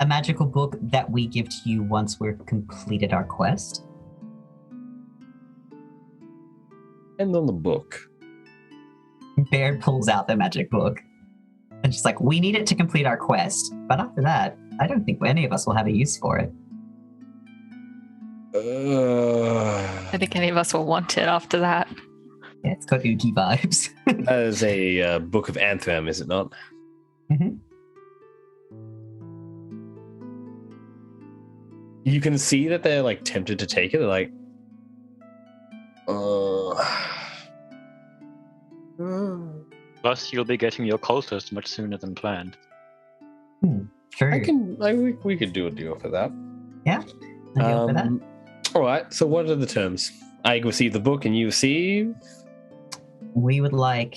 A magical book that we give to you once we've completed our quest? And on the book. Baird pulls out the magic book. And she's like, we need it to complete our quest. But after that, I don't think any of us will have a use for it. I think any of us will want it after that. Yeah, it's got Oogie vibes. That is a book of Anthem, is it not? Mm-hmm. You can see that they're like tempted to take it. They're like, Plus, you'll be getting your cultist much sooner than planned. Sure. We could do a deal for that. Yeah. A deal for that. All right. So, what are the terms? I receive the book, and you receive. We would like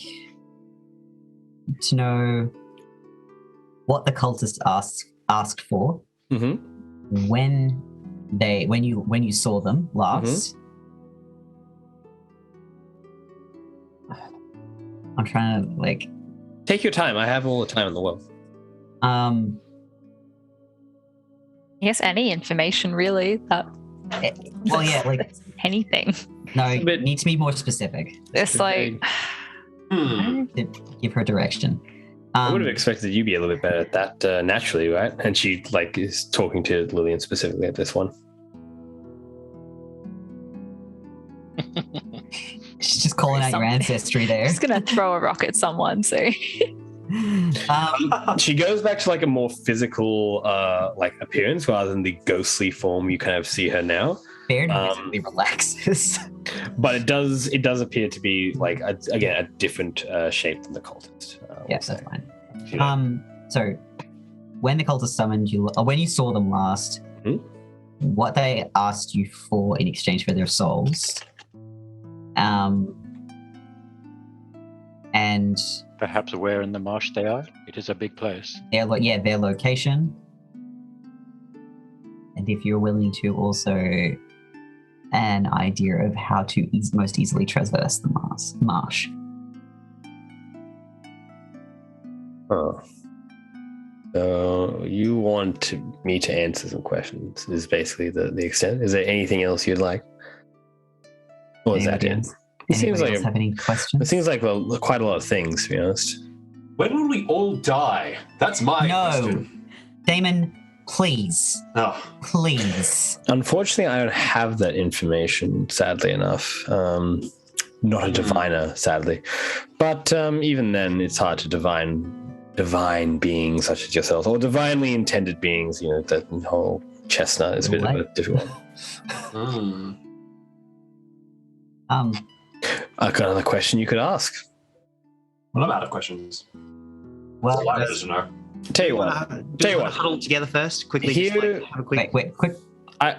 to know what the cultist asked for. Mm-hmm. When you saw them last. I'm trying to like take your time. I have all the time in the world. I guess any information really. That well, yeah, like anything. No, it needs to be more specific. It's like give her direction. I would have expected you to be a little bit better at that naturally, right? And she like is talking to Lillian specifically at this one. She's just calling out your ancestry there. She's gonna throw a rock at someone. So she goes back to like a more physical like appearance rather than the ghostly form you kind of see her now. Baird immediately relaxes. But it does appear to be like a different shape than the cultist. Yes, that's fine. So when the cultist summoned you, or when you saw them last, what they asked you for in exchange for their souls, and perhaps where in the marsh they are. It is a big place. Their location, and if you're willing to also an idea of how to most easily traverse the marsh. Oh. So you want me to answer some questions is basically the extent. Is there anything else you'd like? Or is that it? It seems like have any questions? It seems like quite a lot of things, to be honest. When will we all die? That's my question. Damon, please. Oh. Please. Unfortunately, I don't have that information, sadly enough. Not a diviner, sadly. But even then, it's hard to divine beings such as yourselves, or divinely intended beings. You know, that whole chestnut is a bit of a difficult one. I've got another question you could ask. Well, I'm out of questions. Well, I don't know. Tell you what. Huddle together first, quickly. Here, have a quick. Wait, quick.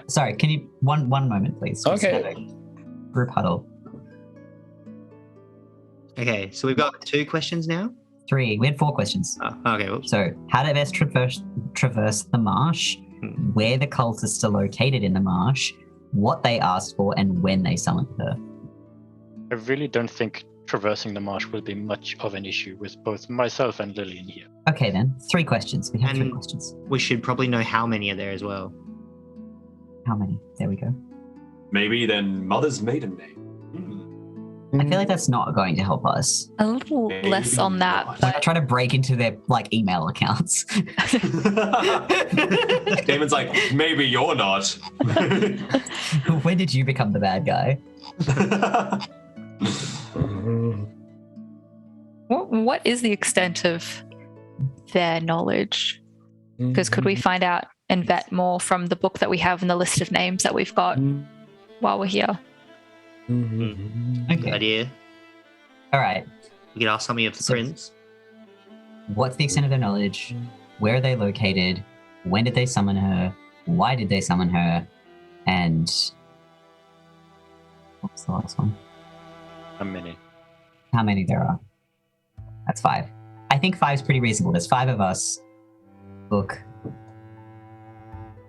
Sorry, can you one moment, please? Just Okay. have a group huddle. Okay, so we've got 2 questions now. 3. We had 4 questions. Oh, okay. Whoops. So, how to best traverse the marsh, where the cultists are located in the marsh, what they asked for, and when they summoned her. I really don't think traversing the marsh will be much of an issue with both myself and Lillian here. Okay, then. 3 questions. We have 3 questions. We should probably know how many are there as well. How many? There we go. Maybe then Mother's maiden name. I feel like that's not going to help us. A little less on that. Like, try to break into their email accounts. Damon's like, maybe you're not. When did you become the bad guy? What is the extent of their knowledge? Because could we find out and vet more from the book that we have and the list of names that we've got while we're here? Good idea. All right. We could ask somebody of the prince. What's the extent of their knowledge? Where are they located? When did they summon her? Why did they summon her? And what's the last one? How many? How many there are? That's 5. I think 5 is pretty reasonable. There's 5 of us. Look.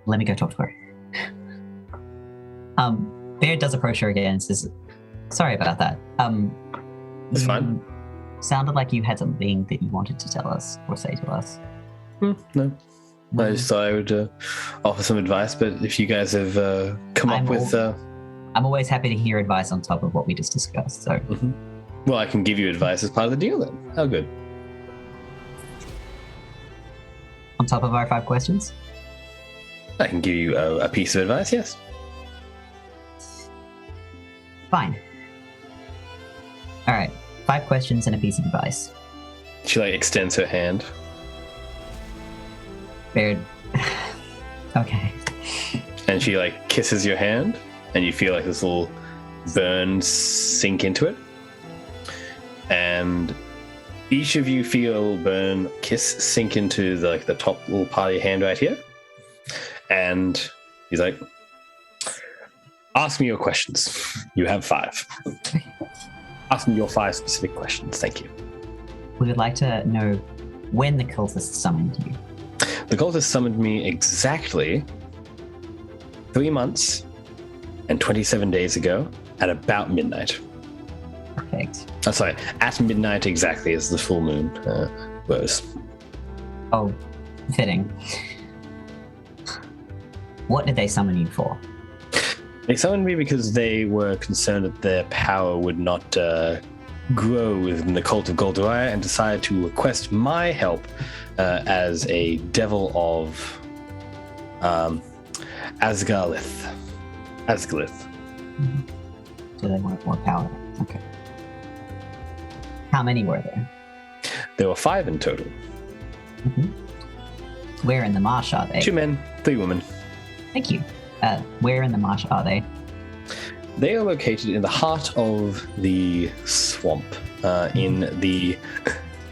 Let me go talk to her. Bear does approach her again and says, sorry about that. It's fine. Sounded like you had something that you wanted to tell us or say to us. No. I just thought I would offer some advice, but if you guys have come up with... I'm always happy to hear advice on top of what we just discussed, so... Well, I can give you advice as part of the deal then. How good. On top of our 5 questions? I can give you a piece of advice, yes. Fine. All right. 5 questions and a piece of advice. She extends her hand. Baird. Okay. And she kisses your hand, and you feel this little burn sink into it. And each of you feel burn kiss sink into the top little part of your hand right here. And he's like, ask me your questions. You have 5. Ask me your 5 specific questions. Thank you. We would like to know when the cultist summoned you. The cultist summoned me exactly 3 months and 27 days ago at about midnight. Perfect. Oh, sorry, at midnight exactly as the full moon rose. Oh, fitting. What did they summon you for? They summoned me because they were concerned that their power would not grow within the cult of Goldorai and decided to request my help as a devil of Asgalith. So they want more power. Okay. How many were there? There were 5 in total. Where in the marsh are they? 2 men, 3 women. Thank you. Where in the marsh are they? They are located in the heart of the swamp, in the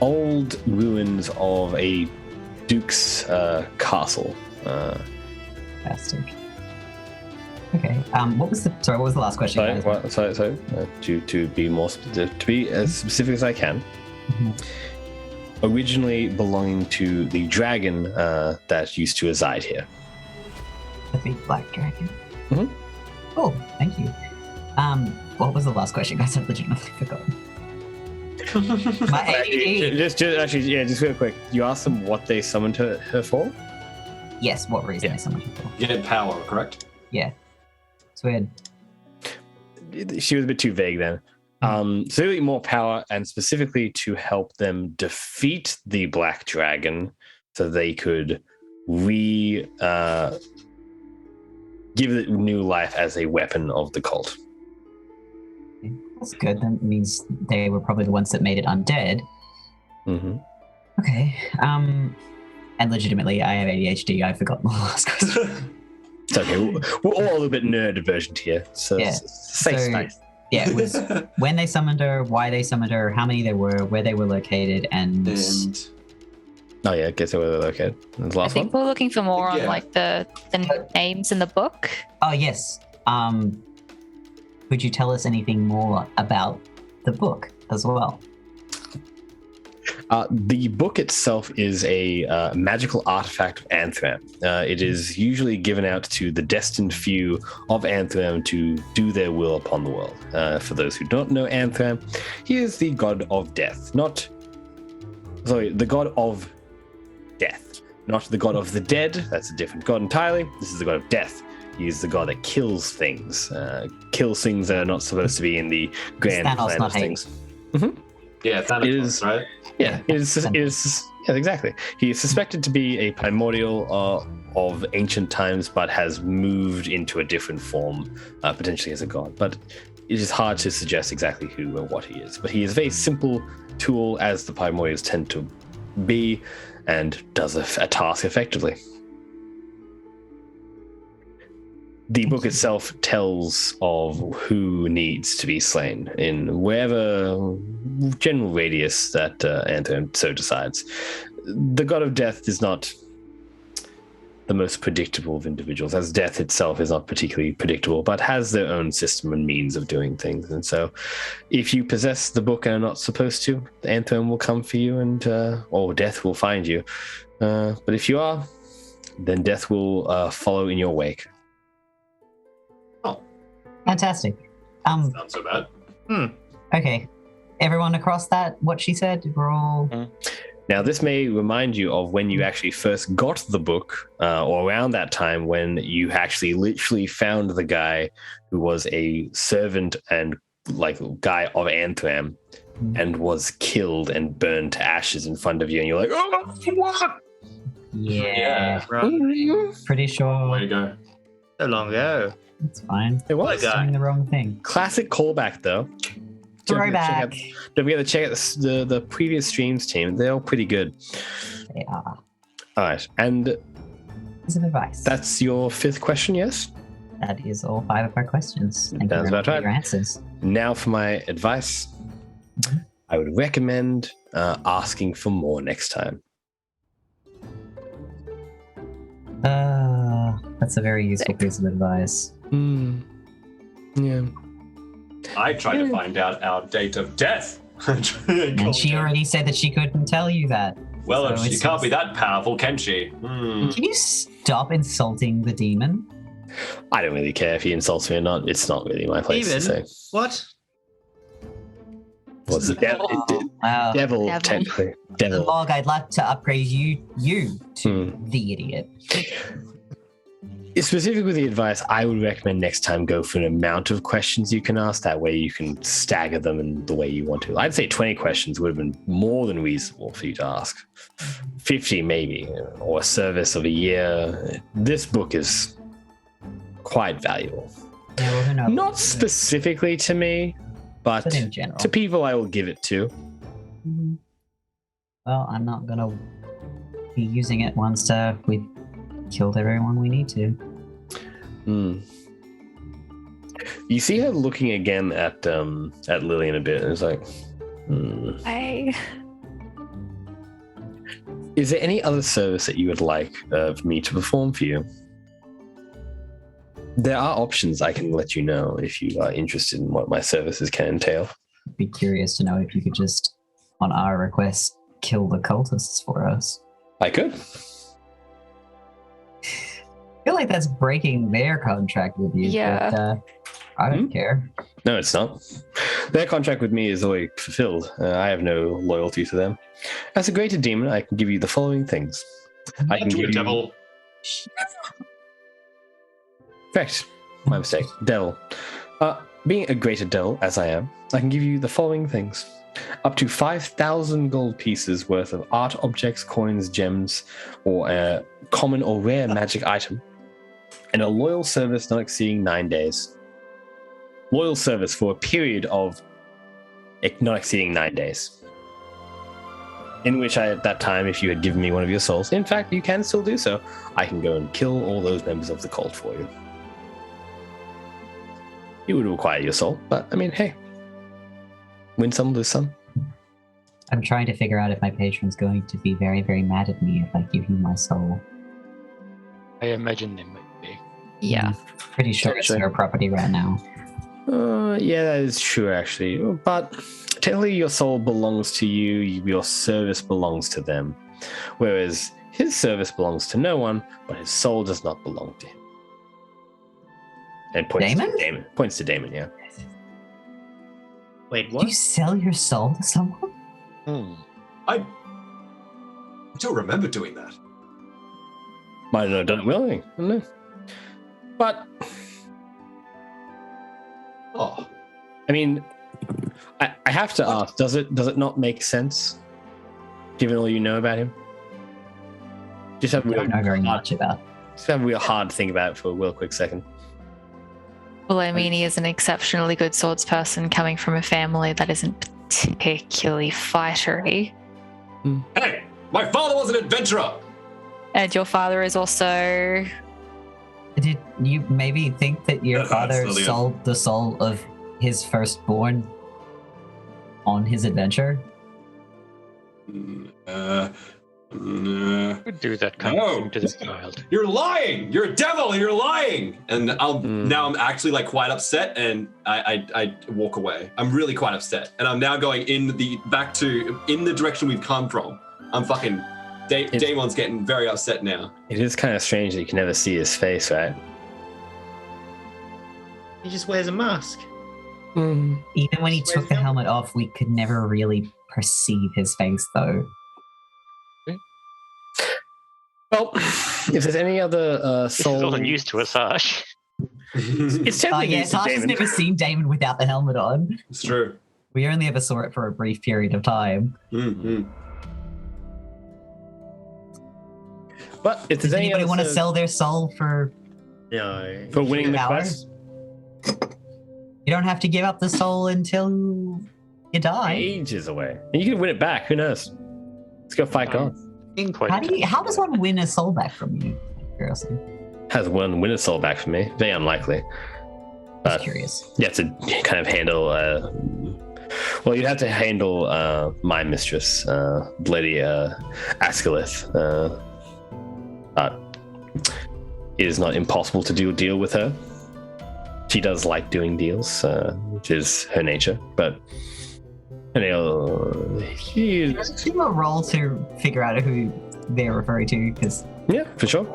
old ruins of a duke's castle. Fantastic. Okay. What was the last question? Sorry. To be to be as specific as I can. Originally belonging to the dragon that used to reside here. The big black dragon. Mm-hmm. Oh, thank you. What was the last question, guys? I've legitimately forgotten. My ADD. Just real quick. You asked them what they summoned her for? Yes, what reason they summoned her for? You had power, correct? Yeah. It's weird. She was a bit too vague then. So they need more power, and specifically to help them defeat the black dragon so they could give it new life as a weapon of the cult. That's good. That means they were probably the ones that made it undead. Mm-hmm. Okay. And legitimately, I have ADHD. I forgot the last question. It's okay. We're all a little bit nerd version here. So yeah. Safe space. Yeah, it was when they summoned her, why they summoned her, how many there were, where they were located, and... Oh yeah, I guess where they're located. And the last I think we're looking for more on the names in the book. Oh yes. Could you tell us anything more about the book as well? The book itself is a magical artifact of Anthram. It is usually given out to the destined few of Anthram to do their will upon the world. For those who don't know Anthram, he is the god of death. The god of death. Not the god of the dead. That's a different god entirely. This is the god of death. He's the god that kills things. Kills things that are not supposed to be in the grand Thanos, plan not of things. Yeah, Thanos, It is, right? Yeah, yeah, exactly. He is suspected to be a primordial of ancient times, but has moved into a different form, potentially as a god. But it is hard to suggest exactly who and what he is. But he is a very simple tool, as the primordials tend to be, and does a task effectively. The book itself tells of who needs to be slain in wherever general radius that Anthem so decides. The god of death is not the most predictable of individuals, as death itself is not particularly predictable, but has their own system and means of doing things. And so if you possess the book and are not supposed to, the Anthem will come for you, and or death will find you. But if you are, then death will follow in your wake. Fantastic. Not so bad. Okay. Everyone across that, what she said, we're all... Now, this may remind you of when you actually first got the book, or around that time when you actually literally found the guy who was a servant and guy of Anthem and was killed and burned to ashes in front of you, and you're like, oh, what? Yeah. Right. Pretty sure. Way to go. So long ago. It's fine. It was doing the wrong thing. Classic callback, though. Throwback. Don't forget to check out the previous streams, team. They're all pretty good. They are. All right, and Piece of advice. that's your 5th question, yes? That is all 5 of our questions. Thank you That's very much about for your right. answers. Now for my advice. I would recommend asking for more next time. That's a very useful piece of advice. Yeah. I tried to find out our date of death. And she already said that she couldn't tell you that. Well, So she it's- can't be that powerful, can she? Can you stop insulting the demon? I don't really care if he insults me or not. It's not really my place to say. What? What's the devil? Wow. Devil, technically. Devil. Log, I'd like to upgrade you to the idiot. Specifically with the advice, I would recommend next time go for an amount of questions you can ask. That way you can stagger them in the way you want to. I'd say 20 questions would have been more than reasonable for you to ask. 50 maybe, or a service of a year. This book is quite valuable. Yeah, well, who knows? Not specifically to me, but in general. to people I will give it to. Well, I'm not gonna be using it once we've killed everyone we need to. You see her looking again at Lillian a bit, and it's like, Is there any other service that you would like me to perform for you? There are options. I can let you know if you are interested in what my services can entail. I'd be curious to know if you could just, on our request, kill the cultists for us. I could. I feel like that's breaking their contract with you. Yeah. But, I don't care. No, it's not. Their contract with me is already fulfilled. I have no loyalty to them. As a greater demon, I can give you the following things. I can give you... devil. Correct. My mistake. Devil. Being a greater devil, as I am, I can give you the following things. Up to 5,000 gold pieces worth of art objects, coins, gems, or a common or rare magic item. And a loyal service not exceeding 9 days. Loyal service for a period of not exceeding 9 days. In which at that time, if you had given me one of your souls, in fact, you can still do so, I can go and kill all those members of the cult for you. It would require your soul, but I mean, hey. Win some, lose some. I'm trying to figure out if my patron's going to be very, very mad at me if I give him my soul. I imagine they might be. Yeah. Pretty sure it's their property right now. Yeah, that is true, actually. But technically, your soul belongs to you. Your service belongs to them. Whereas his service belongs to no one, but his soul does not belong to him. And points Damon? to Damon. Points to Damon, yeah. Wait, Do you sell your soul to someone? I don't remember doing that. Might have not done it willingly. I don't know. But I mean, I have to ask: does it not make sense, given all you know about him? Just have I don't know very much about. Just have a real hard think about it for a real quick second. Well, I mean, he is an exceptionally good swordsperson coming from a family that isn't particularly fightery. Hey, my father was an adventurer. And your father is also... Did you maybe think that your father sold the soul of his firstborn on his adventure? Would do that kind of thing to this child. You're lying. You're a devil. You're lying. And now I'm actually like quite upset, and I walk away. I'm really quite upset, and I'm now going back to the direction we've come from. I'm fucking. Damon's getting very upset now. It is kind of strange that you can never see his face, right? He just wears a mask. Even when he took the helmet off, we could never really perceive his face, though. Well, if there's any other soul... This is all news to us, Harsh. It's definitely news to Harsh has Damon. never seen Damon without the helmet on. It's true. We only ever saw it for a brief period of time. Mm-hmm. But if Does anybody want to sell their soul for... No. For winning the power? quest? You don't have to give up the soul until you die. Ages away. And you can win it back. Who knows? Let's go fight God. How does one win a soul back from you? Curiosity. Has one win a soul back from me? Very unlikely. Just curious. You have to kind of handle. Well, you'd have to handle my mistress, Lady Ascalith. It is not impossible to deal with her. She does like doing deals, which is her nature. But she Give him a roll to figure out who they're referring to, because yeah, for sure.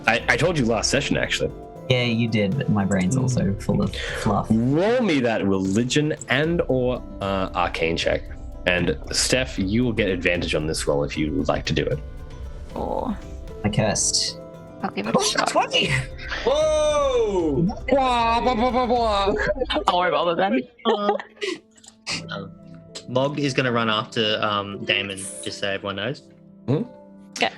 I told you last session, actually. Yeah, you did, but my brain's also full of fluff. Roll me that religion and or arcane check. And Steph, you will get advantage on this roll if you would like to do it. Or I cursed. I'll give it a shot. 20! Whoa! Don't worry about it then. Mog is going to run after Damon, just so everyone knows. Yeah.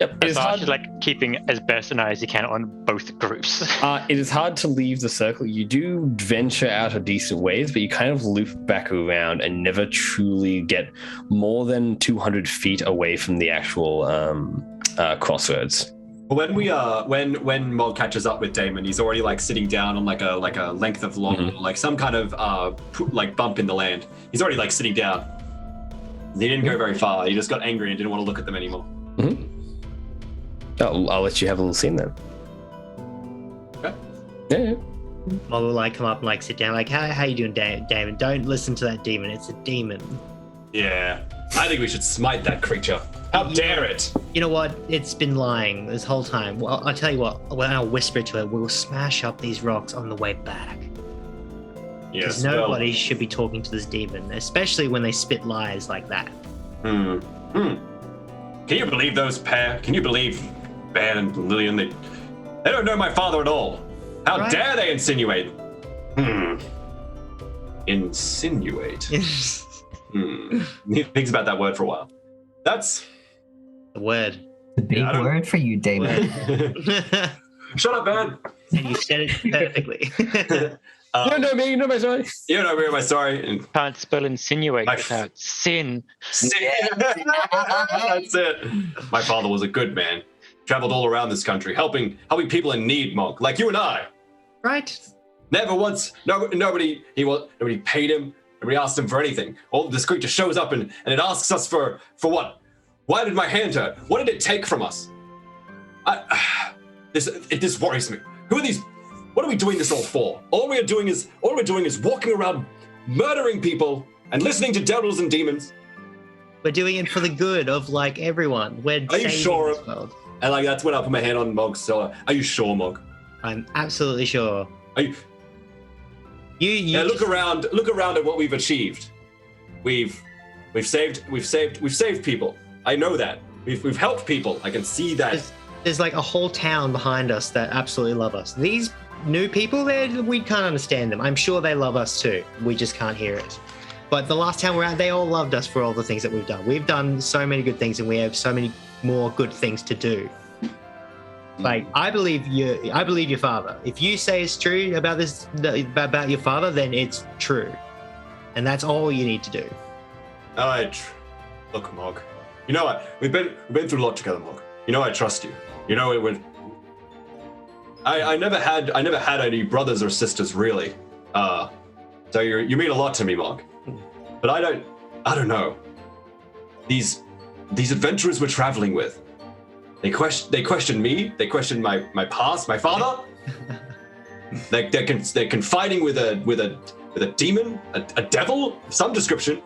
Yep. It's Harsh is like keeping as best an eye as he can on both groups. It is hard to leave the circle. You do venture out a decent ways, but you kind of loop back around and never truly get more than 200 feet away from the actual crossroads. When when Mog catches up with Damon, he's already like sitting down on like a length of log, like some kind of like bump in the land. He's already like sitting down. He didn't go very far. He just got angry and didn't want to look at them anymore. Mm-hmm. I'll let you have a little scene then. Okay. Yeah. Mog will like come up and like sit down, like, how you doing, Damon? Don't listen to that demon. It's a demon. Yeah, I think we should smite that creature. How dare it! You know what? It's been lying this whole time. Well, I'll tell you what. When I'll whisper to it, we'll smash up these rocks on the way back. Yes. Because nobody should be talking to this demon, especially when they spit lies like that. Can you believe those pair? Can you believe Ben and Lillian? They don't know my father at all. How dare they insinuate? Insinuate. He thinks about that word for a while. That's the word. The big word for you, Damon. Shut up, man. And you said it perfectly. You don't know me, you know my story. You don't know me or my story. And can't spell insinuate without sin. That's it. My father was a good man. Traveled all around this country, helping people in need, Monk, like you and I. Right. Never once. Nobody paid him. Nobody asked him for anything. All this creature shows up and it asks us for what? Why did my hand hurt? What did it take from us? This worries me. Who are these? What are we doing this all for? All we're doing is walking around, murdering people, and listening to devils and demons. We're doing it for the good of like everyone. Are you sure? And like that's when I put my hand on Mog's shoulder. Are you sure, Mog? I'm absolutely sure. Are you? You look around at what we've achieved. We've saved people. I know that. We've helped people. I can see that. there's like a whole town behind us that absolutely love us. These new people, we can't understand them. I'm sure they love us too. We just can't hear it. But the last time we're out, they all loved us for all the things that we've done. We've done so many good things, and we have so many more good things to do. Like, I believe your father. If you say it's true about this, about your father, then it's true. And that's all you need to do. Look, Mog. You know what? We've been through a lot together, Mog. You know I trust you. You know it would. I never had any brothers or sisters really. So you mean a lot to me, Mog. But I don't know. These adventurers we're traveling with. They question me. They question my past, my father. They're confiding with a demon, a devil of some description.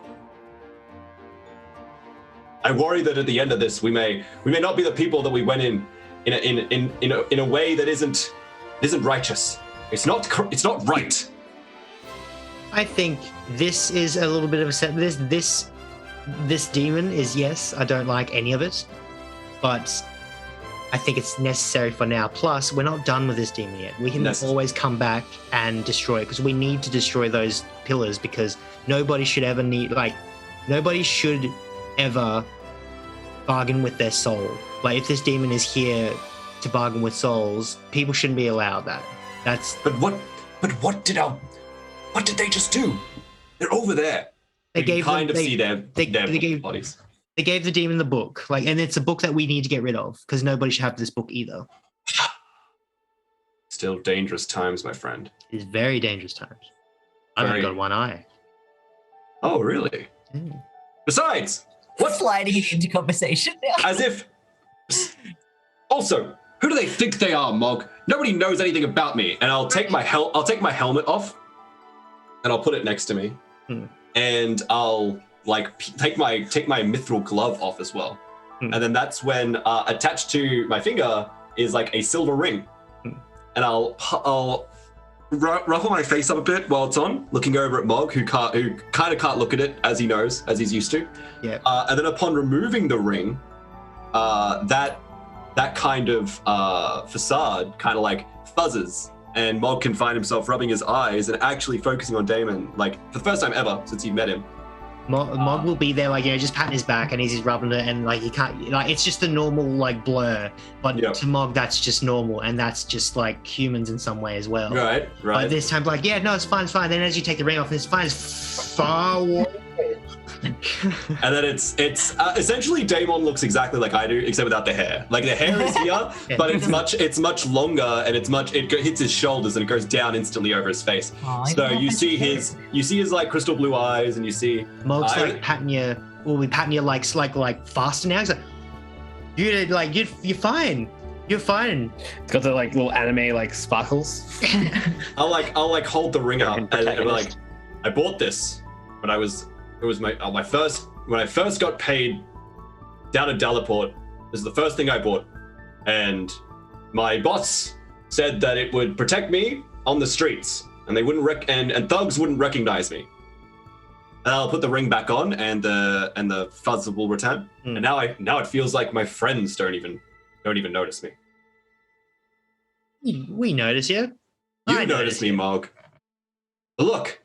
I worry that at the end of this, we may not be the people that we went in a way that isn't righteous. It's not right. I think this is a little bit of a set. This demon is, yes, I don't like any of it, but I think it's necessary for now. Plus, we're not done with this demon yet. We can always come back and destroy it, because we need to destroy those pillars, because nobody should ever bargain with their soul. Like, if this demon is here to bargain with souls, people shouldn't be allowed that. What did they just do? They're over there. They gave see their bodies. They gave the demon the book, and it's a book that we need to get rid of, because nobody should have this book either. Still dangerous times, my friend. It's very dangerous times. I've only got one eye. Oh, really? Mm. Besides, what's sliding into conversation now? As if. Also, who do they think they are, Mog? Nobody knows anything about me, and I'll take my helmet off, and I'll put it next to me, and I'll take my mithril glove off as well, and then that's when attached to my finger is like a silver ring, and I'll ruffle my face up a bit while it's on, looking over at Mog, who kind of can't look at it as he's used to. Yeah. And then upon removing the ring, that kind of facade kind of like fuzzes, and Mog can find himself rubbing his eyes and actually focusing on Damon, like for the first time ever since you've met him. Mog will be there, just patting his back, and he's rubbing it, and he can't, it's just a normal blur, but to Mog that's just normal, and that's just like humans in some way as well. Right. But this time, yeah, no, it's fine. Then as you take the ring off, it's fine. It's far away. And then it's essentially Damon looks exactly like I do, except without the hair. Like the hair is here, but it's much longer, and it hits his shoulders and it goes down instantly over his face. So you see his like crystal blue eyes, and you see Mog's patting you. Will be patting you like faster now. He's like, you're fine. You're fine. It's got the little anime sparkles. I'll hold the ring up, and I bought this when I was. It was when I first got paid down at Dallaport. This is the first thing I bought, and my boss said that it would protect me on the streets, and they wouldn't and thugs wouldn't recognize me. And I'll put the ring back on, and the fuzz will return. And now it feels like my friends don't even notice me. We notice you. You notice me, Mog. But look.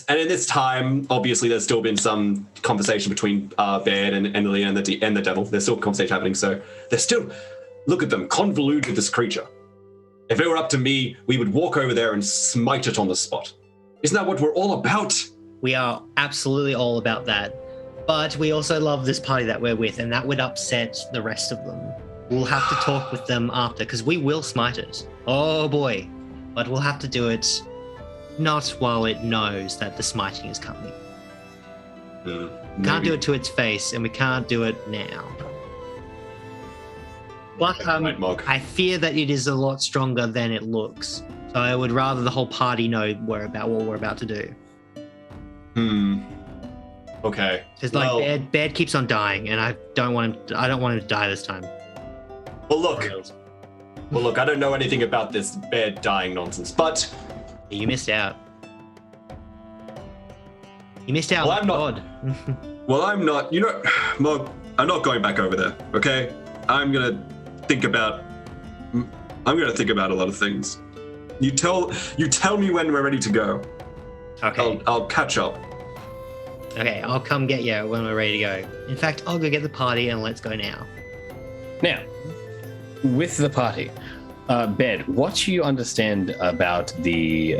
And in this time, obviously, there's still been some conversation between Baird and Lillian and the devil. There's still conversation happening, so they're still, look at them, convoluted with this creature. If it were up to me, we would walk over there and smite it on the spot. Isn't that what we're all about? We are absolutely all about that. But we also love this party that we're with, and that would upset the rest of them. We'll have to talk with them after, because we will smite it. Oh boy. But we'll have to do it not while it knows that the smiting is coming. We can't do it to its face, and we can't do it now. But I fear that it is a lot stronger than it looks. So I would rather the whole party know what we're about to do. Okay. Because Baird keeps on dying, and I don't want him to die this time. Well, look, I don't know anything about this Baird dying nonsense, but you missed out. You missed out. Well, I'm not. Well, I'm not. Mog, I'm not going back over there. Okay, I'm gonna think about. I'm gonna think about a lot of things. You tell me when we're ready to go. Okay. I'll catch up. Okay, I'll come get you when we're ready to go. In fact, I'll go get the party and let's go now. Now, with the party, Bed, what do you understand about the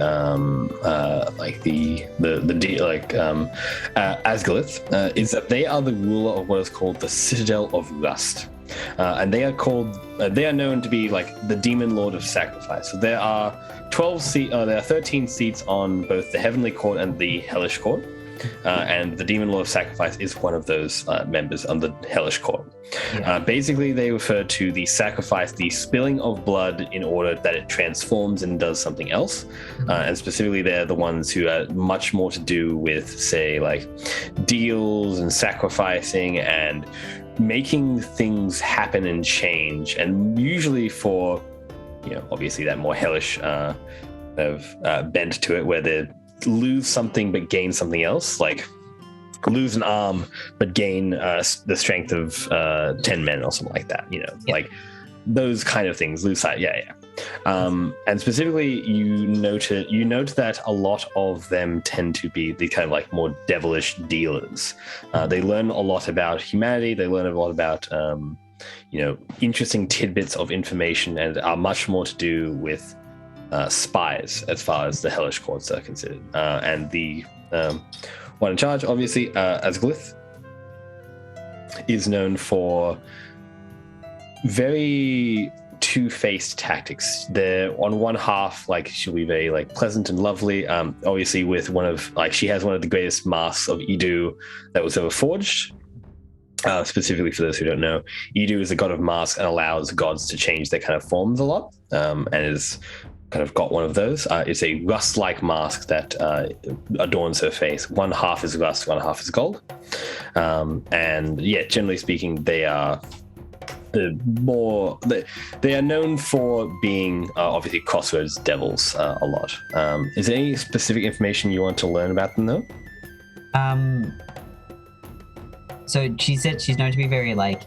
Asgalith is that they are the ruler of what is called the Citadel of Rust, and they are known to be like the Demon Lord of Sacrifice. So there are 13 seats on both the Heavenly Court and the Hellish Court. And the Demon Lord of Sacrifice is one of those members on the Hellish Court. Basically, they refer to the sacrifice, the spilling of blood in order that it transforms and does something else. And specifically, they're the ones who are much more to do with, say, like deals and sacrificing and making things happen and change. And usually for, obviously that more hellish bent to it, where they're lose something but gain something else, like lose an arm but gain the strength of 10 men or something like that, like those kind of things. Lose sight, and specifically you note that a lot of them tend to be the kind of like more devilish dealers. They learn a lot about humanity, they learn a lot about interesting tidbits of information, and are much more to do with spies as far as the Hellish Courts are considered. And the one in charge, obviously, Asgalith, is known for very two-faced tactics. They're on one half, like, she'll be very like pleasant and lovely, obviously with she has one of the greatest masks of Idu that was ever forged. Specifically for those who don't know, Idu is a god of masks and allows gods to change their kind of forms a lot, and is kind of got one of those. It's a rust-like mask that adorns her face. One half is rust, one half is gold. And generally speaking, they are they are known for being obviously crossroads devils a lot. Is there any specific information you want to learn about them though? So she said she's known to be very like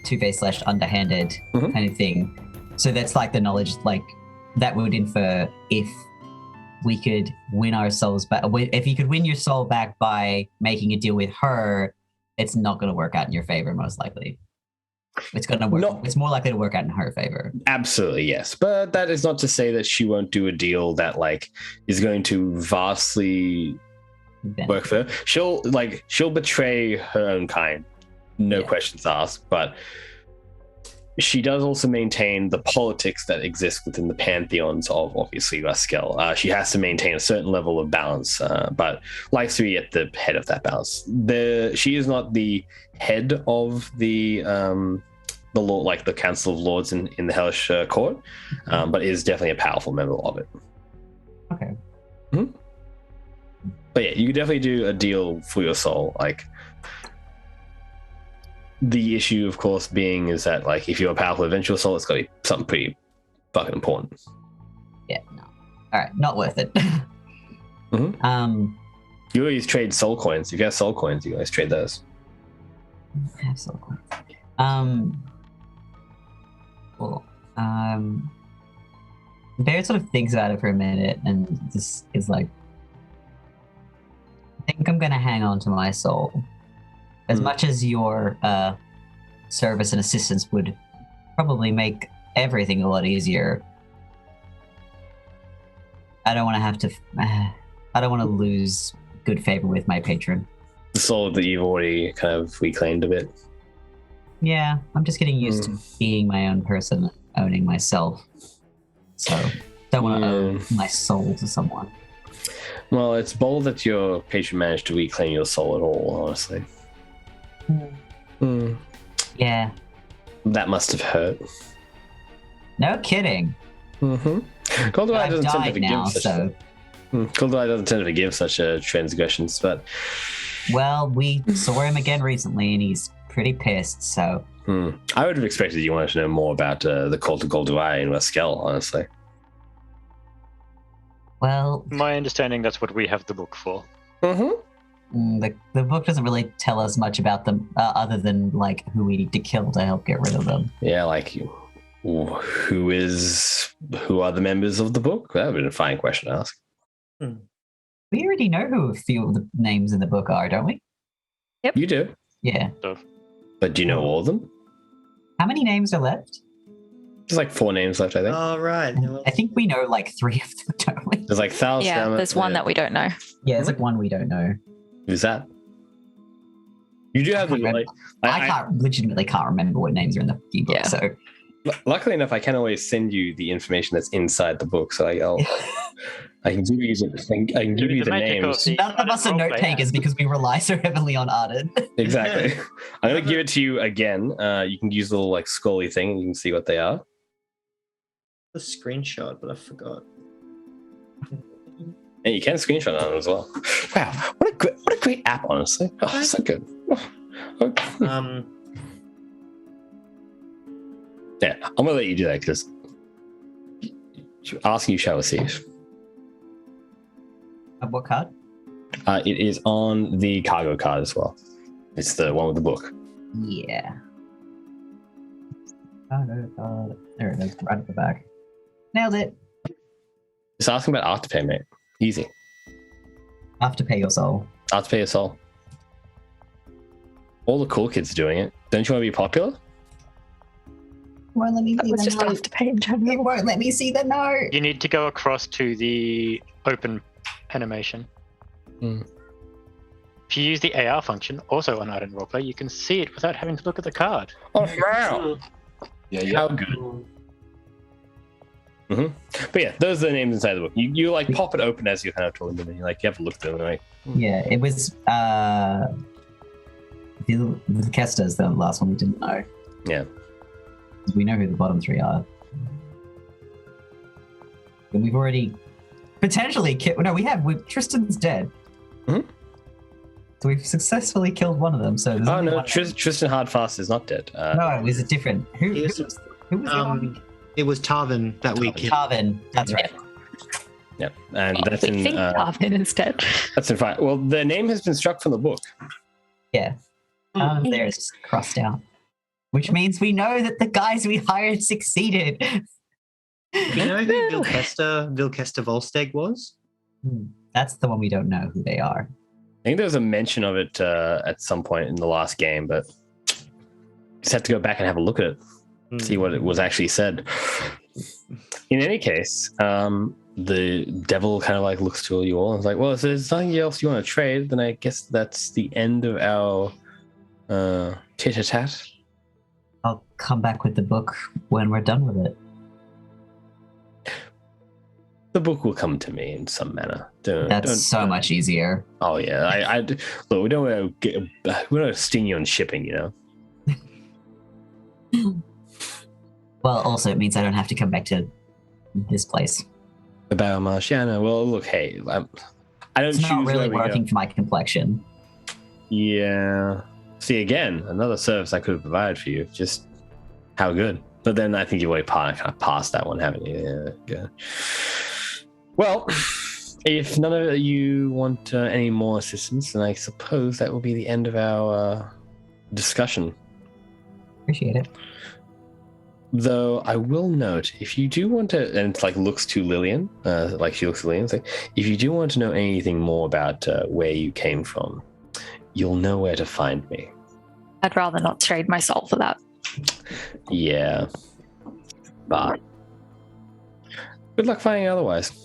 two-faced / underhanded kind of thing. So that's like the knowledge, like that would infer if we could win our souls back. If you could win your soul back by making a deal with her, it's not going to work out in your favor, most likely. It's going to work. It's more likely to work out in her favor. Absolutely, yes. But that is not to say that she won't do a deal that like is going to vastly work for her. She'll betray her own kind, no questions asked. But she does also maintain the politics that exist within the pantheons of obviously Raskel. She has to maintain a certain level of balance, but likes to be at the head of that balance. She is not the head of the Lord, like the Council of Lords in the Hellish Court, but is definitely a powerful member of it. Okay. Mm-hmm. But yeah, you could definitely do a deal for your soul. Like, the issue, of course, being is that like if you're a powerful eventual soul, it's got to be something pretty fucking important. Yeah, no. All right, not worth it. You always trade soul coins. If you have soul coins, you always trade those. I have soul coins. Cool. Bear sort of thinks about it for a minute and just is like, I think I'm gonna hang on to my soul. As much as your service and assistance would probably make everything a lot easier, I don't want to have to. I don't want to lose good favor with my patron. The soul that you've already kind of reclaimed a bit. Yeah, I'm just getting used to being my own person, owning myself. So don't want to owe my soul to someone. Well, it's bold that your patron managed to reclaim your soul at all, honestly. Yeah. That must have hurt. No kidding. Coldeye doesn't tend to forgive such transgressions, but well, we saw him again recently, and he's pretty pissed. So I would have expected you wanted to know more about the cult of Goldeye in Raskel, honestly. Well, my understanding, that's what we have the book for. The book doesn't really tell us much about them, other than like who we need to kill to help get rid of them. Yeah, like who are the members of the book? That would be a fine question to ask. We already know who a few of the names in the book are, don't we? Yep. You do. Yeah. But do you know all of them? How many names are left? There's like 4 names left, I think. Oh, right. I think we know like 3 of them, don't we? There's like Thal. Yeah, there's one that we don't know. Yeah, there's like one we don't know. Who's that? You do have the like. I legitimately can't remember what names are in the book. Yeah. So luckily enough, I can always send you the information that's inside the book. So I can give you the names. None of us are note takers because we rely so heavily on Ardent. Exactly. I'm gonna give it to you again. You can use the little like scrolly thing, and you can see what they are. A screenshot, but I forgot. And you can screenshot on it as well. Wow, what a great app, honestly. Oh, so good. Yeah, I'm gonna let you do that because asking you shall receive. What card? It is on the cargo card as well. It's the one with the book. Yeah. Cargo card. There it is, right at the back. Nailed it. Just asking about Afterpay, mate. Easy. Afterpay your soul. Afterpay your soul. All the cool kids are doing it. Don't you want to be popular? Won't let me see was the just note. Afterpay in general. It won't let me see the note. You need to go across to the open animation. If you use the AR function, also on Ardent Roleplay, you can see it without having to look at the card. Oh, wow. Yeah. How good. But yeah, those are the names inside the book. You like pop it open as you're kind of talking to them, and you have a look at them, and like, Yeah, it was Vilkester's the last one we didn't know. Yeah. We know who the bottom 3 are. And we've already potentially killed. No, Tristan's dead. So we've successfully killed one of them. So oh no, Tristan Hardfast is not dead. No, it was a different. Who was the one? It was Tarvin that we killed. Tarvin, that's right. Yep, and that's in. Tarvin instead. That's in fact. Well, their name has been struck from the book. Yeah. There it's crossed out, which means we know that the guys we hired succeeded. You know who Vilkester Volsteg was? That's the one we don't know who they are. I think there was a mention of it at some point in the last game, but just have to go back and have a look at it, see what it was actually said. In any case, the devil kind of like looks to you all and is like, well, if there's nothing else you want to trade, then I guess that's the end of our tit-a-tat. I'll come back with the book when we're done with it. The book will come to me in some manner. That's so much easier. Oh yeah, look, we don't want to sting you on shipping, you know. Well, also it means I don't have to come back to this place. The Biomarsh, yeah, no. Well, look, hey, I don't it's choose not really where we working go. for my complexion. Yeah. See, again, another service I could have provided for you. Just how good. But then I think you've already kind of passed that one, haven't you? Yeah. Well, if none of you want any more assistance, then I suppose that will be the end of our discussion. Appreciate it. Though I will note, if you do want to, and it's like looks to Lillian, like she looks to Lillian, it's like, if you do want to know anything more about where you came from, you'll know where to find me. I'd rather not trade my soul for that. Yeah. But good luck finding otherwise.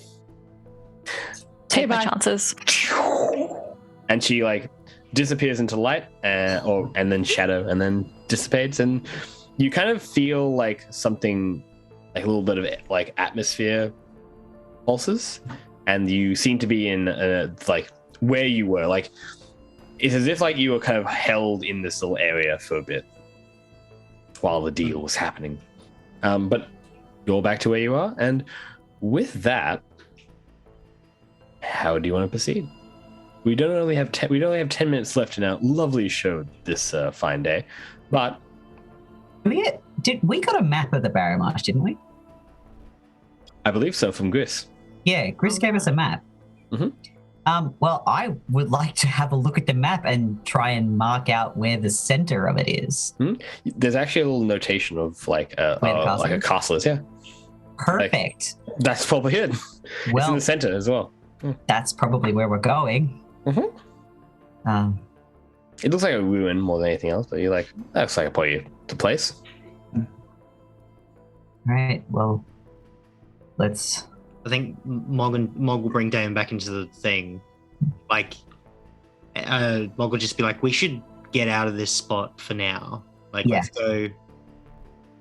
Take my chances. And she like disappears into light and then shadow and then dissipates, and you kind of feel like something, like a little bit of like atmosphere pulses, and you seem to be in like where you were. Like it's as if like you were kind of held in this little area for a bit while the deal was happening. But you're back to where you are, and with that, how do you want to proceed? We only have 10 minutes left in our lovely show this fine day, but we got a map of the Barrow Marsh, didn't we? I believe so, from Gris. Yeah, Gris gave us a map. Mm-hmm. Well, I would like to have a look at the map and try and mark out where the center of it is. There's actually a little notation of like a castle is. Yeah. Perfect. Like, that's probably it. It's in the center as well. That's probably where we're going. It looks like a ruin more than anything else, but you're like, that looks like probably the place. All right. Well, let's. I think Mog will bring Damon back into the thing. Like, Mog will just be like, we should get out of this spot for now. Like, let's go.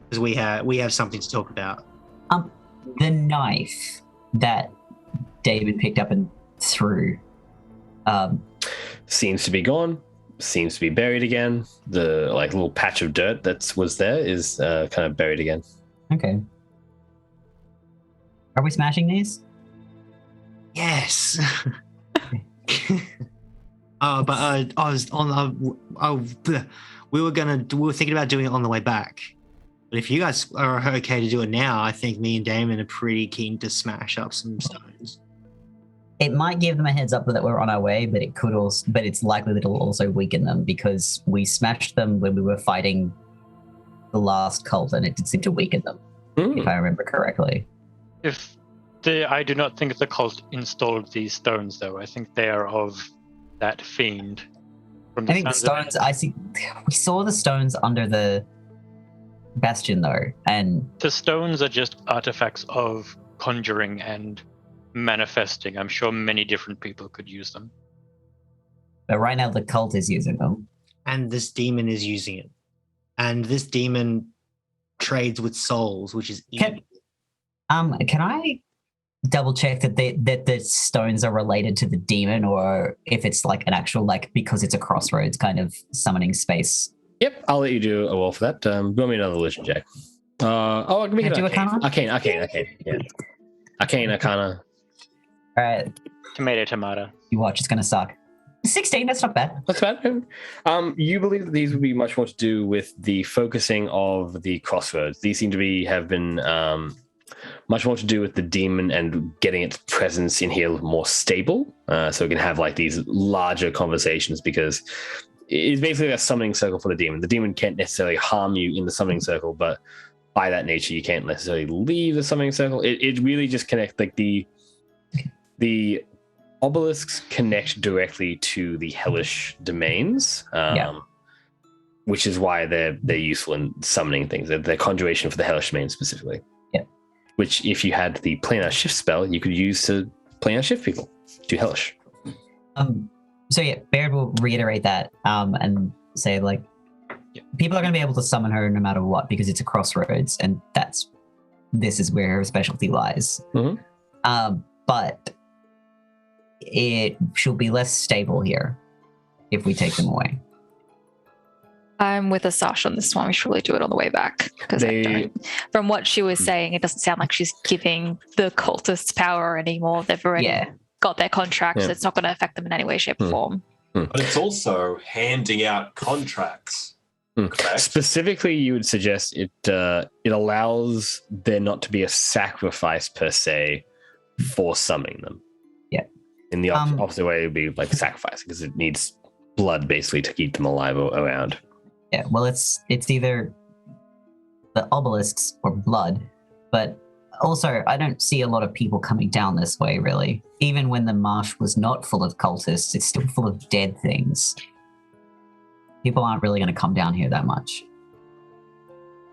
Because we have something to talk about. The knife that David picked up and threw. Seems to be gone. Seems to be buried again. The like little patch of dirt that was there is kind of buried again. Okay. Are we smashing these? Yes. But I was on. We were thinking about doing it on the way back. But if you guys are okay to do it now, I think me and Damon are pretty keen to smash up some stones. It might give them a heads up that we're on our way, but it could also. But it's likely that it'll also weaken them because we smashed them when we were fighting the last cult, and it did seem to weaken them, if I remember correctly. I do not think the cult installed these stones, though. I think they are of that fiend. I think the stones. We saw the stones under the bastion, though, and the stones are just artifacts of conjuring and manifesting. I'm sure many different people could use them. But right now, the cult is using them, and this demon is using it, and this demon trades with souls, which is evil. Can I double check that the stones are related to the demon, or if it's like an actual because it's a crossroads kind of summoning space? Yep, I'll let you do a roll for that. Give me another religion check. I can make it Arcana. Yeah. Arcana. All right. Tomato. You watch, it's gonna suck. 16, that's not bad. That's bad. You believe that these would be much more to do with the focusing of the crossroads. These seem to have been much more to do with the demon and getting its presence in here more stable, so it can have like these larger conversations, because it's basically a summoning circle for the demon. The demon can't necessarily harm you in the summoning circle, but by that nature, you can't necessarily leave the summoning circle. It really just connects, like the obelisks connect directly to the hellish domains, which is why they're useful in summoning things. They're conjuration for the hellish domain specifically. Yeah. Which, if you had the planar shift spell, you could use to planar shift people to hellish. So yeah, Baird will reiterate that and say people are going to be able to summon her no matter what, because it's a crossroads, and this is where her specialty lies. But it should be less stable here if we take them away. I'm with Asash on this one. We should really do it on the way back, because from what she was saying, it doesn't sound like she's giving the cultists power anymore. They've already got their contracts. So it's not going to affect them in any way, shape, or form. But it's also handing out contracts. Correct? Specifically, you would suggest it allows there not to be a sacrifice per se for summoning them. Yeah. In the opposite way, it would be like sacrifice, because it needs blood basically to keep them alive around. Yeah, well, it's either the obelisks or blood, but also I don't see a lot of people coming down this way, really. Even when the marsh was not full of cultists, it's still full of dead things. People aren't really going to come down here that much.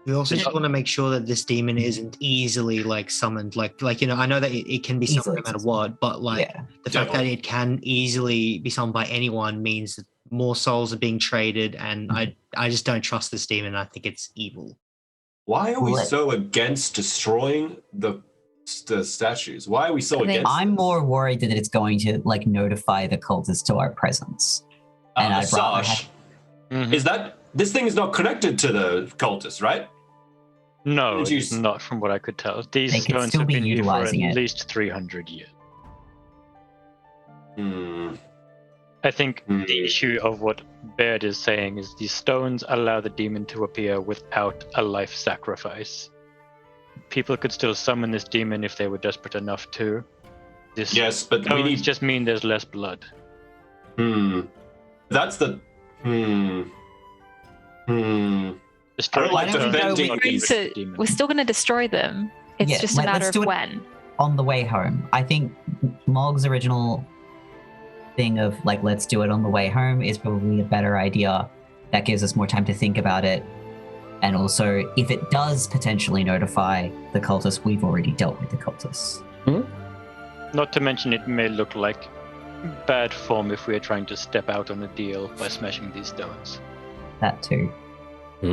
We also just want to make sure that this demon isn't easily summoned. I know that it can be summoned no matter what, but the fact that it can easily be summoned by anyone means that more souls are being traded, and I just don't trust this demon. I think it's evil. Why are we so against destroying the statues? Why are we so against? I'm more worried that it's going to notify the cultists to our presence. And I'd rather is that this thing is not connected to the cultists, right? No, it's not, from what I could tell. These stones have been here for at least 300 years. I think the issue of what Baird is saying is these stones allow the demon to appear without a life sacrifice. People could still summon this demon if they were desperate enough to, Yes, but we stones need. just mean there's less blood. That's the. Destroy Why don't we go We're still going to destroy them. It's Yeah, just a matter let's of do it when. on the way home. I think Mog's original thing of like, let's do it on the way home is probably a better idea. That gives us more time to think about it. And also, if it does potentially notify the cultists, we've already dealt with the cultists. Not to mention, it may look like bad form if we are trying to step out on a deal by smashing these stones. That too. We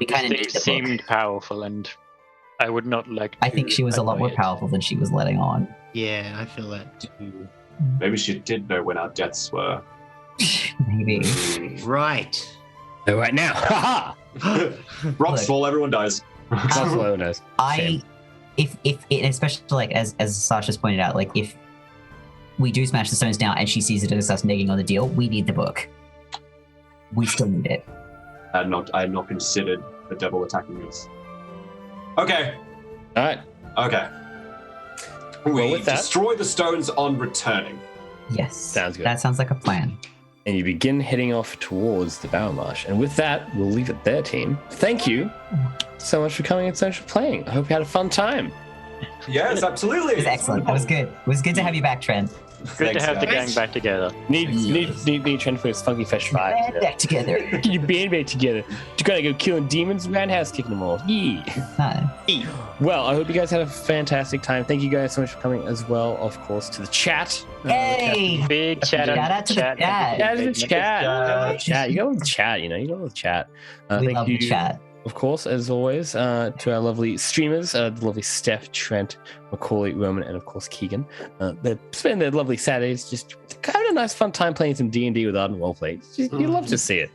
kind of need Things the book. seemed powerful, and I would not like. I think she was a lot more powerful than she was letting on. Yeah, I feel that too. Maybe she did know when our deaths were. Maybe. Right. So right now. Haha! Rocks fall, everyone dies. Rocks fall, everyone dies. If especially like as Sasha's pointed out, like if we do smash the stones down and she sees it as us negging on the deal, we need the book. We still need it. I had not considered the devil attacking us. Okay. All right. Okay. We destroy the stones on returning. Yes. Sounds good. That sounds like a plan. And you begin heading off towards the Bower Marsh. And with that, we'll leave it there, team. Thank you so much for coming and social playing. I hope you had a fun time. Yes, absolutely. It was excellent. That was good. It was good to have you back, Trent. Good to have the gang back together. Need Trent for his funky fresh vibe. Band back together. Get your band back together. You gotta go killing demons, roundhouse kicking them all. Yeah. Well, I hope you guys had a fantastic time. Thank you guys so much for coming as well, of course, to the chat. Hey! Big Shout out to the chat. Shout out to the chat. You go with the chat, you go with the chat. We thank love you, the chat. of course, as always, to our lovely streamers, the lovely Steph, Trent, Macaulay, Roman, and of course Keegan. They spend their lovely Saturdays just having a nice fun time playing some D&D with Ardent Roleplay. You love to see it.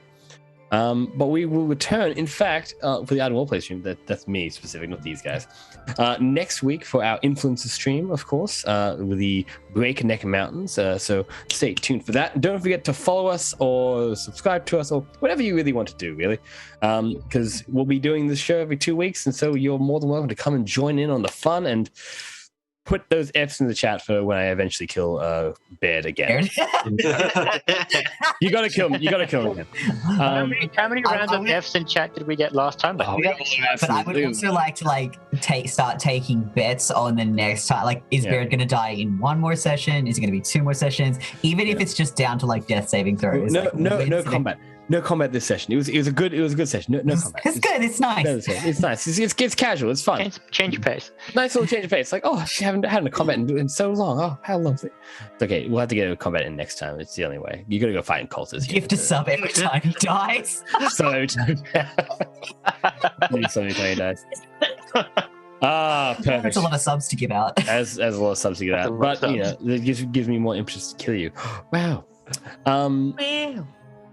But we will return, in fact, for the Ardent Roleplay stream, that's me specific, not these guys, next week for our Influencer stream, of course, with the Breakneck Mountains. So stay tuned for that. Don't forget to follow us or subscribe to us or whatever you really want to do, really, because we'll be doing this show every 2 weeks, and so you're more than welcome to come and join in on the fun and put those F's in the chat for when I eventually kill Baird again. You gotta kill him. You gotta kill him again. How many rounds of F's in chat did we get last time? But I would also like to start taking bets on the next time. Like, is Baird gonna die in one more session? Is it gonna be 2 more sessions? Even if it's just down to like death saving throws. No combat. No combat this session. It was a good session. No combat. It's good. It's nice. It's nice. It's casual. It's fun. Change your pace. Nice little change of pace. Like, I haven't had a combat in so long. Oh, how lovely. It's okay. We'll have to get a combat in next time. It's the only way. You gotta go fighting cultists. Gift a sub every time he dies. So every time. So every time he dies. Perfect. That's a lot of subs to give out. As a lot of subs to give out, but it gives me more interest to kill you. Wow.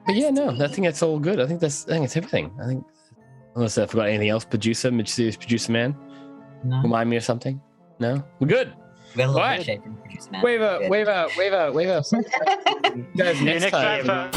But yeah, no, I think that's all good. I think it's everything. I think, unless I forgot anything else, producer man, remind me of something. No, we're good. We're a little bit shaken, producer man. Wave out. Guys, next time.